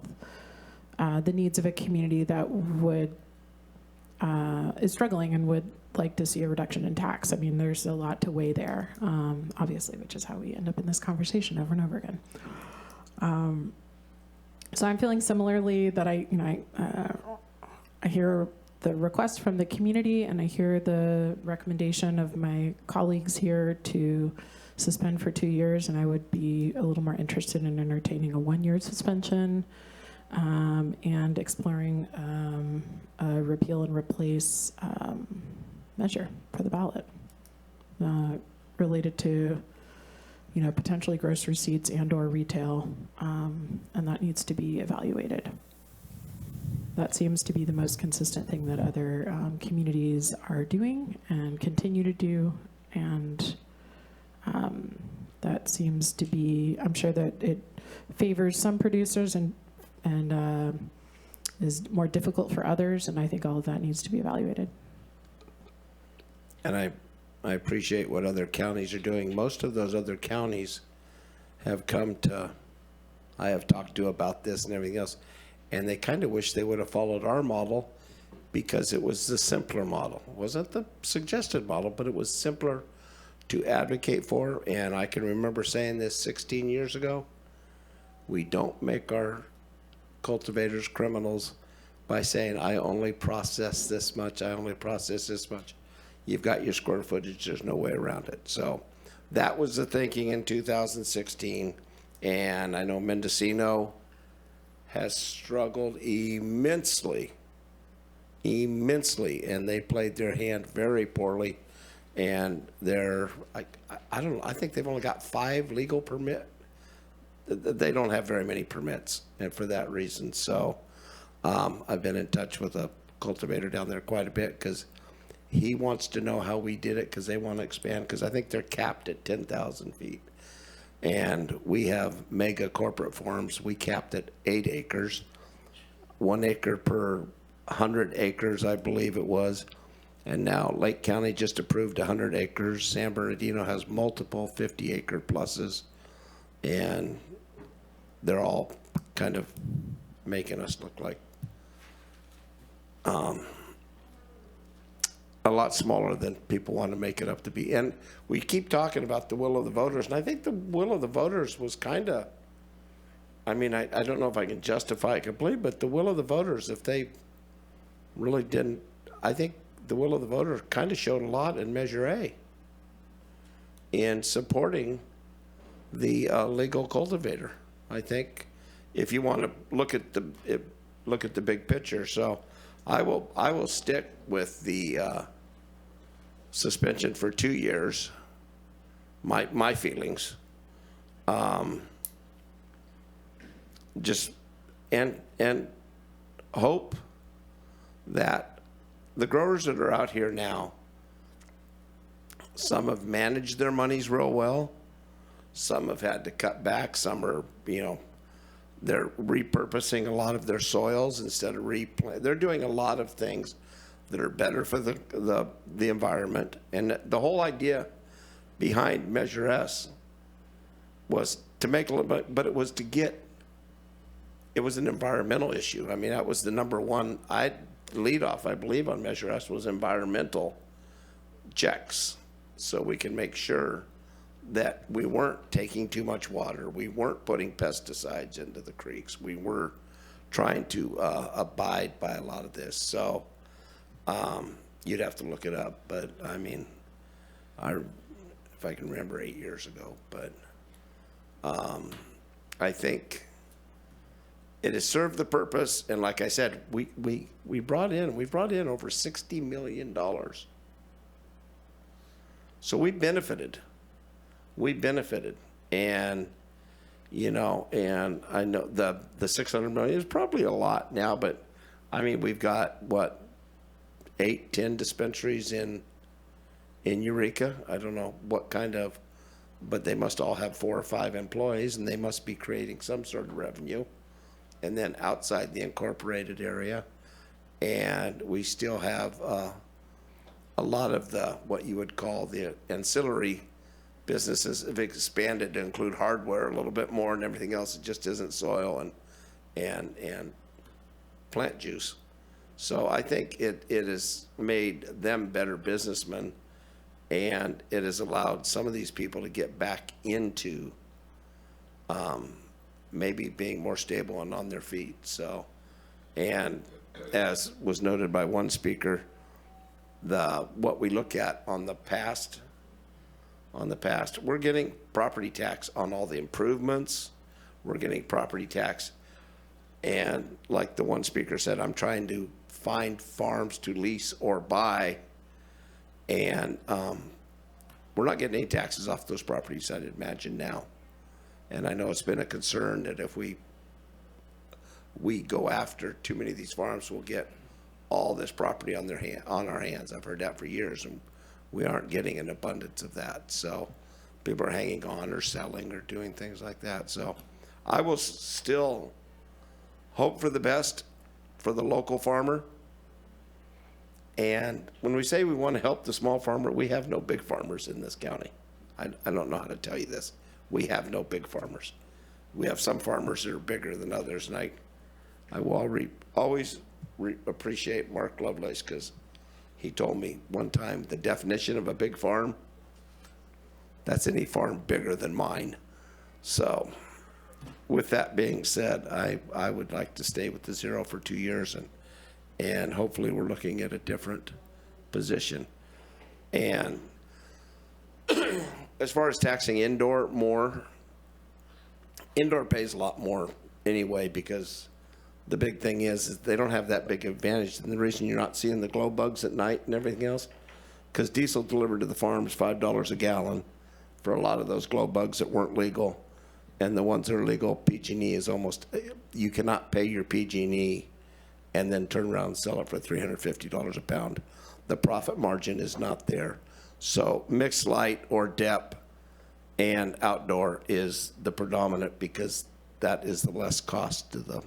the needs of a community that is struggling and would like to see a reduction in tax. I mean, there's a lot to weigh there, obviously, which is how we end up in this conversation over and over again. So I'm feeling similarly that I hear the request from the community, and I hear the recommendation of my colleagues here to suspend for 2 years, and I would be a little more interested in entertaining a 1-year suspension and exploring a repeal and replace measure for the ballot related to, you know, potentially gross receipts and or retail, and that needs to be evaluated. That seems to be the most consistent thing that other communities are doing and continue to do, and that seems to be, I'm sure that it favors some producers and is more difficult for others, and I think all of that needs to be evaluated. And I appreciate what other counties are doing. Most of those other counties have come to, I have talked to about this and everything else, and they kind of wish they would have followed our model because it was the simpler model. It wasn't the suggested model, but it was simpler to advocate for. And I can remember saying this 16 years ago. We don't make our cultivators criminals by saying, I only process this much, I only process this much. You've got your square footage, there's no way around it. So that was the thinking in 2016. And I know Mendocino has struggled immensely, and they played their hand very poorly And they're, I don't know, I think they've only got 5 legal permit. They don't have very many permits, and for that reason. So I've been in touch with a cultivator down there quite a bit because he wants to know how we did it because they want to expand because I think they're capped at 10,000 feet. And we have mega corporate farms. We capped at 8 acres, 1 acre per 100 acres, I believe it was. And now Lake County just approved 100 acres. San Bernardino has multiple 50-acre pluses. And they're all kind of making us look like a lot smaller than people want to make it up to be. And we keep talking about the will of the voters, and I think the will of the voters was kind of, I mean, I don't know if I can justify it completely, but the will of the voters, if they really didn't, I think the will of the voter kind of showed a lot in Measure A in supporting the legal cultivator. I think if you want to look at the big picture, so I will stick with the suspension for 2 years. My feelings, just and hope that the growers that are out here now, some have managed their monies real well. Some have had to cut back. Some are, they're repurposing a lot of their soils instead of replant. They're doing a lot of things that are better for the environment. And the whole idea behind Measure S was to make a little bit, but it was to get, it was an environmental issue. I mean, that was the number one lead off, I believe, on Measure S was environmental checks. So we can make sure that we weren't taking too much water. We weren't putting pesticides into the creeks. We were trying to abide by a lot of this. So you'd have to look it up, but I mean, if I can remember 8 years ago, but I think it has served the purpose. And like I said, we brought in over $60 million. So we benefited. And, and I know the 600 million is probably a lot now, but I mean, we've got what, 8-10 dispensaries in Eureka. I don't know what kind of, but they must all have 4 or 5 employees and they must be creating some sort of revenue. And then outside the incorporated area. And we still have a lot of what you would call the ancillary businesses have expanded to include hardware a little bit more and everything else. It just isn't soil and plant juice. So I think it has made them better businessmen, and it has allowed some of these people to get back into maybe being more stable and on their feet. So, and as was noted by one speaker, what we look at on the past, we're getting property tax on all the improvements. We're getting property tax. And like the one speaker said, I'm trying to find farms to lease or buy. And we're not getting any taxes off those properties, I'd imagine now. And I know it's been a concern that if we go after too many of these farms, we'll get all this property on our hands. I've heard that for years, and we aren't getting an abundance of that. So people are hanging on or selling or doing things like that. So I will still hope for the best for the local farmer. And when we say we want to help the small farmer, we have no big farmers in this county. I don't know how to tell you this. We have no big farmers. We have some farmers that are bigger than others, and I will always appreciate Mark Lovelace, because he told me one time the definition of a big farm, that's any farm bigger than mine. So with that being said, I would like to stay with the 0 for 2 years, and hopefully we're looking at a different position. And as far as taxing indoor pays a lot more anyway, because the big thing is they don't have that big advantage. And the reason you're not seeing the glow bugs at night and everything else, because diesel delivered to the farm is $5 a gallon for a lot of those glow bugs that weren't legal. And the ones that are legal, PG&E is almost, you cannot pay your PG&E and then turn around and sell it for $350 a pound. The profit margin is not there. So mixed light or DEP and outdoor is the predominant, because that is the less cost to the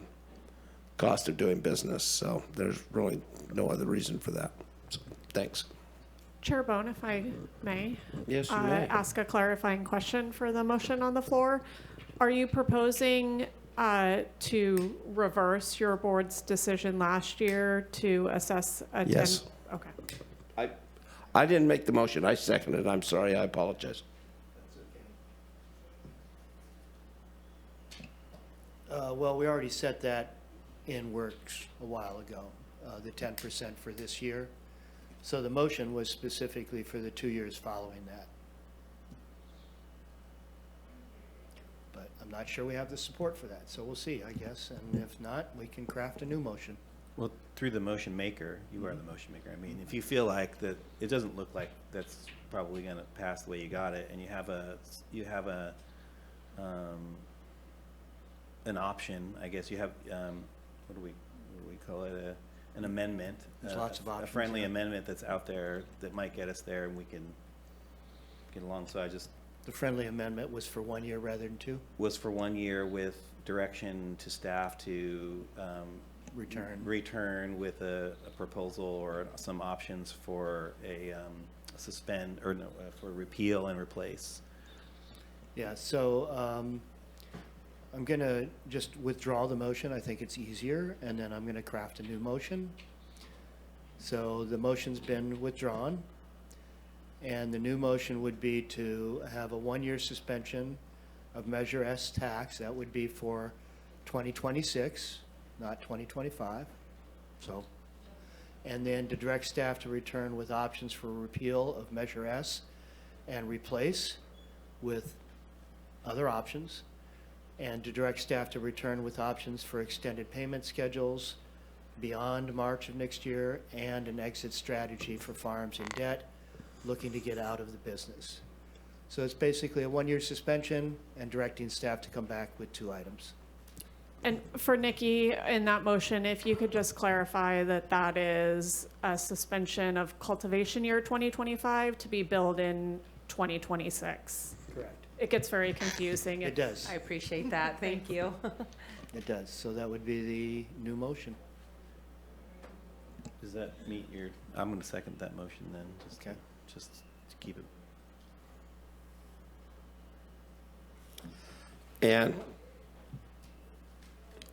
cost of doing business. So there's really no other reason for that. So, thanks. Chair Bohn, if I may. Yes, you may. Ask a clarifying question for the motion on the floor. Are you proposing to reverse your board's decision last year to assess a 10? Yes. Okay. I didn't make the motion. I seconded it. I'm sorry. I apologize. Well, we already set that in works a while ago, the 10% for this year. So the motion was specifically for the 2 years following that. But I'm not sure we have the support for that, so we'll see, I guess. And if not, we can craft a new motion. Well, through the motion maker, you are the motion maker. I mean, if you feel like that, it doesn't look like that's probably going to pass the way you got it, and you have an option, I guess you have, what do we call it? An amendment. There's lots of options, A friendly yeah. amendment that's out there that might get us there, and we can get along. So I just. The friendly amendment was for 1 year rather than 2? Was for 1 year with direction to staff to return with a proposal or some options for a suspend, or no, for repeal and replace. Yeah, so I'm going to just withdraw the motion. I think it's easier, and then I'm going to craft a new motion. So the motion's been withdrawn, and the new motion would be to have a 1-year suspension of Measure S tax. That would be for 2026, not 2025. So, and then to direct staff to return with options for repeal of Measure S and replace with other options, and to direct staff to return with options for extended payment schedules beyond March of next year, and an exit strategy for farms in debt looking to get out of the business. So it's basically a 1-year suspension and directing staff to come back with 2 items. And for Nikki, in that motion, if you could just clarify that that is a suspension of cultivation year 2025 to be billed in 2026. Correct. It gets very confusing. It does. I appreciate that. Thank you. It does. So that would be the new motion. Does that meet your, I'm going to second that motion then, just to keep it. And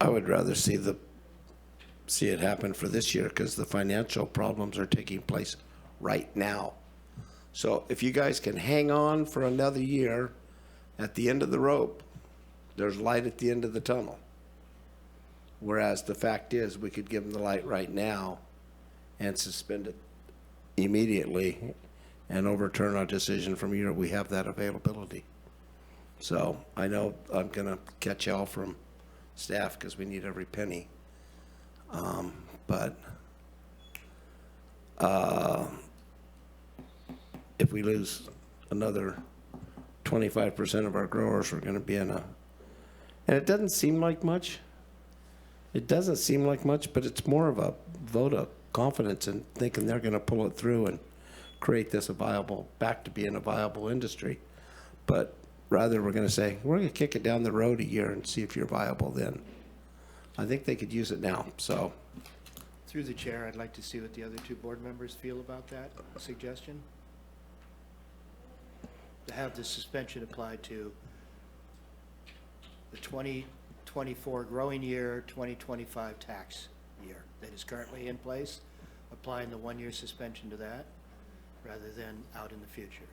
I would rather see it happen for this year, because the financial problems are taking place right now. So if you guys can hang on for another year, at the end of the rope, there's light at the end of the tunnel. Whereas the fact is, we could give them the light right now and suspend it immediately and overturn our decision from here. We have that availability. So I know I'm going to catch hell from staff because we need every penny. But if we lose another 25% of our growers, we're going to be in a, and it doesn't seem like much. It doesn't seem like much, but it's more of a vote of confidence in thinking they're going to pull it through and create this back to being a viable industry. But rather, we're going to say, we're going to kick it down the road a year and see if you're viable then. I think they could use it now, so. Through the chair, I'd like to see what the other 2 board members feel about that suggestion. To have the suspension applied to the 2024 growing year, 2025 tax year that is currently in place, applying the 1-year suspension to that rather than out in the future.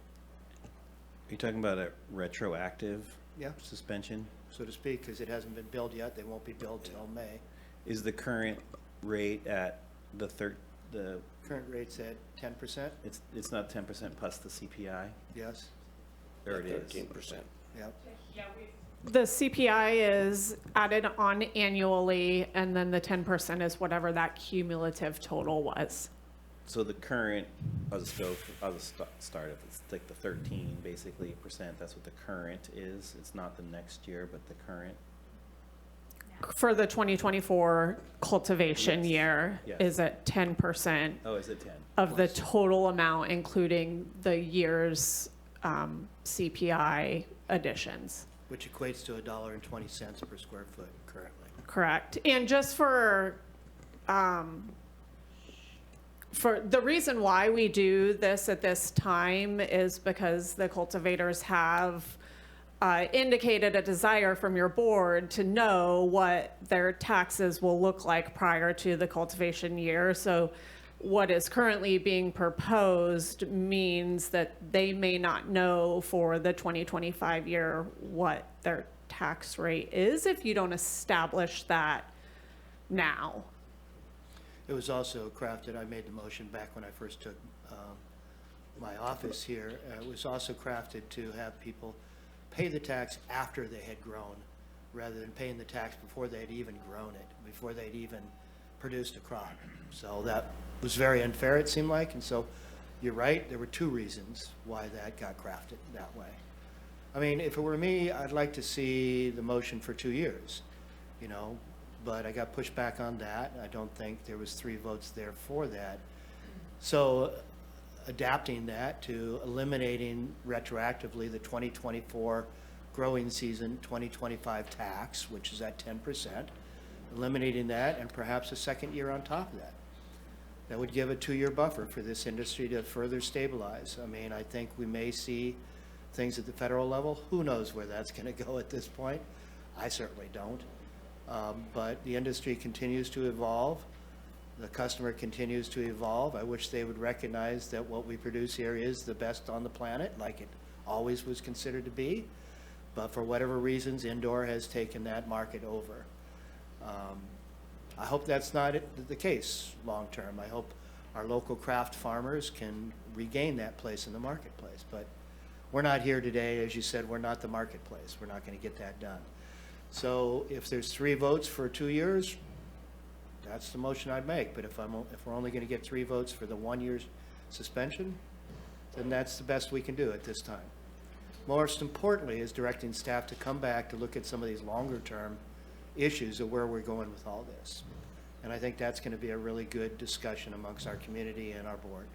Are you talking about a retroactive suspension? So to speak, because it hasn't been billed yet. They won't be billed till May. Is the current rate at the current rate's at 10%? It's not 10% plus the CPI? Yes. There it is. 13%. Yep. The CPI is added on annually, and then the 10% is whatever that cumulative total was. so the current, I'll just start at like the 13, basically, percent. That's what the current is. It's not the next year, but the current. For the 2024 cultivation Yes. year Yes. is at 10% Oh, is it 10? of the total amount, including the year's CPI additions. Which equates to $1.20 per square foot currently. Correct. And just for the reason why we do this at this time is because the cultivators have indicated a desire from your board to know what their taxes will look like prior to the cultivation year. So what is currently being proposed means that they may not know for the 2025 year what their tax rate is if you don't establish that now. It was also crafted, I made the motion back when I first took my office here. It was also crafted to have people pay the tax after they had grown, rather than paying the tax before they had even grown it, before they'd even produced a crop. So that was very unfair, it seemed like, and so you're right, there were two reasons why that got crafted that way. I mean, if it were me, I'd like to see the motion for 2 years, you know, but I got pushed back on that. I don't think there was 3 votes there for that. So adapting that to eliminating retroactively the 2024 growing season 2025 tax, which is at 10%, eliminating that and perhaps a second year on top of that. That would give a 2-year buffer for this industry to further stabilize. I mean, I think we may see things at the federal level. Who knows where that's going to go at this point? I certainly don't. But the industry continues to evolve. The customer continues to evolve. I wish they would recognize that what we produce here is the best on the planet, like it always was considered to be. But for whatever reasons, indoor has taken that market over. I hope that's not the case long term. I hope our local craft farmers can regain that place in the marketplace. But we're not here today. As you said, we're not the marketplace. We're not going to get that done. So if there's 3 votes for 2 years, that's the motion I'd make. But if we're only going to get 3 votes for the 1 year suspension, then that's the best we can do at this time. Most importantly is directing staff to come back to look at some of these longer term issues of where we're going with all this. And I think that's going to be a really good discussion amongst our community and our board.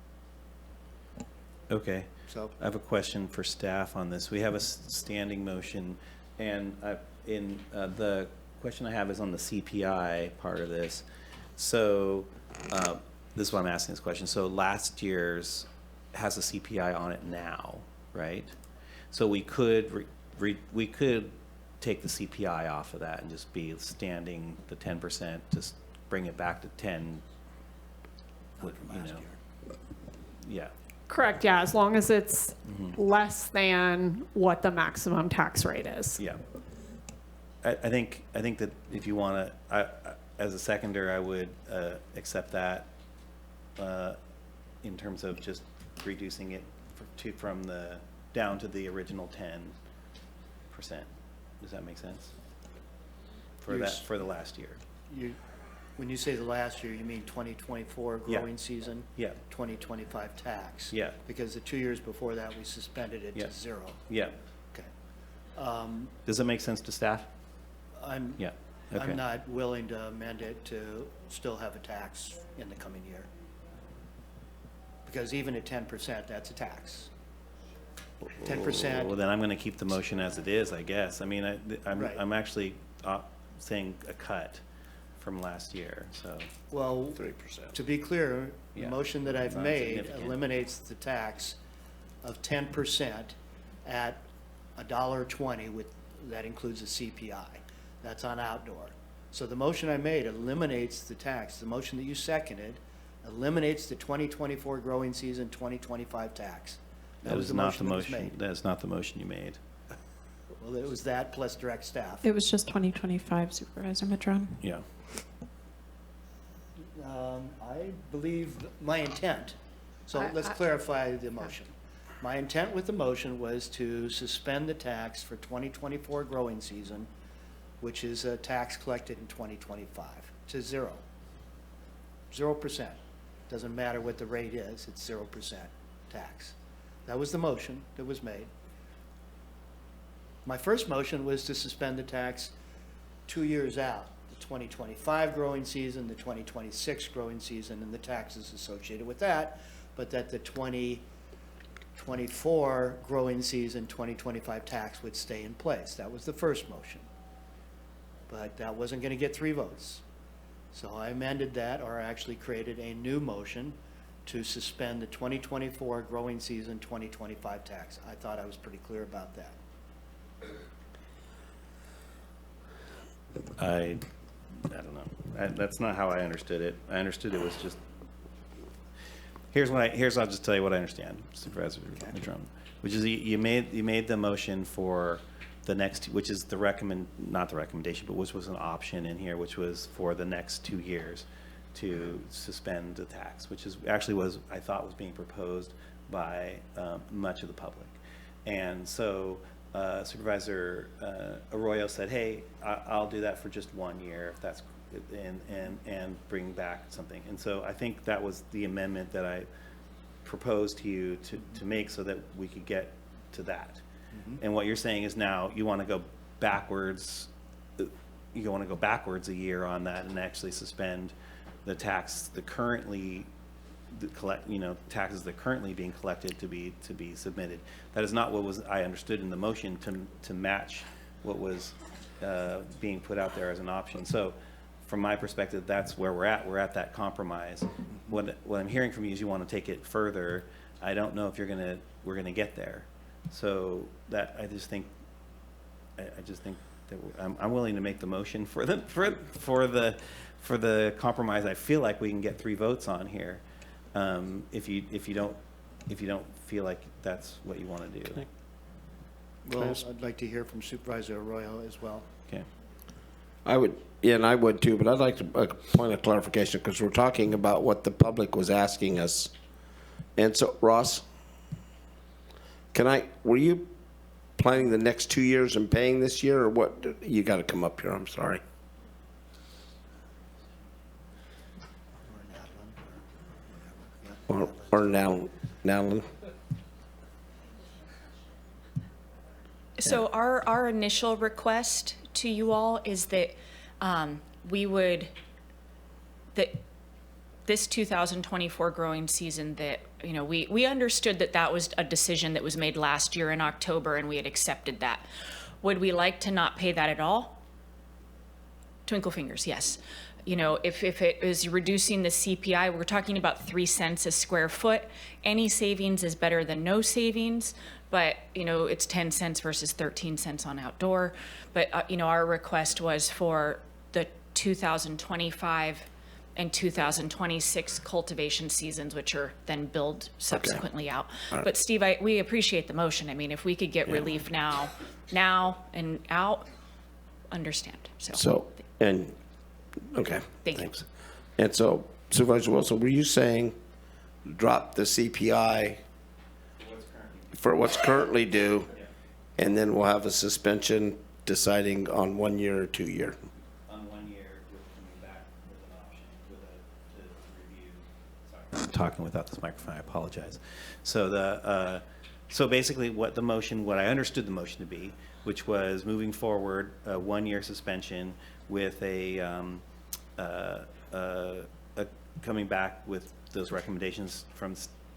Okay. So I have a question for staff on this. We have a standing motion, and the question I have is on the CPI part of this. So this is why I'm asking this question. So last year's has a CPI on it now, right? So we could we could take the CPI off of that and just be standing the 10%, just bring it back to 10. You know, yeah. Correct, yeah, as long as it's less than what the maximum tax rate is. Yeah. I think that if you want to, as a seconder, I would accept that in terms of just reducing it from the down to the original 10%. Does that make sense? For the last year. When you say the last year, you mean 2024 growing season? Yeah. 2025 tax? Yeah. Because the 2 years before that, we suspended it to 0. Yeah. Okay. Does it make sense to staff? I'm Okay. not willing to amend it to still have a tax in the coming year. Because even at 10%, that's a tax. 10%. Well, then I'm going to keep the motion as it is, I guess. I mean, Right. I'm actually saying a cut from last year, so. Well, 3%. to be clear, the Yeah. motion that I've Not made significant. eliminates the tax of 10% at $1.20 that includes a CPI. That's on outdoor. So the motion I made eliminates the tax. The motion that you seconded eliminates the 2024 growing season 2025 tax. That was not the that was motion. made. That is not the motion you made. Well, it was that plus direct staff. It was just 2025, Supervisor Madrone. Yeah. I believe my intent, so let's I- clarify the motion. My intent with the motion was to suspend the tax for 2024 growing season, which is a tax collected in 2025, to 0%. Doesn't matter what the rate is, it's 0% tax. That was the motion that was made. My first motion was to suspend the tax 2 years out, the 2025 growing season, the 2026 growing season, and the taxes associated with that, but that the 2024 growing season, 2025 tax would stay in place. That was the first motion. But that wasn't going to get 3 votes. So I amended that, or actually created a new motion to suspend the 2024 growing season 2025 tax. I thought I was pretty clear about that. I don't know. That's not how I understood it. I understood it was just, I'll just tell you what I understand, Supervisor Madrone, which is you made the motion for the next, which is not the recommendation, but which was an option in here, which was for the next 2 years to suspend the tax, which is actually I thought was being proposed by much of the public. And so Supervisor Arroyo said, hey, I'll do that for just 1 year if that's, and bring back something. And so I think that was the amendment that I proposed to you to make so that we could get to that. Mm-hmm. And what you're saying is now you want to go backwards. You want to go backwards a year on that and actually suspend the tax, taxes that currently being collected to be submitted. That is not what I understood in the motion to match what was being put out there as an option. So from my perspective, that's where we're at. We're at that compromise. What I'm hearing from you is you want to take it further. I don't know if we're gonna get there. So that I just think that I'm willing to make the motion for the compromise. I feel like we can get 3 votes on here. If you don't feel like that's what you want to do. Well, I'd like to hear from Supervisor Arroyo as well. Okay. I would too, but I'd like a point of clarification because we're talking about what the public was asking us. And so, Ross, were you planning the next 2 years and paying this year, or what? You got to come up here. I'm sorry. Or Natalie. So our initial request to you all is that this 2024 growing season, that we understood that was a decision that was made last year in October, and we had accepted that. Would we like to not pay that at all? Twinkle fingers, yes. If it is reducing the CPI, we're talking about 3 cents a square foot. Any savings is better than no savings, but it's 10 cents versus 13 cents on outdoor. But our request was for the 2025 and 2026 cultivation seasons, which are then billed subsequently out. Right. But Steve, we appreciate the motion. I mean, if we could get relief now and out, understand. Okay. Thanks. And so, Supervisor Wilson, were you saying drop the CPI for what's currently due, and then we'll have a suspension deciding on 1 year or 2 year? On 1 year, with coming back with an option to review. Sorry, I'm talking without this microphone. I apologize. So so basically, what I understood the motion to be, which was moving forward a 1 year suspension with coming back with those recommendations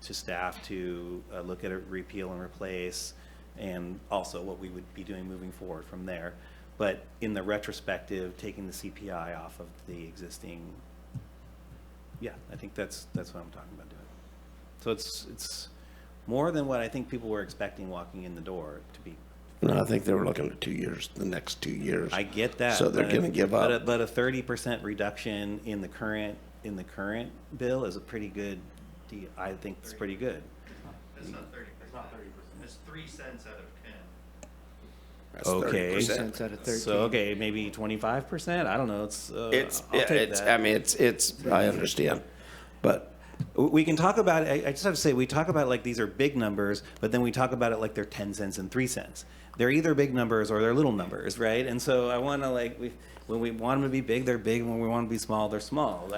to staff to look at a repeal and replace, and also what we would be doing moving forward from there. But in the retrospective, taking the CPI off of the existing, I think that's what I'm talking about doing. So it's more than what I think people were expecting walking in the door to be. No, I think they were looking at 2 years, the next 2 years. I get that. So they're going to give up. But a 30% reduction in the current bill is a pretty good deal. I think it's pretty good. It's not 30%. It's not 30%. It's 3 cents out of 10. That's Okay. 30% out of 13. So maybe 25%. I don't know. I'll take that. I mean, it's. I understand, but we can talk about it. I just have to say, we talk about it like these are big numbers, but then we talk about it like they're 10 cents and 3 cents. They're either big numbers or they're little numbers, right? And so I want to when we want them to be big, they're big. When we want them to be small, they're small.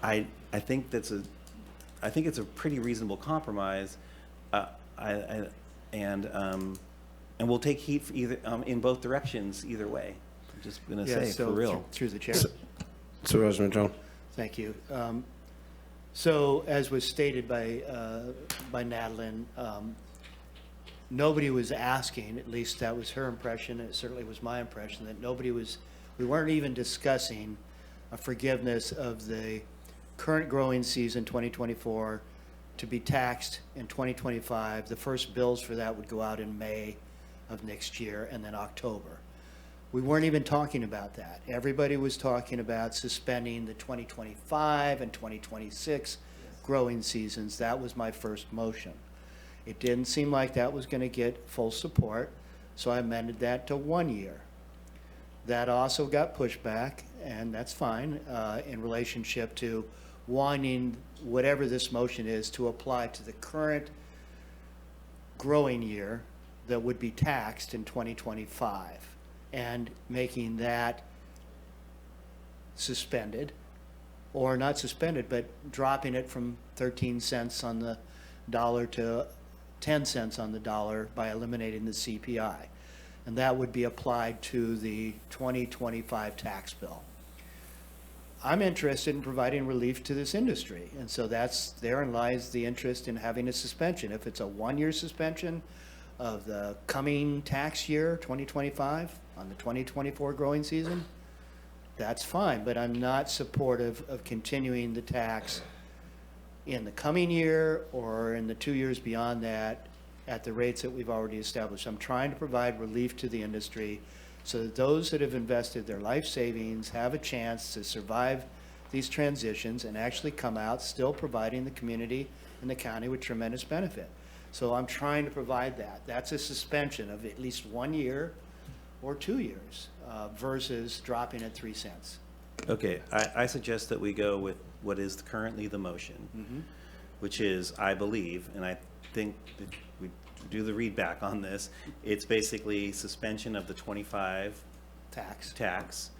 I think that's I think it's a pretty reasonable compromise. And we'll take heat for either, in both directions, either way. I'm just gonna Yeah, say, so for real. Through the chair. Supervisor Madrone. Thank you. So as was stated by Natalie, nobody was asking, at least that was her impression, and it certainly was my impression, that we weren't even discussing a forgiveness of the current growing season 2024 to be taxed in 2025. The first bills for that would go out in May of next year and then October. We weren't even talking about that. Everybody was talking about suspending the 2025 and 2026 growing seasons. That was my first motion. It didn't seem like that was going to get full support, so I amended that to 1 year. That also got pushed back, and that's fine, in relationship to wanting whatever this motion is to apply to the current growing year that would be taxed in 2025, and making that suspended, or not suspended, but dropping it from 13 cents on the dollar to 10 cents on the dollar by eliminating the CPI. And that would be applied to the 2025 tax bill. I'm interested in providing relief to this industry, and so therein lies the interest in having a suspension. If it's a 1-year suspension of the coming tax year, 2025, on the 2024 growing season, that's fine, but I'm not supportive of continuing the tax in the coming year or in the 2 years beyond that at the rates that we've already established. I'm trying to provide relief to the industry so that those that have invested their life savings have a chance to survive these transitions and actually come out still providing the community and the county with tremendous benefit. So I'm trying to provide that. That's a suspension of at least 1 year or 2 years versus dropping at 3 cents. Okay, I suggest that we go with what is currently the motion, which is, I believe, and I think that we do the read back on this, it's basically suspension of the 25 tax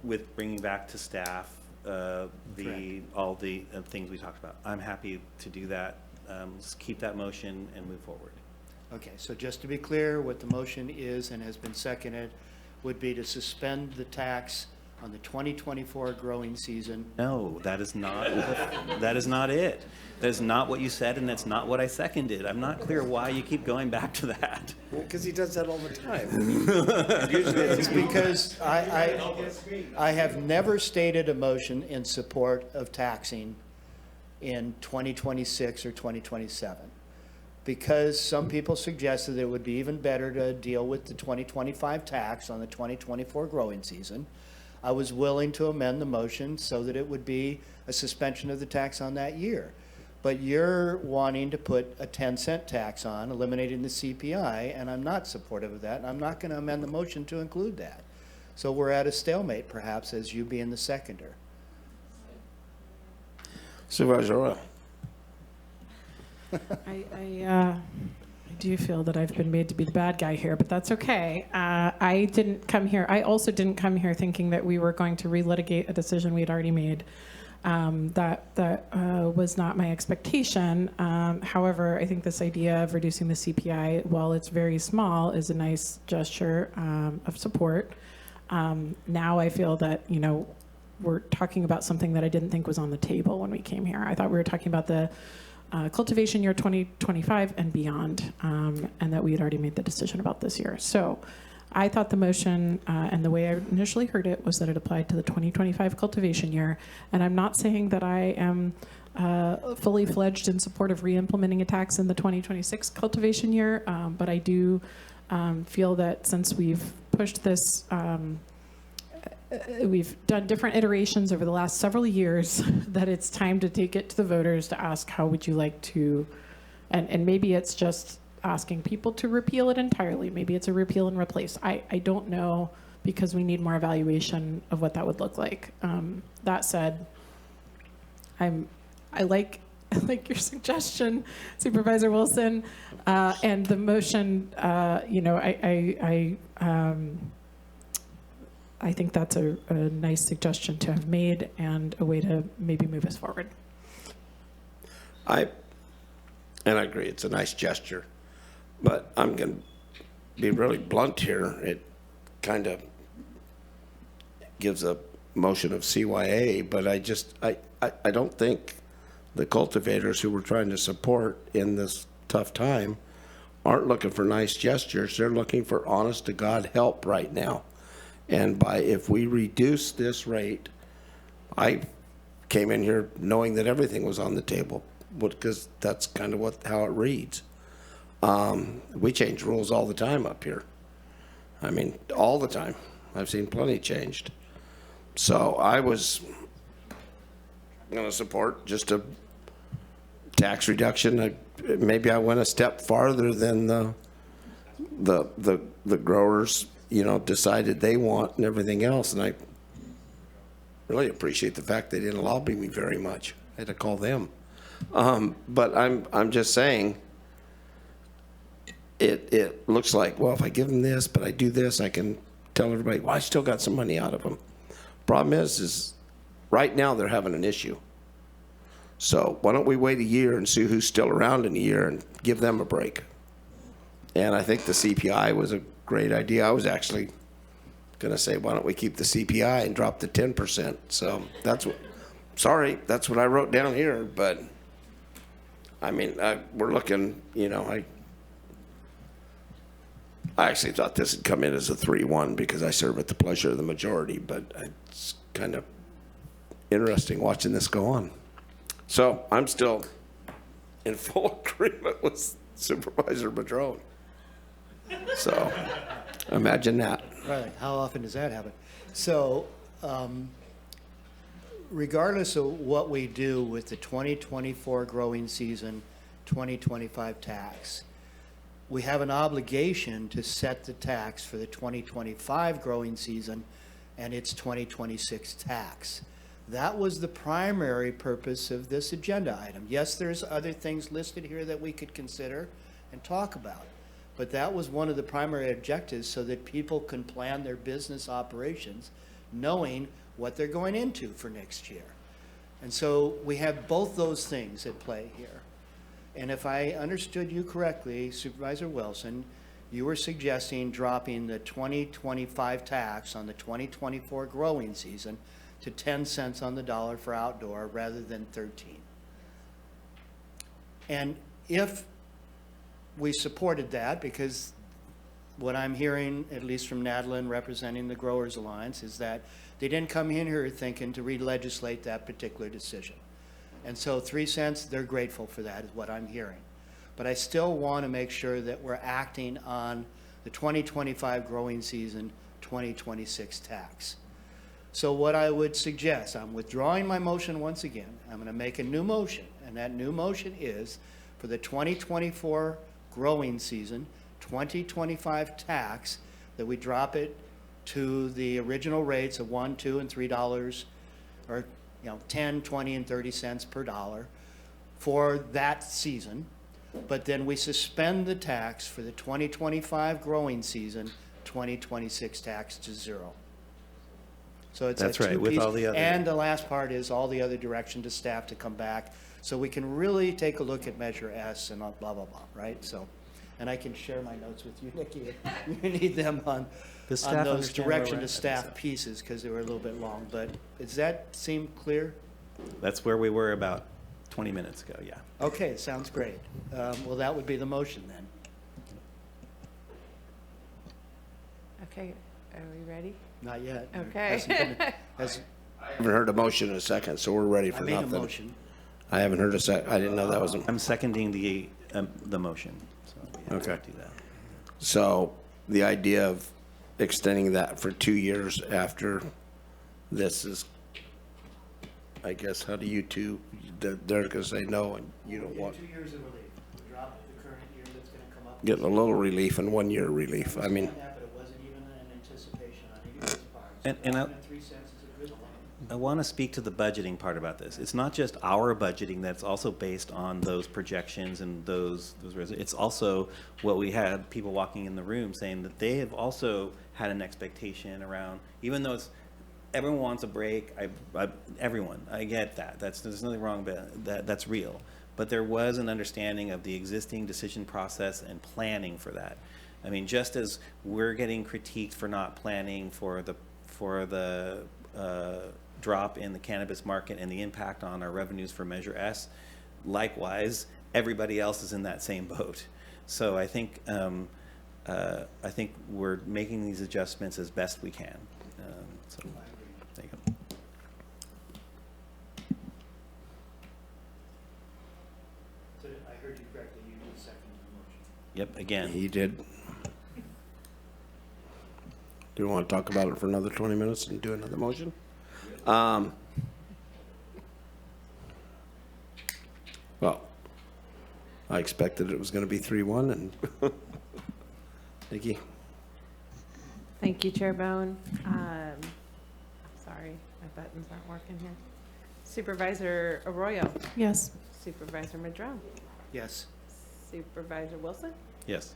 with bringing back to staff all the things we talked about. I'm happy to do that. Let's keep that motion and move forward. Okay, so just to be clear, what the motion is and has been seconded would be to suspend the tax on the 2024 growing season. No, that is not that is not it. That is not what you said, and that's not what I seconded. I'm not clear why you keep going back to that. Because he does that all the time. It's because I have never stated a motion in support of taxing in 2026 or 2027. Because some people suggested it would be even better to deal with the 2025 tax on the 2024 growing season, I was willing to amend the motion so that it would be a suspension of the tax on that year. But you're wanting to put a 10-cent tax on, eliminating the CPI, and I'm not supportive of that, and I'm not going to amend the motion to include that. So we're at a stalemate, perhaps, as you being the seconder. Supervisor Arroyo. I do feel that I've been made to be the bad guy here, but that's okay. I also didn't come here thinking that we were going to relitigate a decision we had already made. That was not my expectation. However, I think this idea of reducing the CPI, while it's very small, is a nice gesture of support. Now I feel that, we're talking about something that I didn't think was on the table when we came here. I thought we were talking about the cultivation year 2025 and beyond, and that we had already made the decision about this year. So I thought the motion and the way I initially heard it was that it applied to the 2025 cultivation year. And I'm not saying that I am fully fledged in support of re-implementing a tax in the 2026 cultivation year, but I do feel that since we've pushed this, we've done different iterations over the last several years, that it's time to take it to the voters to ask how would you like to, and maybe it's just asking people to repeal it entirely. Maybe it's a repeal and replace. I don't know, because we need more evaluation of what that would look like. That said, I like your suggestion, Supervisor Wilson, and the motion. I think that's a nice suggestion to have made and a way to maybe move us forward. And I agree, it's a nice gesture, but I'm going to be really blunt here. It kind of gives a motion of CYA, but I don't think the cultivators who we're trying to support in this tough time aren't looking for nice gestures. They're looking for honest to God help right now. And if we reduce this rate, I came in here knowing that everything was on the table, because that's kind of how it reads. We change rules all the time up here. I mean, all the time. I've seen plenty changed. So I was going to support just a tax reduction. Maybe I went a step farther than the growers, decided they want and everything else. And I really appreciate the fact they didn't lobby me very much. I had to call them. But I'm just saying, it looks like, well, if I give them this, but I do this, I can tell everybody, well, I still got some money out of them. Problem is right now they're having an issue. So why don't we wait a year and see who's still around in a year and give them a break? And I think the CPI was a great idea. I was actually going to say, why don't we keep the CPI and drop the 10%? So that's what I wrote down here. But I mean, we're looking, I actually thought this would come in as a 3-1 because I serve at the pleasure of the majority, but it's kind of interesting watching this go on. So I'm still in full agreement with Supervisor Madrone. So imagine that. Right, how often does that happen? So regardless of what we do with the 2024 growing season, 2025 tax, we have an obligation to set the tax for the 2025 growing season and its 2026 tax. That was the primary purpose of this agenda item. Yes, there's other things listed here that we could consider and talk about, but that was one of the primary objectives so that people can plan their business operations knowing what they're going into for next year. And so we have both those things at play here. And if I understood you correctly, Supervisor Wilson, you were suggesting dropping the 2025 tax on the 2024 growing season to 10 cents on the dollar for outdoor rather than 13. And if we supported that, because what I'm hearing, at least from Natalie representing the Growers Alliance, is that they didn't come in here thinking to re-legislate that particular decision. And so 3 cents, they're grateful for that, is what I'm hearing. But I still want to make sure that we're acting on the 2025 growing season, 2026 tax. So what I would suggest, I'm withdrawing my motion once again. I'm going to make a new motion, and that new motion is for the 2024 growing season, 2025 tax, that we drop it to the original rates of $1, $2, and $3, or 10, 20, and 30 cents per dollar for that season. But then we suspend the tax for the 2025 growing season, 2026 tax to zero. So it's That's a right, with two-piece. all the other. And the last part is all the other direction to staff to come back, so we can really take a look at Measure S and blah, blah, blah, right? So, and I can share my notes with you, Nikki, if you need them on those understand where direction we're to at? staff pieces, because they were a little bit long. But does that seem clear? That's where we were about 20 minutes ago, yeah. Okay, sounds great. Well, that would be the motion then. Okay, are we ready? Not yet. Okay. I I haven't heard a motion in a second, so we're ready for made a nothing. motion. I haven't heard a second. I didn't know that was I'm seconding the motion, so we have to Okay. do that. So the idea of extending that for 2 years after this is, I guess, how do you two, they're going to say no and you don't want, 2 years of relief. We drop the current year that's going to come up. getting a little relief and 1 year relief. I mean, But it wasn't even an anticipation on anybody's part. And I- 3 cents is a good one. I want to speak to the budgeting part about this. It's not just our budgeting that's also based on those projections and those it's also what we had people walking in the room saying that they have also had an expectation around, even though it's everyone wants a break. Everyone, I get that. There's nothing wrong about that. That's real. but there was an understanding of the existing decision process and planning for that. I mean, just as we're getting critiqued for not planning for the drop in the cannabis market and the impact on our revenues for Measure S, likewise, everybody else is in that same boat. So I think we're making these adjustments as best we can. So there you go. So I heard you correctly, you did second the motion. Yep, again. He did. Do you want to talk about it for another 20 minutes and do another motion? Well, I expected it was going to be 3-1, and Nikki? Thank you, Chair Bohn. Sorry, my buttons aren't working here. Supervisor Arroyo? Yes. Supervisor Madrone? Yes. Supervisor Wilson? Yes.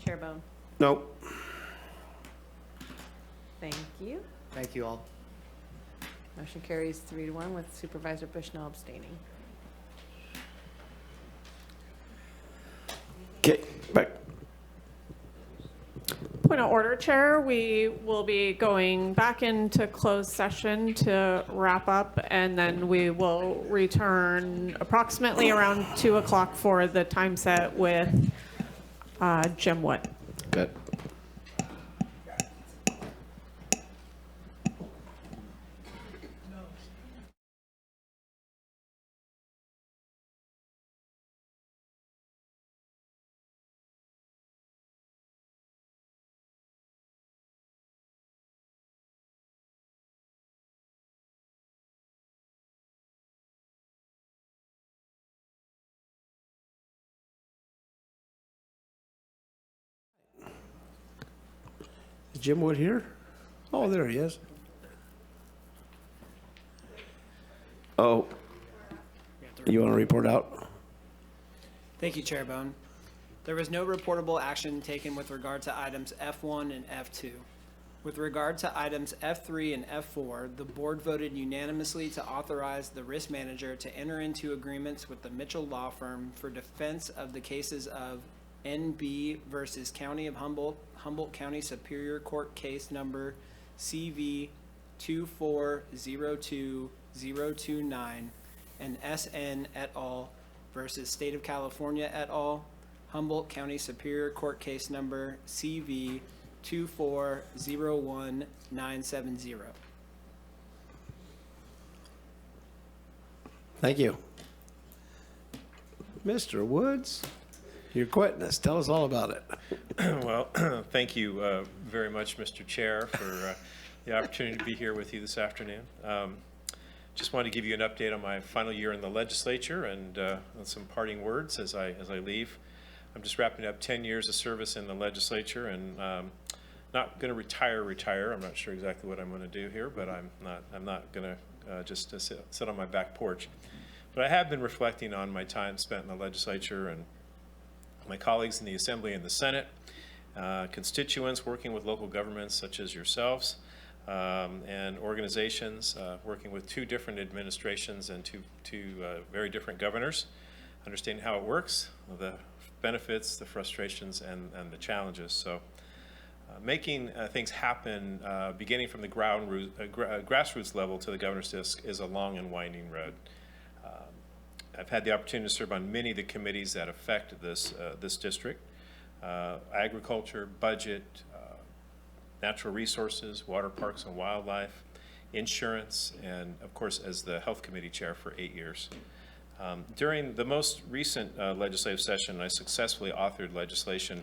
Chair Bohn? Nope. Thank you. Thank you all. Motion carries 3-1 with Supervisor Bushnell abstaining. Okay, back. Point of order, Chair. We will be going back into closed session to wrap up, and then we will return approximately around 2 o'clock for the time set with Jim Wood. Good. Is Jim Wood here? Oh, there he is. Oh, you want to report out? Thank you, Chair Bohn. There was no reportable action taken with regard to items F1 and F2. With regard to items F3 and F4, the board voted unanimously to authorize the risk manager to enter into agreements with the Mitchell Law Firm for defense of the cases of NB versus County of Humboldt County Superior Court case number CV 2402029 and SN et al. Versus State of California et al., Humboldt County Superior Court case number CV 2401970. Thank you. Mr. Woods, you're quitting us. Tell us all about it. Well, thank you very much, Mr. Chair, for the opportunity to be here with you this afternoon. Just wanted to give you an update on my final year in the legislature and some parting words as I leave. I'm just wrapping up 10 years of service in the legislature and not going to retire. I'm not sure exactly what I'm going to do here, but I'm not going to just sit on my back porch. But I have been reflecting on my time spent in the legislature and my colleagues in the Assembly and the Senate, constituents working with local governments such as yourselves, and organizations working with 2 different administrations and two very different governors, understanding how it works, the benefits, the frustrations, and the challenges. So making things happen, beginning from the grassroots level to the governor's desk, is a long and winding road. I've had the opportunity to serve on many of the committees that affect this district: agriculture, budget, natural resources, water, parks and wildlife, insurance, and of course as the health committee chair for 8 years. During the most recent legislative session, I successfully authored legislation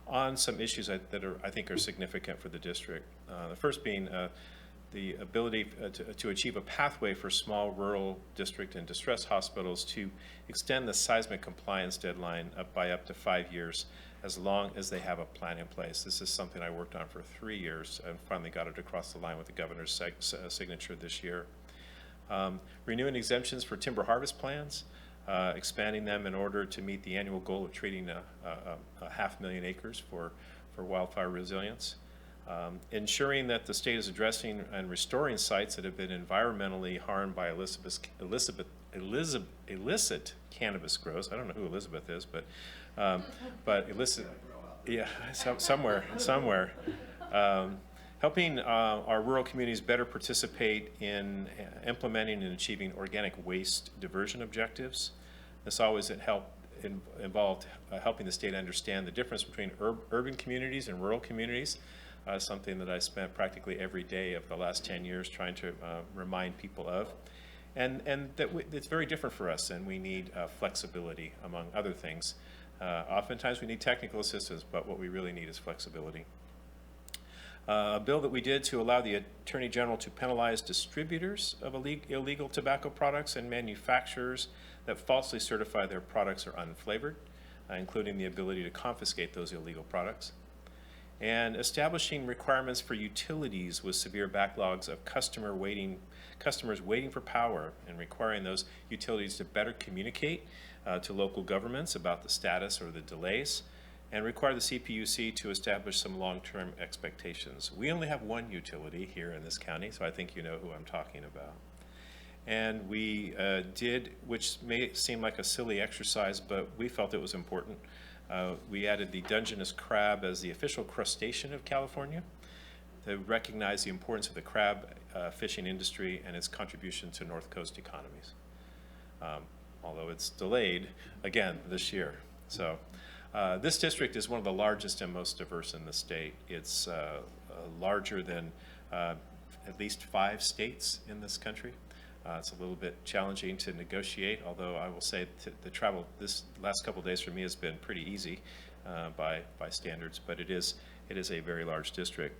on some issues that I think are significant for the district. The first being the ability to achieve a pathway for small rural district and distress hospitals to extend the seismic compliance deadline by up to 5 years, as long as they have a plan in place. This is something I worked on for 3 years and finally got it across the line with the governor's signature this year. Renewing exemptions for timber harvest plans, expanding them in order to meet the annual goal of treating 500,000 acres for wildfire resilience. Ensuring that the state is addressing and restoring sites that have been environmentally harmed by Elizabeth illicit cannabis grows. I don't know who Elizabeth is, but illicit, yeah, somewhere. Helping our rural communities better participate in implementing and achieving organic waste diversion objectives. This always involved helping the state understand the difference between urban communities and rural communities, something that I spent practically every day of the last 10 years trying to remind people of. And that it's very different for us, and we need flexibility, among other things. Oftentimes we need technical assistance, but what we really need is flexibility. A bill that we did to allow the Attorney General to penalize distributors of illegal tobacco products and manufacturers that falsely certify their products are unflavored, including the ability to confiscate those illegal products. And establishing requirements for utilities with severe backlogs of customers waiting for power, and requiring those utilities to better communicate to local governments about the status or the delays, and require the CPUC to establish some long-term expectations. We only have one utility here in this county, so I think you know who I'm talking about. And we did, which may seem like a silly exercise, but we felt it was important. We added the Dungeness crab as the official crustacean of California to recognize the importance of the crab fishing industry and its contribution to North Coast economies. Although it's delayed again this year. So this district is one of the largest and most diverse in the state. It's larger than at least 5 states in this country. It's a little bit challenging to negotiate, although I will say the travel this last couple of days for me has been pretty easy by standards, but it is a very large district.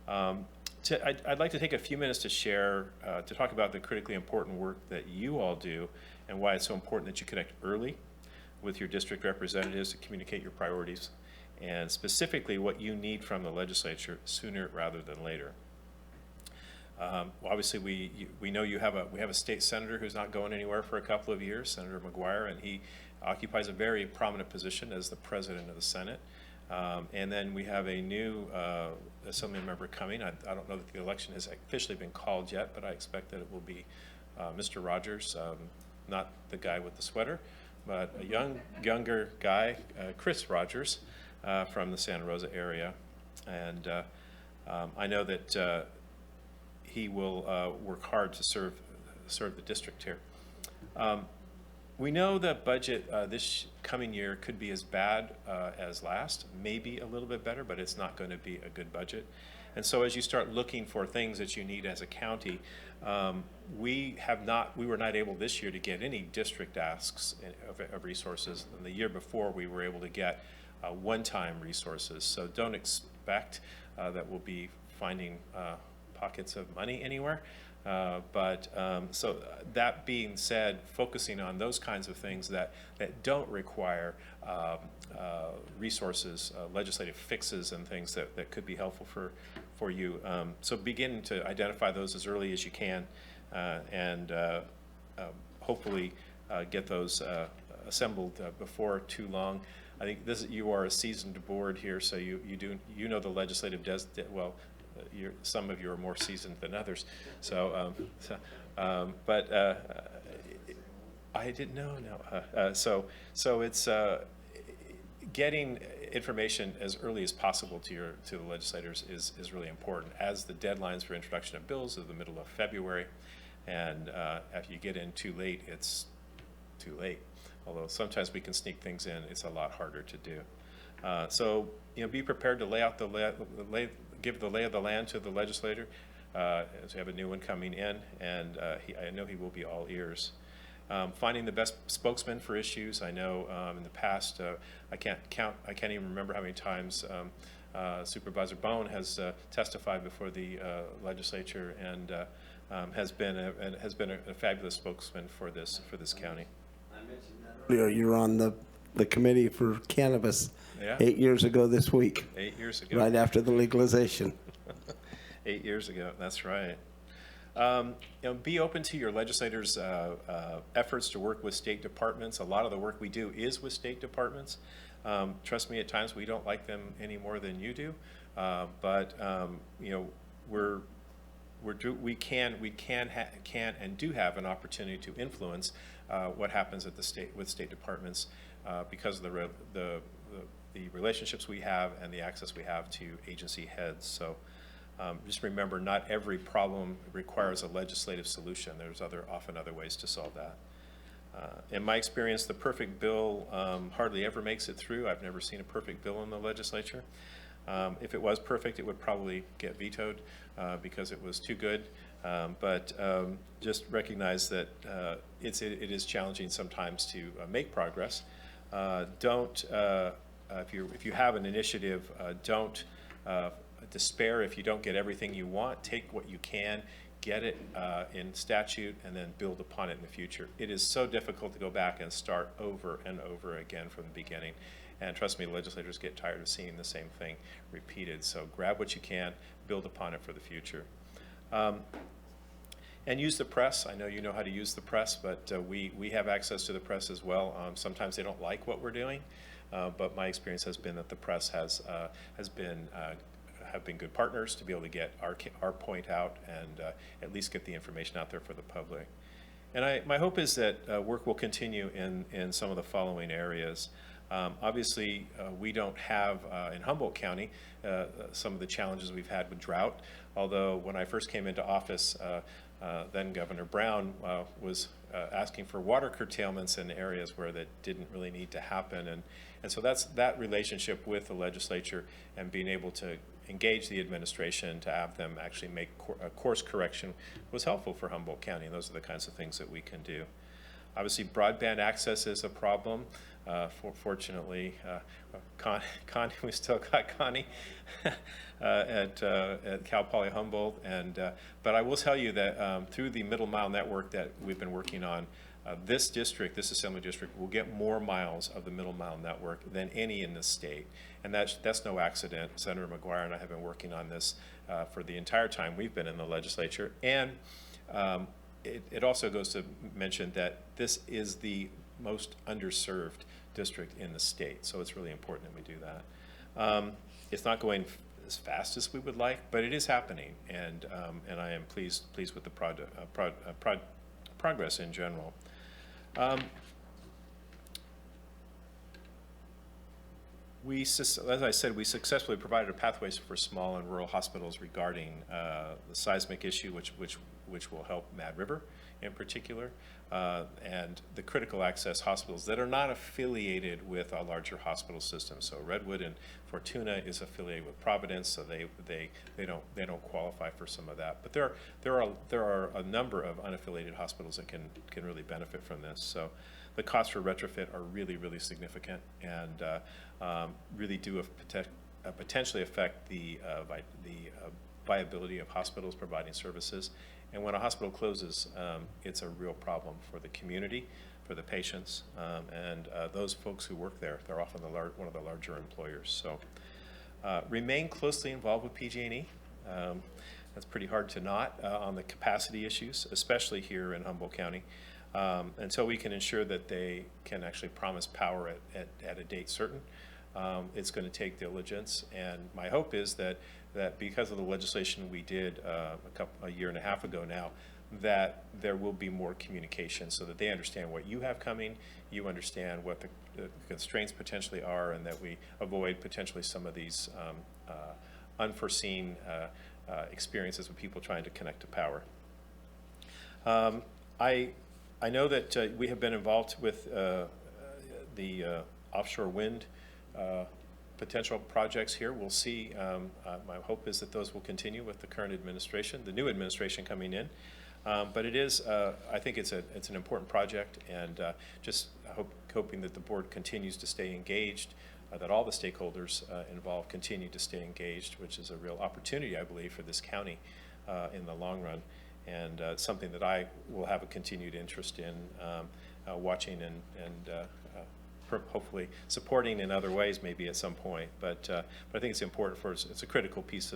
I'd like to take a few minutes to share, to talk about the critically important work that you all do and why it's so important that you connect early with your district representatives to communicate your priorities, and specifically what you need from the legislature sooner rather than later. Obviously, we know we have a state senator who's not going anywhere for a couple of years, Senator McGuire, and he occupies a very prominent position as the president of the Senate. And then we have a new assembly member coming. I don't know that the election has officially been called yet, but I expect that it will be Mr. Rogers, not the guy with the sweater, but a younger guy, Chris Rogers, from the Santa Rosa area. And I know that he will work hard to serve the district here. We know that budget this coming year could be as bad as last, maybe a little bit better, but it's not going to be a good budget. And so as you start looking for things that you need as a county, we were not able this year to get any district asks of resources. And the year before, we were able to get one-time resources. So don't expect that we'll be finding pockets of money anywhere. So that being said, focusing on those kinds of things that don't require resources, legislative fixes and things that could be helpful for you. So begin to identify those as early as you can, and hopefully get those assembled before too long. I think you are a seasoned board here, so you know the legislative some of you are more seasoned than others. But I didn't know. No. So it's getting information as early as possible to the legislators is really important, as the deadlines for introduction of bills are the middle of February, and after you get in too late, it's too late. Although sometimes we can sneak things in, it's a lot harder to do. So be prepared to give the lay of the land to the legislator, as we have a new one coming in, and I know he will be all ears. Finding the best spokesman for issues. I know in the past, I can't even remember how many times Supervisor Bohn has testified before the legislature, and has been a fabulous spokesman for this county. I mentioned that earlier. You're on the committee for cannabis. Yeah. 8 years ago this week. 8 years ago. Right after the legalization. 8 years ago, that's right. Be open to your legislators' efforts to work with state departments. A lot of the work we do is with state departments. Trust me, at times we don't like them any more than you do, but we're we can and do have an opportunity to influence what happens at the state departments because of the relationships we have and the access we have to agency heads. So just remember, not every problem requires a legislative solution. There's often other ways to solve that. In my experience, the perfect bill hardly ever makes it through. I've never seen a perfect bill in the legislature. If it was perfect, it would probably get vetoed because it was too good. But just recognize that it is challenging sometimes to make progress. If you have an initiative, don't despair if you don't get everything you want. Take what you can, get it in statute, and then build upon it in the future. It is so difficult to go back and start over and over again from the beginning. And trust me, legislators get tired of seeing the same thing repeated. So grab what you can, build upon it for the future. And use the press. I know you know how to use the press, but we have access to the press as well. Sometimes they don't like what we're doing, but my experience has been that the press have been good partners to be able to get our point out and at least get the information out there for the public. And my hope is that work will continue in some of the following areas. Obviously, we don't have in Humboldt County some of the challenges we've had with drought, although when I first came into office, then Governor Brown was asking for water curtailments in areas where that didn't really need to happen. And so that relationship with the legislature and being able to engage the administration to have them actually make a course correction was helpful for Humboldt County, and those are the kinds of things that we can do. Obviously, broadband access is a problem. Fortunately, Connie, we still got Connie at Cal Poly Humboldt, but I will tell you that through the middle mile network that we've been working on, this assembly district, will get more miles of the middle mile network than any in the state, and that's no accident. Senator McGuire and I have been working on this for the entire time we've been in the legislature, and it also goes to mention that this is the most underserved district in the state, so it's really important that we do that. It's not going as fast as we would like, but it is happening, and I am pleased with the progress in general. As I said, we successfully provided a pathways for small and rural hospitals regarding the seismic issue, which will help Mad River in particular, and the critical access hospitals that are not affiliated with a larger hospital system. So Redwood and Fortuna is affiliated with Providence, so they don't qualify for some of that. But there are a number of unaffiliated hospitals that can really benefit from this. So the costs for retrofit are really, really significant, and really do potentially affect the viability of hospitals providing services. And when a hospital closes, it's a real problem for the community, for the patients, and those folks who work there. They're often one of the larger employers. So remain closely involved with PG&E. That's pretty hard to not on the capacity issues, especially here in Humboldt County, until we can ensure that they can actually promise power at a date certain. It's going to take diligence, and my hope is that because of the legislation we did a year and a half ago now, that there will be more communication so that they understand what you have coming, you understand what the constraints potentially are, and that we avoid potentially some of these unforeseen experiences with people trying to connect to power. I know that we have been involved with the offshore wind potential projects here. We'll see. My hope is that those will continue with the current administration, the new administration coming in. But it is, I think it's an important project, and just hoping that the board continues to stay engaged, that all the stakeholders involved continue to stay engaged, which is a real opportunity, I believe, for this county in the long run, and something that I will have a continued interest in watching and hopefully supporting in other ways maybe at some point. But I think it's important for us. It's a critical piece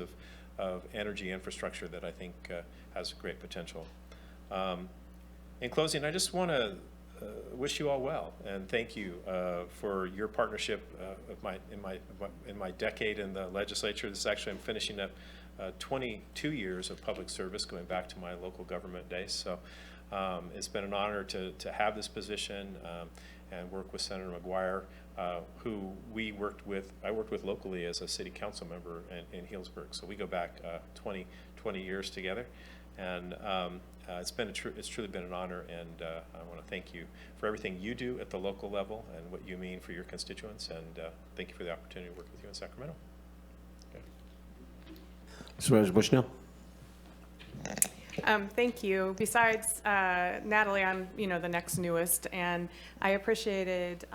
of energy infrastructure that I think has great potential. In closing, I just want to wish you all well and thank you for your partnership in my decade in the legislature. This is actually, I'm finishing up 22 years of public service going back to my local government days. So it's been an honor to have this position and work with Senator McGuire, who I worked with locally as a city council member in Healdsburg. So we go back 20 years together. And it's truly been an honor, and I want to thank you for everything you do at the local level and what you mean for your constituents, and thank you for the opportunity to work with you in Sacramento. Okay. Supervisor Bushnell. Thank you. Besides Natalie, I'm the next newest, and I appreciated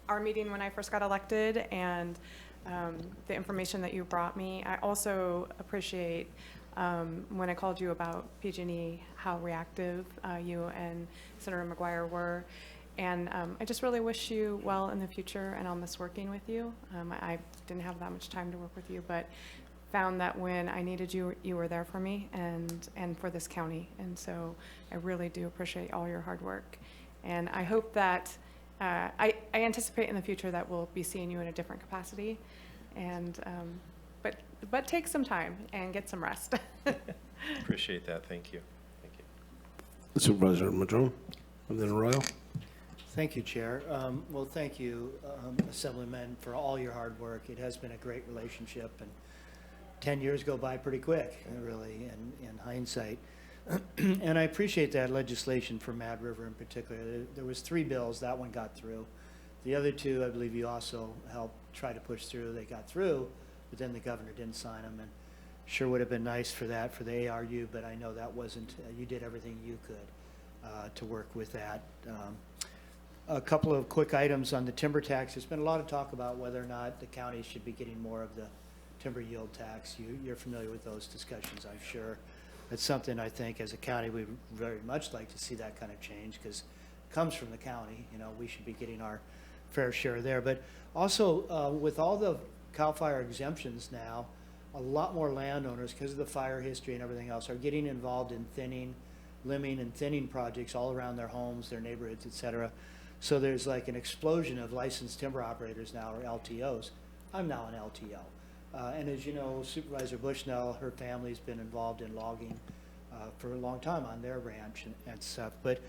our meeting when I first got elected and the information that you brought me. I also appreciate when I called you about PG&E, how reactive you and Senator McGuire were. And I just really wish you well in the future, and I'll miss working with you. I didn't have that much time to work with you, but found that when I needed you, you were there for me and for this county. And so I really do appreciate all your hard work. And I hope that, I anticipate in the future that we'll be seeing you in a different capacity. And, but take some time and get some rest. Appreciate that. Thank you. Thank you. Supervisor Madrone, and then Arroyo. Thank you, Chair. Well, thank you, Assemblyman, for all your hard work. It has been a great relationship, and 10 years go by pretty quick, really, in hindsight. And I appreciate that legislation for Mad River in particular. There was 3 bills. That one got through. The other 2, I believe you also helped try to push through. They got through, but then the governor didn't sign them. And sure would have been nice for that for the ARU, but I know that wasn't, you did everything you could to work with that. A couple of quick items on the timber tax. There's been a lot of talk about whether or not the county should be getting more of the timber yield tax. You're familiar with those discussions, I'm sure. It's something I think as a county we very much like to see that kind of change, because it comes from the county. We should be getting our fair share there. But also with all the CAL FIRE exemptions now, a lot more landowners, because of the fire history and everything else, are getting involved in limbing and thinning projects all around their homes, their neighborhoods, et cetera. So there's like an explosion of licensed timber operators now, or LTOs. I'm now an LTO. And as you know, Supervisor Bushnell, her family's been involved in logging for a long time on their ranch and stuff. But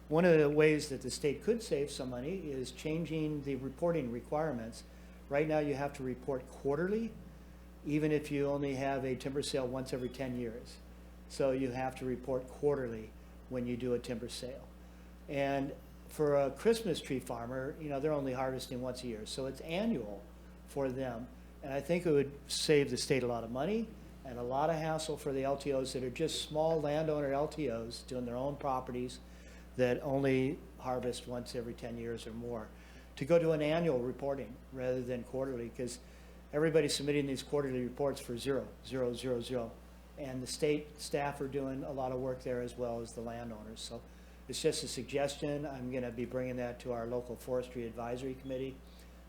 one of the ways that the state could save some money is changing the reporting requirements. Right now you have to report quarterly, even if you only have a timber sale once every 10 years. So you have to report quarterly when you do a timber sale. And for a Christmas tree farmer, they're only harvesting once a year. So it's annual for them. And I think it would save the state a lot of money and a lot of hassle for the LTOs that are just small landowner LTOs doing their own properties that only harvest once every 10 years or more, to go to an annual reporting rather than quarterly, because everybody's submitting these quarterly reports for 0, 0, 0, 0. And the state staff are doing a lot of work there as well as the landowners. So it's just a suggestion. I'm going to be bringing that to our local forestry advisory committee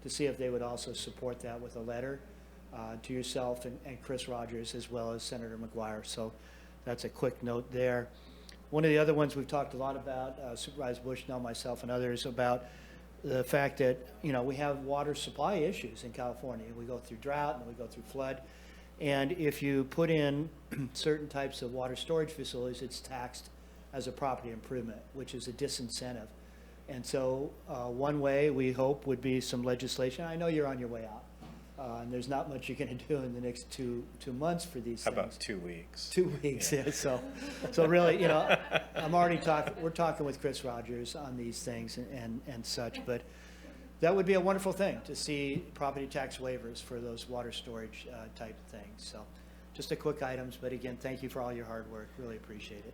to see if they would also support that with a letter to yourself and Chris Rogers, as well as Senator McGuire. So that's a quick note there. One of the other ones we've talked a lot about, Supervisor Bushnell, myself, and others, about the fact that we have water supply issues in California. We go through drought and we go through flood. And if you put in certain types of water storage facilities, it's taxed as a property improvement, which is a disincentive. And so one way we hope would be some legislation. I know you're on your way out, and there's not much you're going to do in the next two months for these How things. about 2 weeks? 2 weeks, yeah. So really, I'm already talking. We're talking with Chris Rogers on these things and such. But that would be a wonderful thing to see property tax waivers for those water storage type things. So just a quick items, but again, thank you for all your hard work. Really appreciate it.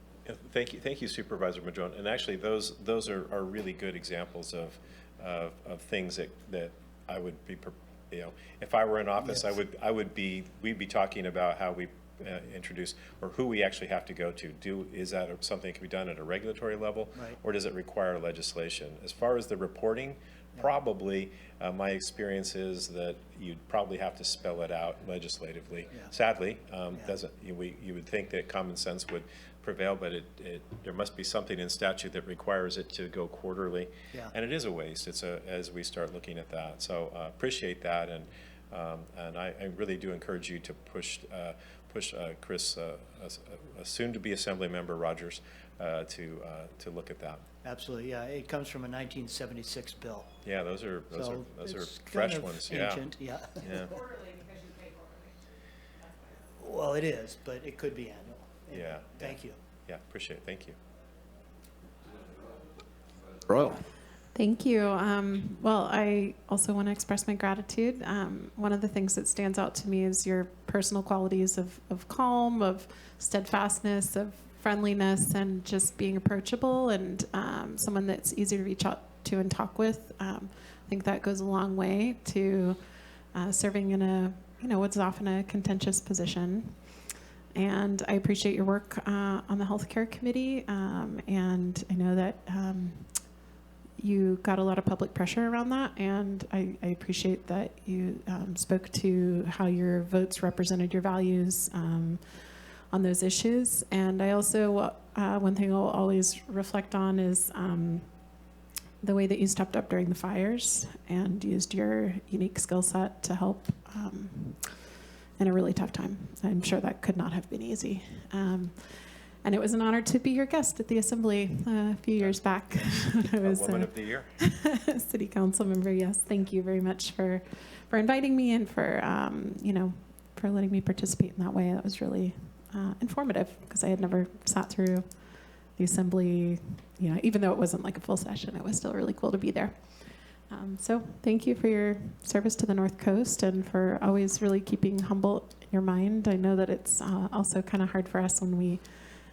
Thank you, Supervisor Madrone. And actually, those are really good examples of things that I would be, if I were in office, yes. We'd be talking about how we introduce, or who we actually have to go to. Is that something that can be done at a regulatory level, right, or does it require legislation? As far as the reporting, probably my experience is that you'd probably have to spell it out legislatively. Yeah. Sadly, doesn't you would think that common sense would prevail, but there must be something in statute that requires it to go quarterly. Yeah. And it is a waste. As we start looking at that. So appreciate that, and I really do encourage you to push push Chris, a soon-to-be Assembly member Rogers, to look at that. Absolutely, yeah. It comes from a 1976 bill. Yeah, those are So fresh it's kind of ones. ancient, yeah. Yeah. Well, it is, but it could be annual. Anyway, Yeah. Thank you. Yeah, appreciate it. Thank you. Royal. Thank you. Well, I also want to express my gratitude. One of the things that stands out to me is your personal qualities of calm, of steadfastness, of friendliness, and just being approachable and someone that's easy to reach out to and talk with. I think that goes a long way to serving in a, what's often a contentious position. And I appreciate your work on the healthcare committee, and I know that you got a lot of public pressure around that, and I appreciate that you spoke to how your votes represented your values on those issues. And I also, one thing I'll always reflect on is the way that you stepped up during the fires and used your unique skill set to help in a really tough time. I'm sure that could not have been easy. And it was an honor to be your guest at the Assembly a few years back when I was Woman of the Year. City Council member. Yes, thank you very much for inviting me and for for letting me participate in that way. That was really informative because I had never sat through the Assembly. Even though it wasn't like a full session, it was still really cool to be there. So thank you for your service to the North Coast and for always really keeping Humboldt in your mind. I know that it's also kind of hard for us when we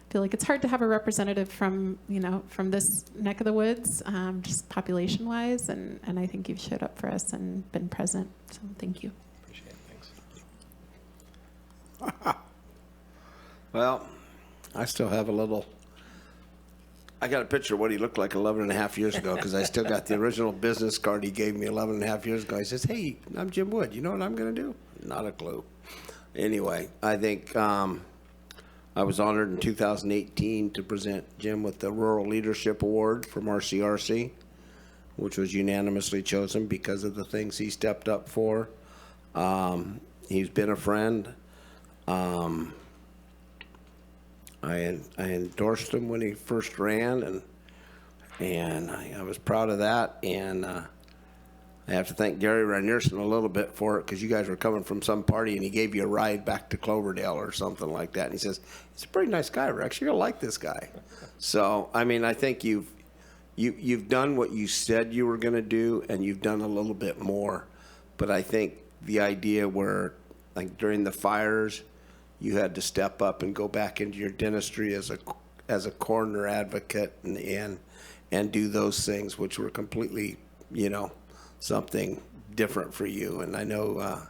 feel like it's hard to have a representative from this neck of the woods, just population-wise, and I think you've showed up for us and been present. So thank you. Appreciate it. Thanks. Well, I still have I got a picture of what he looked like 11 and a half years ago because I still got the original business card he gave me 11 and a half years ago. He says, "Hey, I'm Jim Wood. You know what I'm going to do?" Not a clue. Anyway, I think I was honored in 2018 to present Jim with the Rural Leadership Award from RCRC, which was unanimously chosen because of the things he stepped up for. He's been a friend. I endorsed him when he first ran, and I was proud of that. And I have to thank Gary Ranierson a little bit for it because you guys were coming from some party, and he gave you a ride back to Cloverdale or something like that. And he says, "He's a pretty nice guy, Rex. You're gonna like this guy." So I mean, I think you've done what you said you were gonna do, and you've done a little bit more. But I think the idea where, like during the fires, you had to step up and go back into your dentistry as a coroner advocate and do those things, which were completely, something different for you. And I know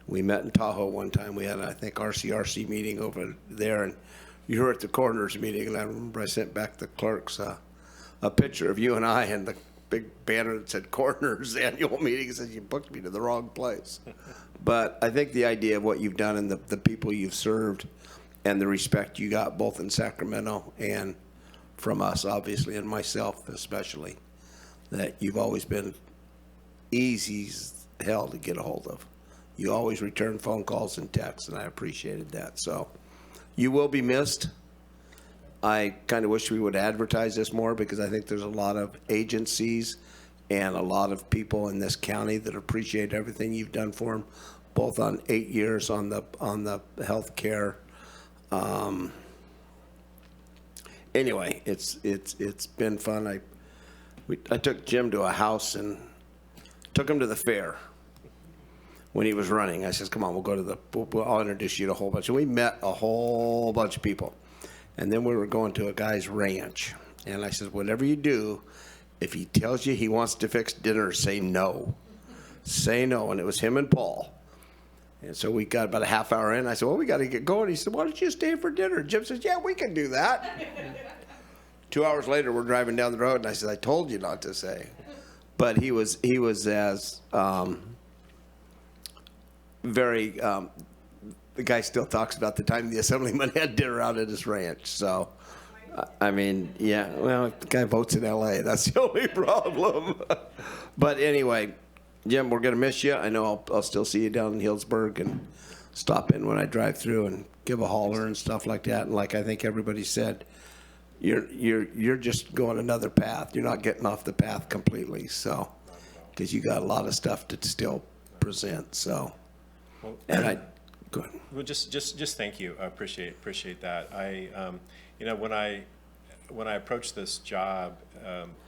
we met in Tahoe one time. We had, I think, RCRC meeting over there, and you were at the coroner's meeting, and I remember I sent back the clerks a picture of you and I and the big banner that said coroner's annual meeting. It says, "You booked me to the wrong place." But I think the idea of what you've done and the people you've served and the respect you got both in Sacramento and from us, obviously, and myself especially, that you've always been easy as hell to get a hold of. You always return phone calls and texts, and I appreciated that. So you will be missed. I kind of wish we would advertise this more because I think there's a lot of agencies and a lot of people in this county that appreciate everything you've done for them, both on 8 years on the health care. Anyway, it's been fun. I took Jim to a house and took him to the fair when he was running. I says, "Come on, we'll go to I'll introduce you to a whole bunch." And we met a whole bunch of people. And then we were going to a guy's ranch. And I said, "Whatever you do, if he tells you he wants to fix dinner, say no. Say no." And it was him and Paul. And so we got about a half hour in. I said, "Well, we got to get going." He said, "Why don't you stay for dinner?" Jim says, "Yeah, we can do that." 2 hours later, we're driving down the road, and I said, "I told you not to say." But he was as very. The guy still talks about the time the assemblyman had dinner out at his ranch. So, I mean, yeah. Well, the guy votes in L.A. That's the only problem. But anyway, Jim, we're gonna miss you. I know I'll still see you down in Healdsburg, and stop in when I drive through and give a holler and stuff like that. And like I think everybody said, you're just going another path. You're not getting off the path completely. So, because you got a lot of stuff to still present. So, and I go ahead. Well, just thank you. I appreciate that. You know, when I approached this job,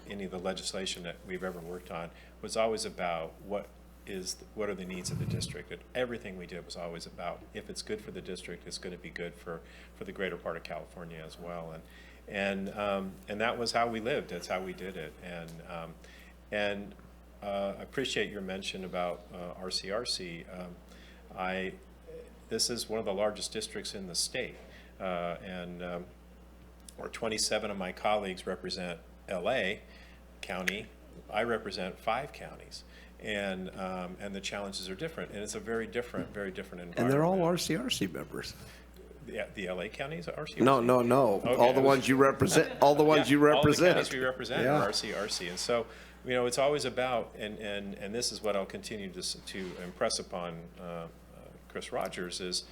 any of the legislation that we've ever worked on was always about what are the needs of the district. And everything we did was always about, if it's good for the district, it's going to be good for the greater part of California as well. And that was how we lived. That's how we did it. And I appreciate your mention about RCRC. This is one of the largest districts in the state, or 27 of my colleagues represent LA County. I represent 5 counties, and the challenges are different, and it's a very different environment. And they're all RCRC members. The LA counties are RCRC? No. Okay. All the ones you represent. All the ones you represent. All the counties we represent are RCRC, and so you know it's always about, and this is what I'll continue to impress upon Chris Rogers is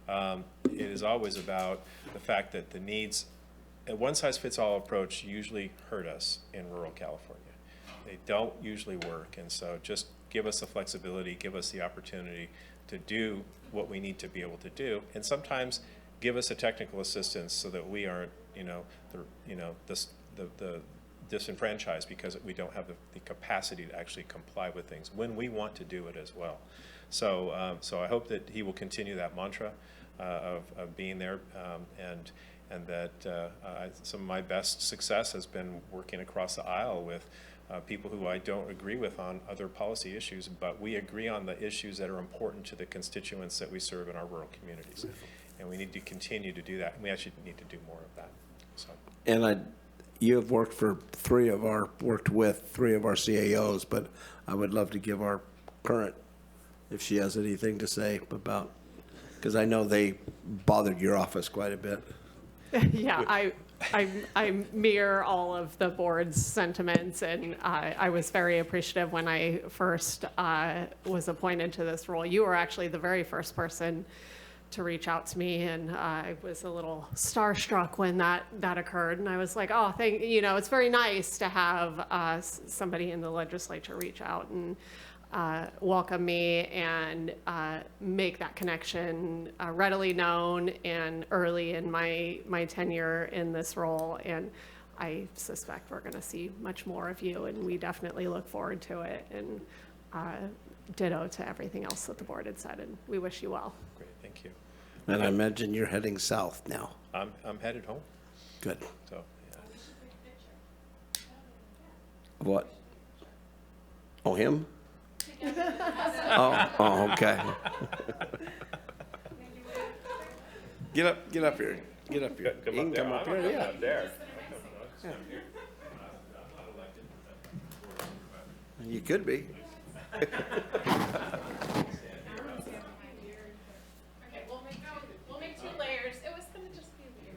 it is always about the fact that the needs. A one-size-fits-all approach usually hurt us in rural California. They don't usually work, and so just give us the flexibility, give us the opportunity to do what we need to be able to do, and sometimes give us a technical assistance so that we aren't, the disenfranchised because we don't have the capacity to actually comply with things when we want to do it as well. So I hope that he will continue that mantra of being there, and that some of my best success has been working across the aisle with people who I don't agree with on other policy issues, but we agree on the issues that are important to the constituents that we serve in our rural communities. And we need to continue to do that, and we actually need to do more of that. So. And you have worked with 3 of our CAOs, but I would love to give our current, if she has anything to say about, because I know they bothered your office quite a bit. Yeah, I mirror all of the board's sentiments, and I was very appreciative when I first was appointed to this role. You were actually the very first person to reach out to me, and I was a little starstruck when that occurred, and I was like, oh, it's very nice to have somebody in the legislature reach out and welcome me and make that connection readily known and early in my tenure in this role. And I suspect we're going to see much more of you, and we definitely look forward to it. And ditto to everything else that the board had said, and we wish you well. Great, thank you. And I imagine you're heading south now. I'm headed home. Good. So, What? Oh, him? Oh, okay. Get up here. Get up here. You can come up here, yeah. Yeah. You could be. Okay, we'll make 2 layers. It was going to just be weird.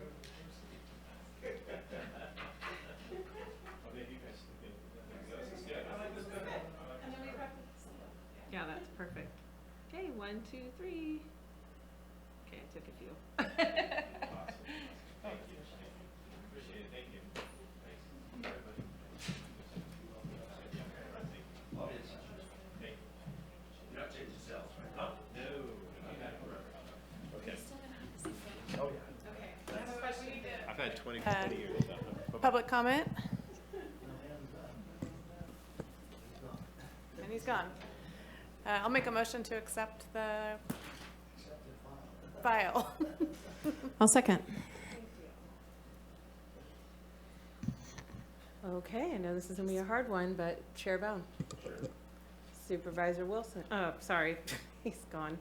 Yeah, that's perfect. Okay, 1, 2, 3. Okay, I took a few. I've had 20 years. Public comment? And he's gone. I'll make a motion to accept the file. I'll second. Okay, I know this is going to be a hard one, but Chair Bohn. Supervisor Wilson, oh, sorry, he's gone.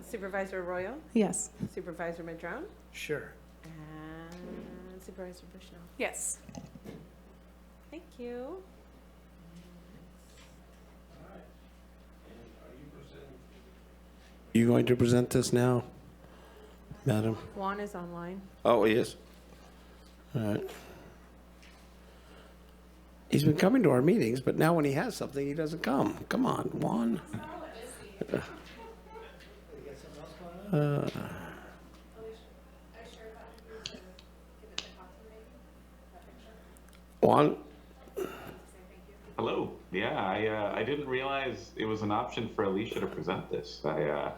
Supervisor Arroyo? Yes. Supervisor Madrone? Sure. And Supervisor Bushnell? Yes. Thank you. You going to present this now, madam? Juan is online. Oh, he is? All right. He's been coming to our meetings, but now when he has something, he doesn't come. Come on, Juan. Juan? Hello. Yeah, I didn't realize it was an option for Alicia to present this. I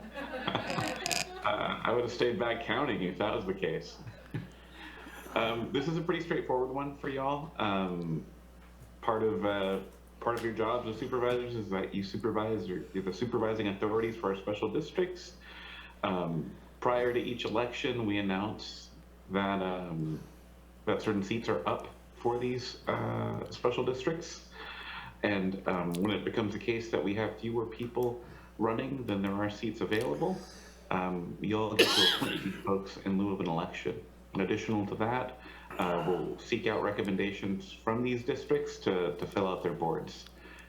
would have stayed back counting if that was the case. This is a pretty straightforward one for y'all. Part of your jobs as supervisors is that you supervise, or you're the supervising authorities for our special districts. Prior to each election, we announce that that certain seats are up for these special districts. And when it becomes the case that we have fewer people running than there are seats available, you'll get to appoint these folks in lieu of an election. In addition to that, we'll seek out recommendations from these districts to fill out their boards.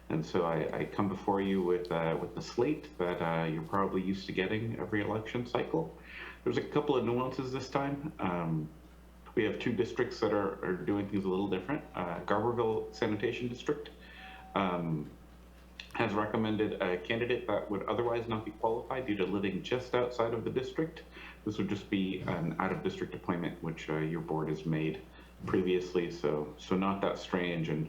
And so I come before you with the slate that you're probably used to getting every election cycle. There's a couple of nuances this time. We have two districts that are doing things a little different. Garberville Sanitation District has recommended a candidate that would otherwise not be qualified due to living just outside of the district. This would just be an out-of-district appointment, which your board has made previously, so not that strange, and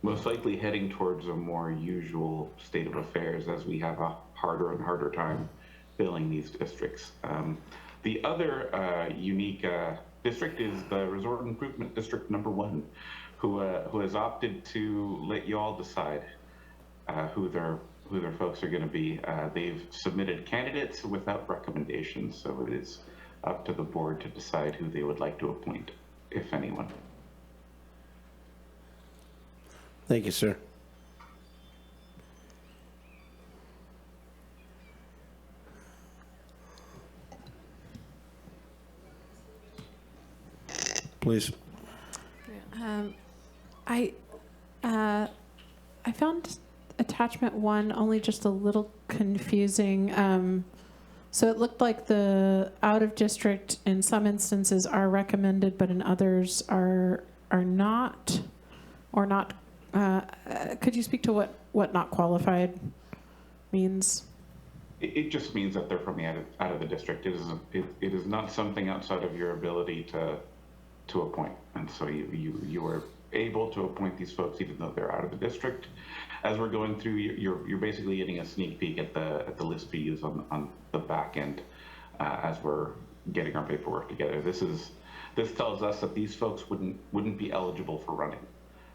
most likely heading towards a more usual state of affairs as we have a harder and harder time filling these districts. The other unique district is the Resort Improvement District number 1, who has opted to let you all decide who their folks are going to be. They've submitted candidates without recommendations, so it is up to the board to decide who they would like to appoint, if anyone. Thank you, sir. Please. I found attachment 1 only just a little confusing. So it looked like the out of district in some instances are recommended, but in others are not, or not. Could you speak to what not qualified means? It just means that they're from the out of the district. It is not something outside of your ability to appoint, and so you are able to appoint these folks even though they're out of the district. As we're going through, you're basically getting a sneak peek at the list we use on the back end as we're getting our paperwork together. This tells us that these folks wouldn't be eligible for running,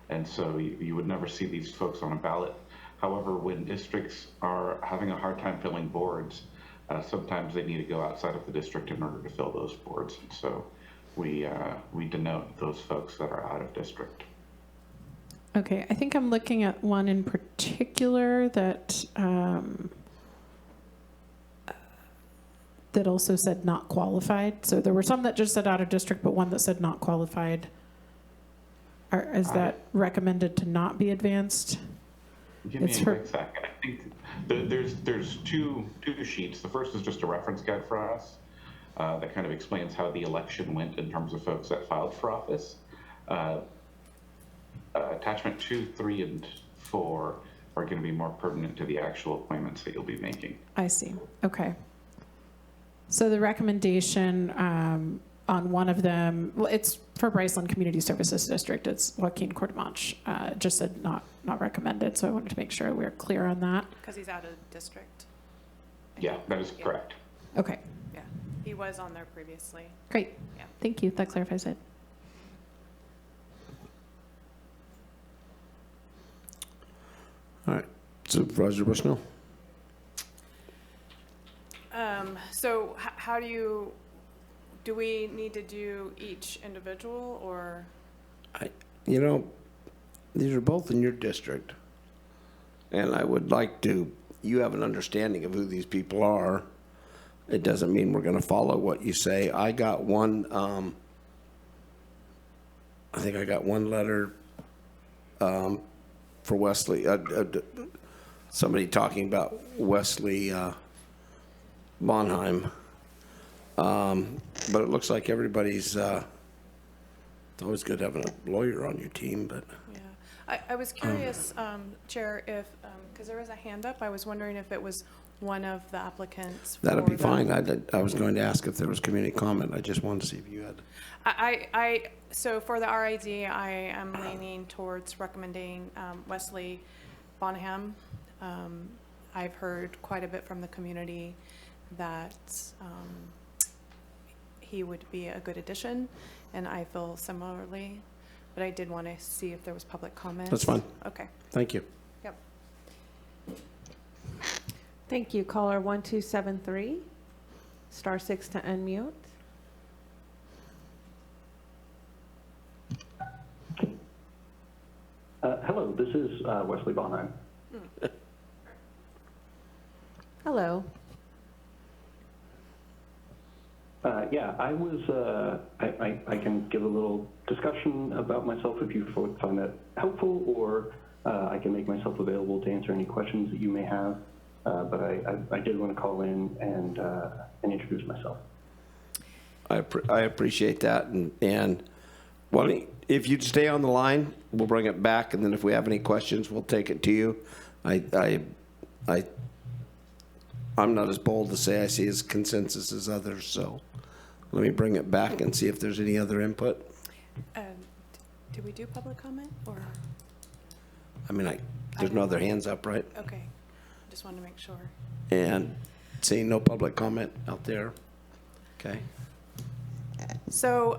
and so you would never see these folks on a ballot. However, when districts are having a hard time filling boards, sometimes they need to go outside of the district in order to fill those boards. And so we denote those folks that are out of district. Okay, I think I'm looking at one in particular that that also said not qualified. So there were some that just said out of district, but one that said not qualified. Is that recommended to not be advanced? Give me a quick second. I think there's two sheets. The first is just a reference guide for us that kind of explains how the election went in terms of folks that filed for office. Attachment 2, 3, and 4 are going to be more pertinent to the actual appointments that you'll be making. I see. Okay. So the recommendation on one of them, well, it's for Bryceland Community Services District. It's Joaquin Cordemanch. Just said not recommended. So I wanted to make sure we're clear on that. Because he's out of district. Yeah, that is correct. Okay. Yeah, he was on there previously. Great. Yeah. Thank you. That clarifies it. All right, Supervisor Bushnell. So how do we need to do each individual, or? You know, these are both in your district, and I would like you have an understanding of who these people are. It doesn't mean we're going to follow what you say. I got one, I think I got one letter for Wesley, somebody talking about Wesley Bonheim. But it looks like everybody's, it's always good having a lawyer on your team, but. Yeah, I was curious, Chair, if, because there was a hand up, I was wondering if it was one of the applicants. That'll for be the- fine. I was going to ask if there was community comment. I just wanted to see if you had. So for the RID, I am leaning towards recommending Wesley Bonham. I've heard quite a bit from the community that he would be a good addition, and I feel similarly, but I did want to see if there was public comment. That's fine. Okay. Thank you. Yep. Thank you. Caller 1273, *6 to unmute. Hello, this is Wesley Bonham. Hello. Yeah, I was, I can give a little discussion about myself if you would find that helpful, or I can make myself available to answer any questions that you may have. But I did want to call in and introduce myself. I appreciate that. And well, if you'd stay on the line, we'll bring it back. And then if we have any questions, we'll take it to you. I'm not as bold to say I see as consensus as others, so let me bring it back and see if there's any other input. Did we do public comment, or? I mean, there's no other hands up, right? Okay, just wanted to make sure. And seeing no public comment out there. Okay. So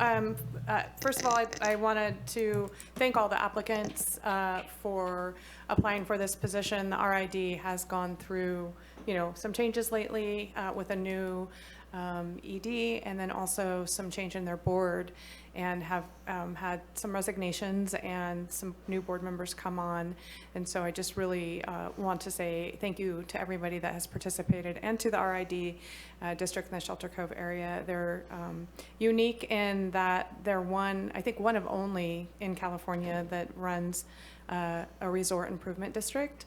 first of all, I wanted to thank all the applicants for applying for this position. The RID has gone through, some changes lately with a new ED, and then also some change in their board, and have had some resignations and some new board members come on. And so I just really want to say thank you to everybody that has participated, and to the RID district in the Shelter Cove area. They're unique in that they're I think one of only in California that runs a resort improvement district,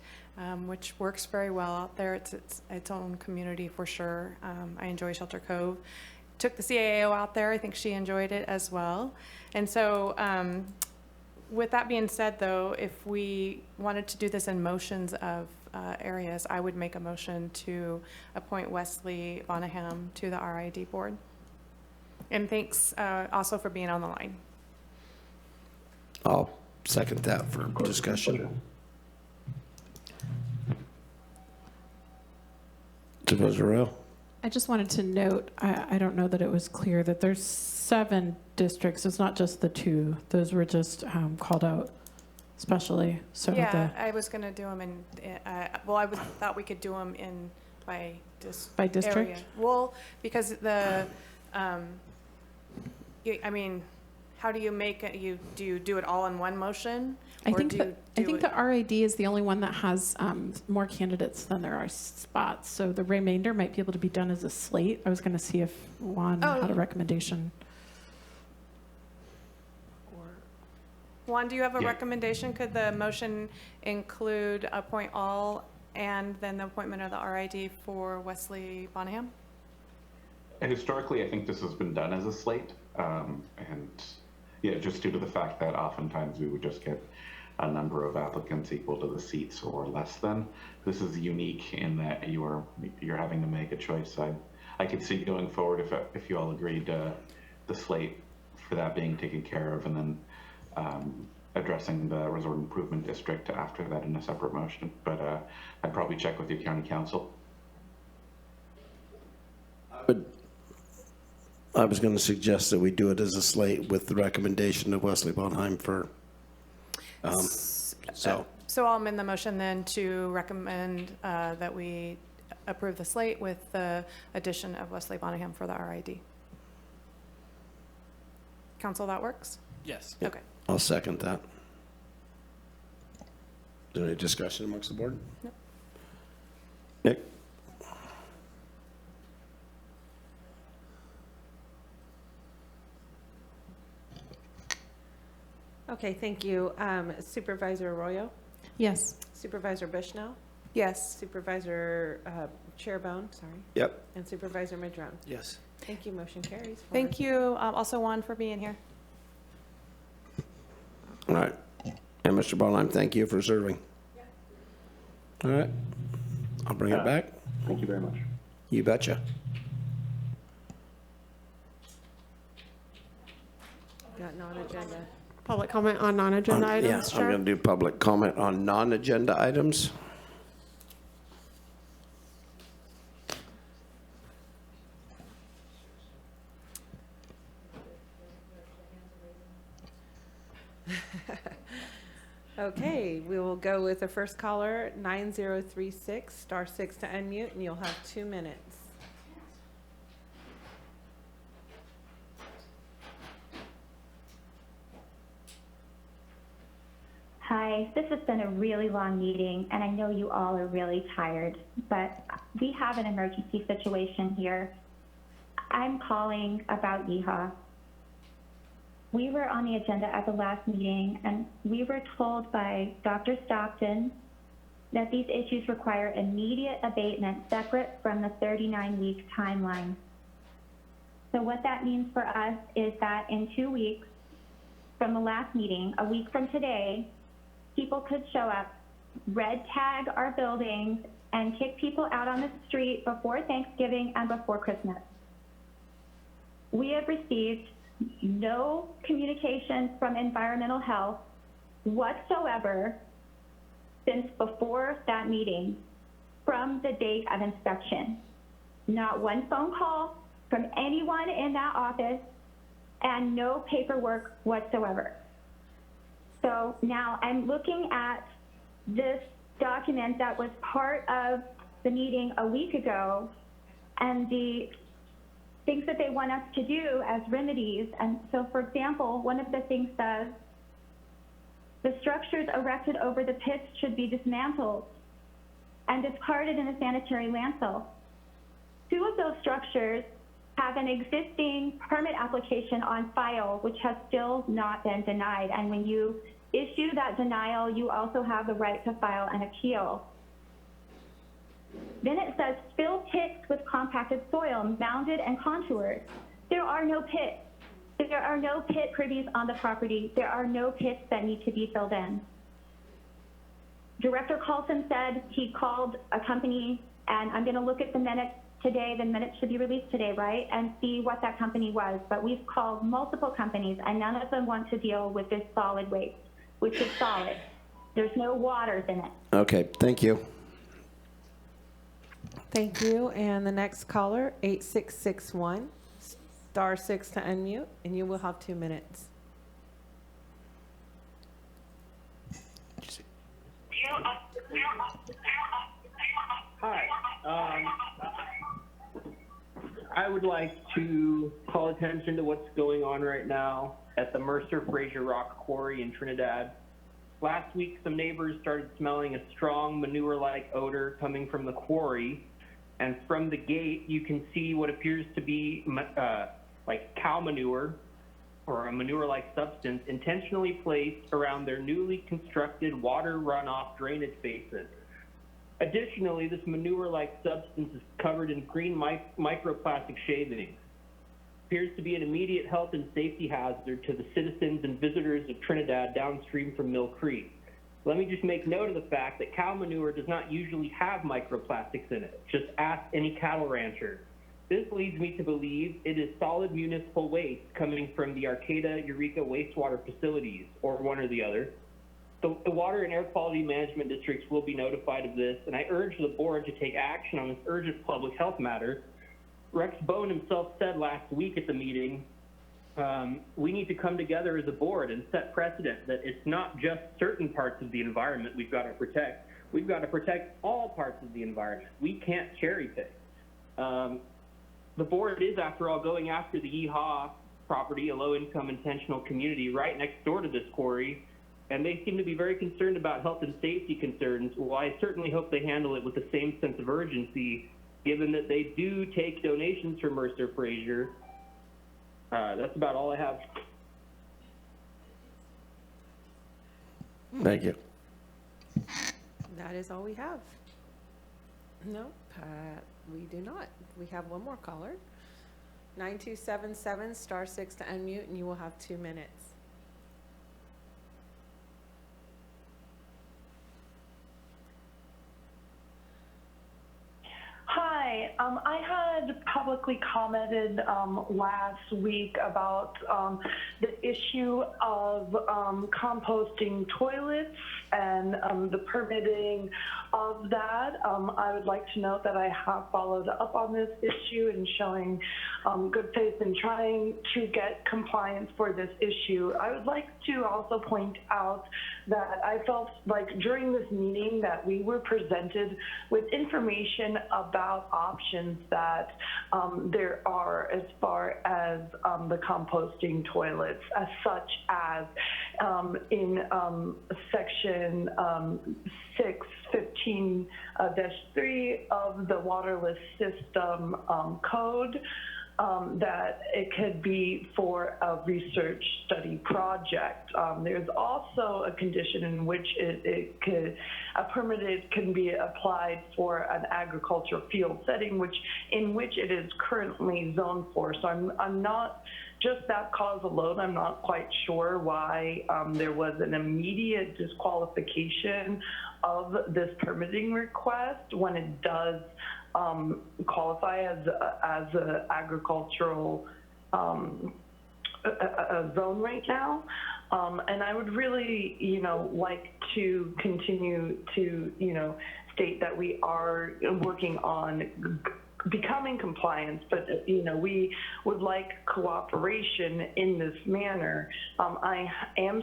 which works very well out there. It's its own community for sure. I enjoy Shelter Cove. Took the CAO out there. I think she enjoyed it as well. And so with that being said, though, if we wanted to do this in motions of areas, I would make a motion to appoint Wesley Bonham to the RID board. And thanks also for being on the line. I'll second that for discussion. Supervisor Arroyo? I just wanted to note, I don't know that it was clear that there's 7 districts. It's not just the 2. Those were just called out specially. So Yeah, I was going to do them in, I thought we could do them in by district? area. Well, because how do you make it? Do you do it all in one motion? I think the RID is the only one that has more candidates than there are spots. So the remainder might be able to be done as a slate. I was going to see if Juan had a recommendation. Juan, do you have a recommendation? Could the motion include appoint all and then the appointment of the RID for Wesley Bonham? Historically, I think this has been done as a slate. And yeah, just due to the fact that oftentimes we would just get a number of applicants equal to the seats or less than. This is unique in that you're having to make a choice. I could see going forward if you all agreed the slate for that being taken care of, and then addressing the resort improvement district after that in a separate motion. But I'd probably check with your county council. I was going to suggest that we do it as a slate with the recommendation of Wesley Bonham for, So I'll amend the motion then to recommend that we approve the slate with the addition of Wesley Bonham for the RID. Council, that works? Yes. Okay. I'll second that. Is there any discussion amongst the board? No. Nick? Okay, thank you. Supervisor Arroyo? Yes. Supervisor Bushnell? Yes. Supervisor Chair Bohn, sorry. Yep. And Supervisor Madrone? Yes. Thank you. Motion carries. Thank you also, Juan, for being here. All right. And Mr. Bonham, thank you for serving. All right. I'll bring it back. Thank you very much. You betcha. Got non-agenda. Public comment on non-agenda Yeah, items, I'm Chair? going to do public comment on non-agenda items. Okay, we will go with the first caller, 9036, star 6 to unmute, and you'll have 2 minutes. Hi, this has been a really long meeting, and I know you all are really tired, but we have an emergency situation here. I'm calling about Yeehaw. We were on the agenda at the last meeting, and we were told by Dr. Stockton that these issues require immediate abatement separate from the 39-week timeline. So what that means for us is that in 2 weeks from the last meeting, a week from today, people could show up, red tag our buildings, and kick people out on the street before Thanksgiving and before Christmas. We have received no communication from environmental health whatsoever since before that meeting from the date of inspection. Not one phone call from anyone in that office and no paperwork whatsoever. So now I'm looking at this document that was part of the meeting a week ago and the things that they want us to do as remedies. And so, for example, one of the things says the structures erected over the pits should be dismantled and discarded in a sanitary landfill. 2 of those structures have an existing permit application on file, which has still not been denied. And when you issue that denial, you also have the right to file an appeal. Then it says fill pits with compacted soil, mounded and contoured. There are no pits. There are no pit privies on the property. There are no pits that need to be filled in. Director Carlson said he called a company, and I'm going to look at the minutes today. The minutes should be released today, right? And see what that company was. But we've called multiple companies, and none of them want to deal with this solid waste, which is solid. There's no waters in it. Okay, thank you. Thank you. And the next caller, 8661, star 6 to unmute, and you will have 2 minutes. Hi. I would like to call attention to what's going on right now at the Mercer Fraser Rock Quarry in Trinidad. Last week, some neighbors started smelling a strong manure-like odor coming from the quarry. And from the gate, you can see what appears to be like cow manure or a manure-like substance intentionally placed around their newly constructed water runoff drainage basin. Additionally, this manure-like substance is covered in green microplastic shavings. Appears to be an immediate health and safety hazard to the citizens and visitors of Trinidad downstream from Mill Creek. Let me just make note of the fact that cow manure does not usually have microplastics in it. Just ask any cattle rancher. This leads me to believe it is solid municipal waste coming from the Arcata Eureka wastewater facilities, or one or the other. The water and air quality management districts will be notified of this, and I urge the board to take action on this urgent public health matter. Rex Bohn himself said last week at the meeting, we need to come together as a board and set precedent that it's not just certain parts of the environment we've got to protect. We've got to protect all parts of the environment. We can't cherry pick. The board is, after all, going after the Yeehaw property, a low-income intentional community right next door to this quarry, and they seem to be very concerned about health and safety concerns. Well, I certainly hope they handle it with the same sense of urgency, given that they do take donations from Mercer Fraser. That's about all I have. Thank you. That is all we have. No, we do not. We have one more caller. 9277, star 6 to unmute, and you will have 2 minutes. Hi. I had publicly commented last week about the issue of composting toilets and the permitting of that. I would like to note that I have followed up on this issue and showing good faith in trying to get compliance for this issue. I would like to also point out that I felt like during this meeting that we were presented with information about options that there are as far as the composting toilets, as such as in section 615-3 of the waterless system code. That it could be for a research study project. There's also a condition in which a permitted can be applied for an agricultural field setting, in which it is currently zoned for. So I'm not, just that cause alone, I'm not quite sure why there was an immediate disqualification of this permitting request when it does qualify as an agricultural zone right now. And I would really, like to continue to, state that we are working on becoming compliant, but we would like cooperation in this manner. I am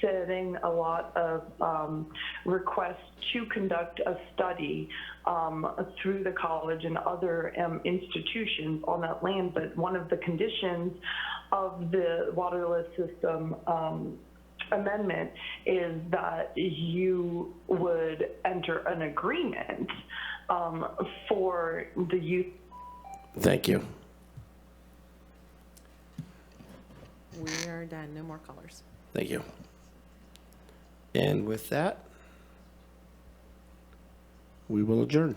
setting a lot of requests to conduct a study through the college and other institutions on that land, but one of the conditions of the waterless system amendment is that you would enter an agreement for the use. Thank you. We are done. No more callers. Thank you. And with that, we will adjourn.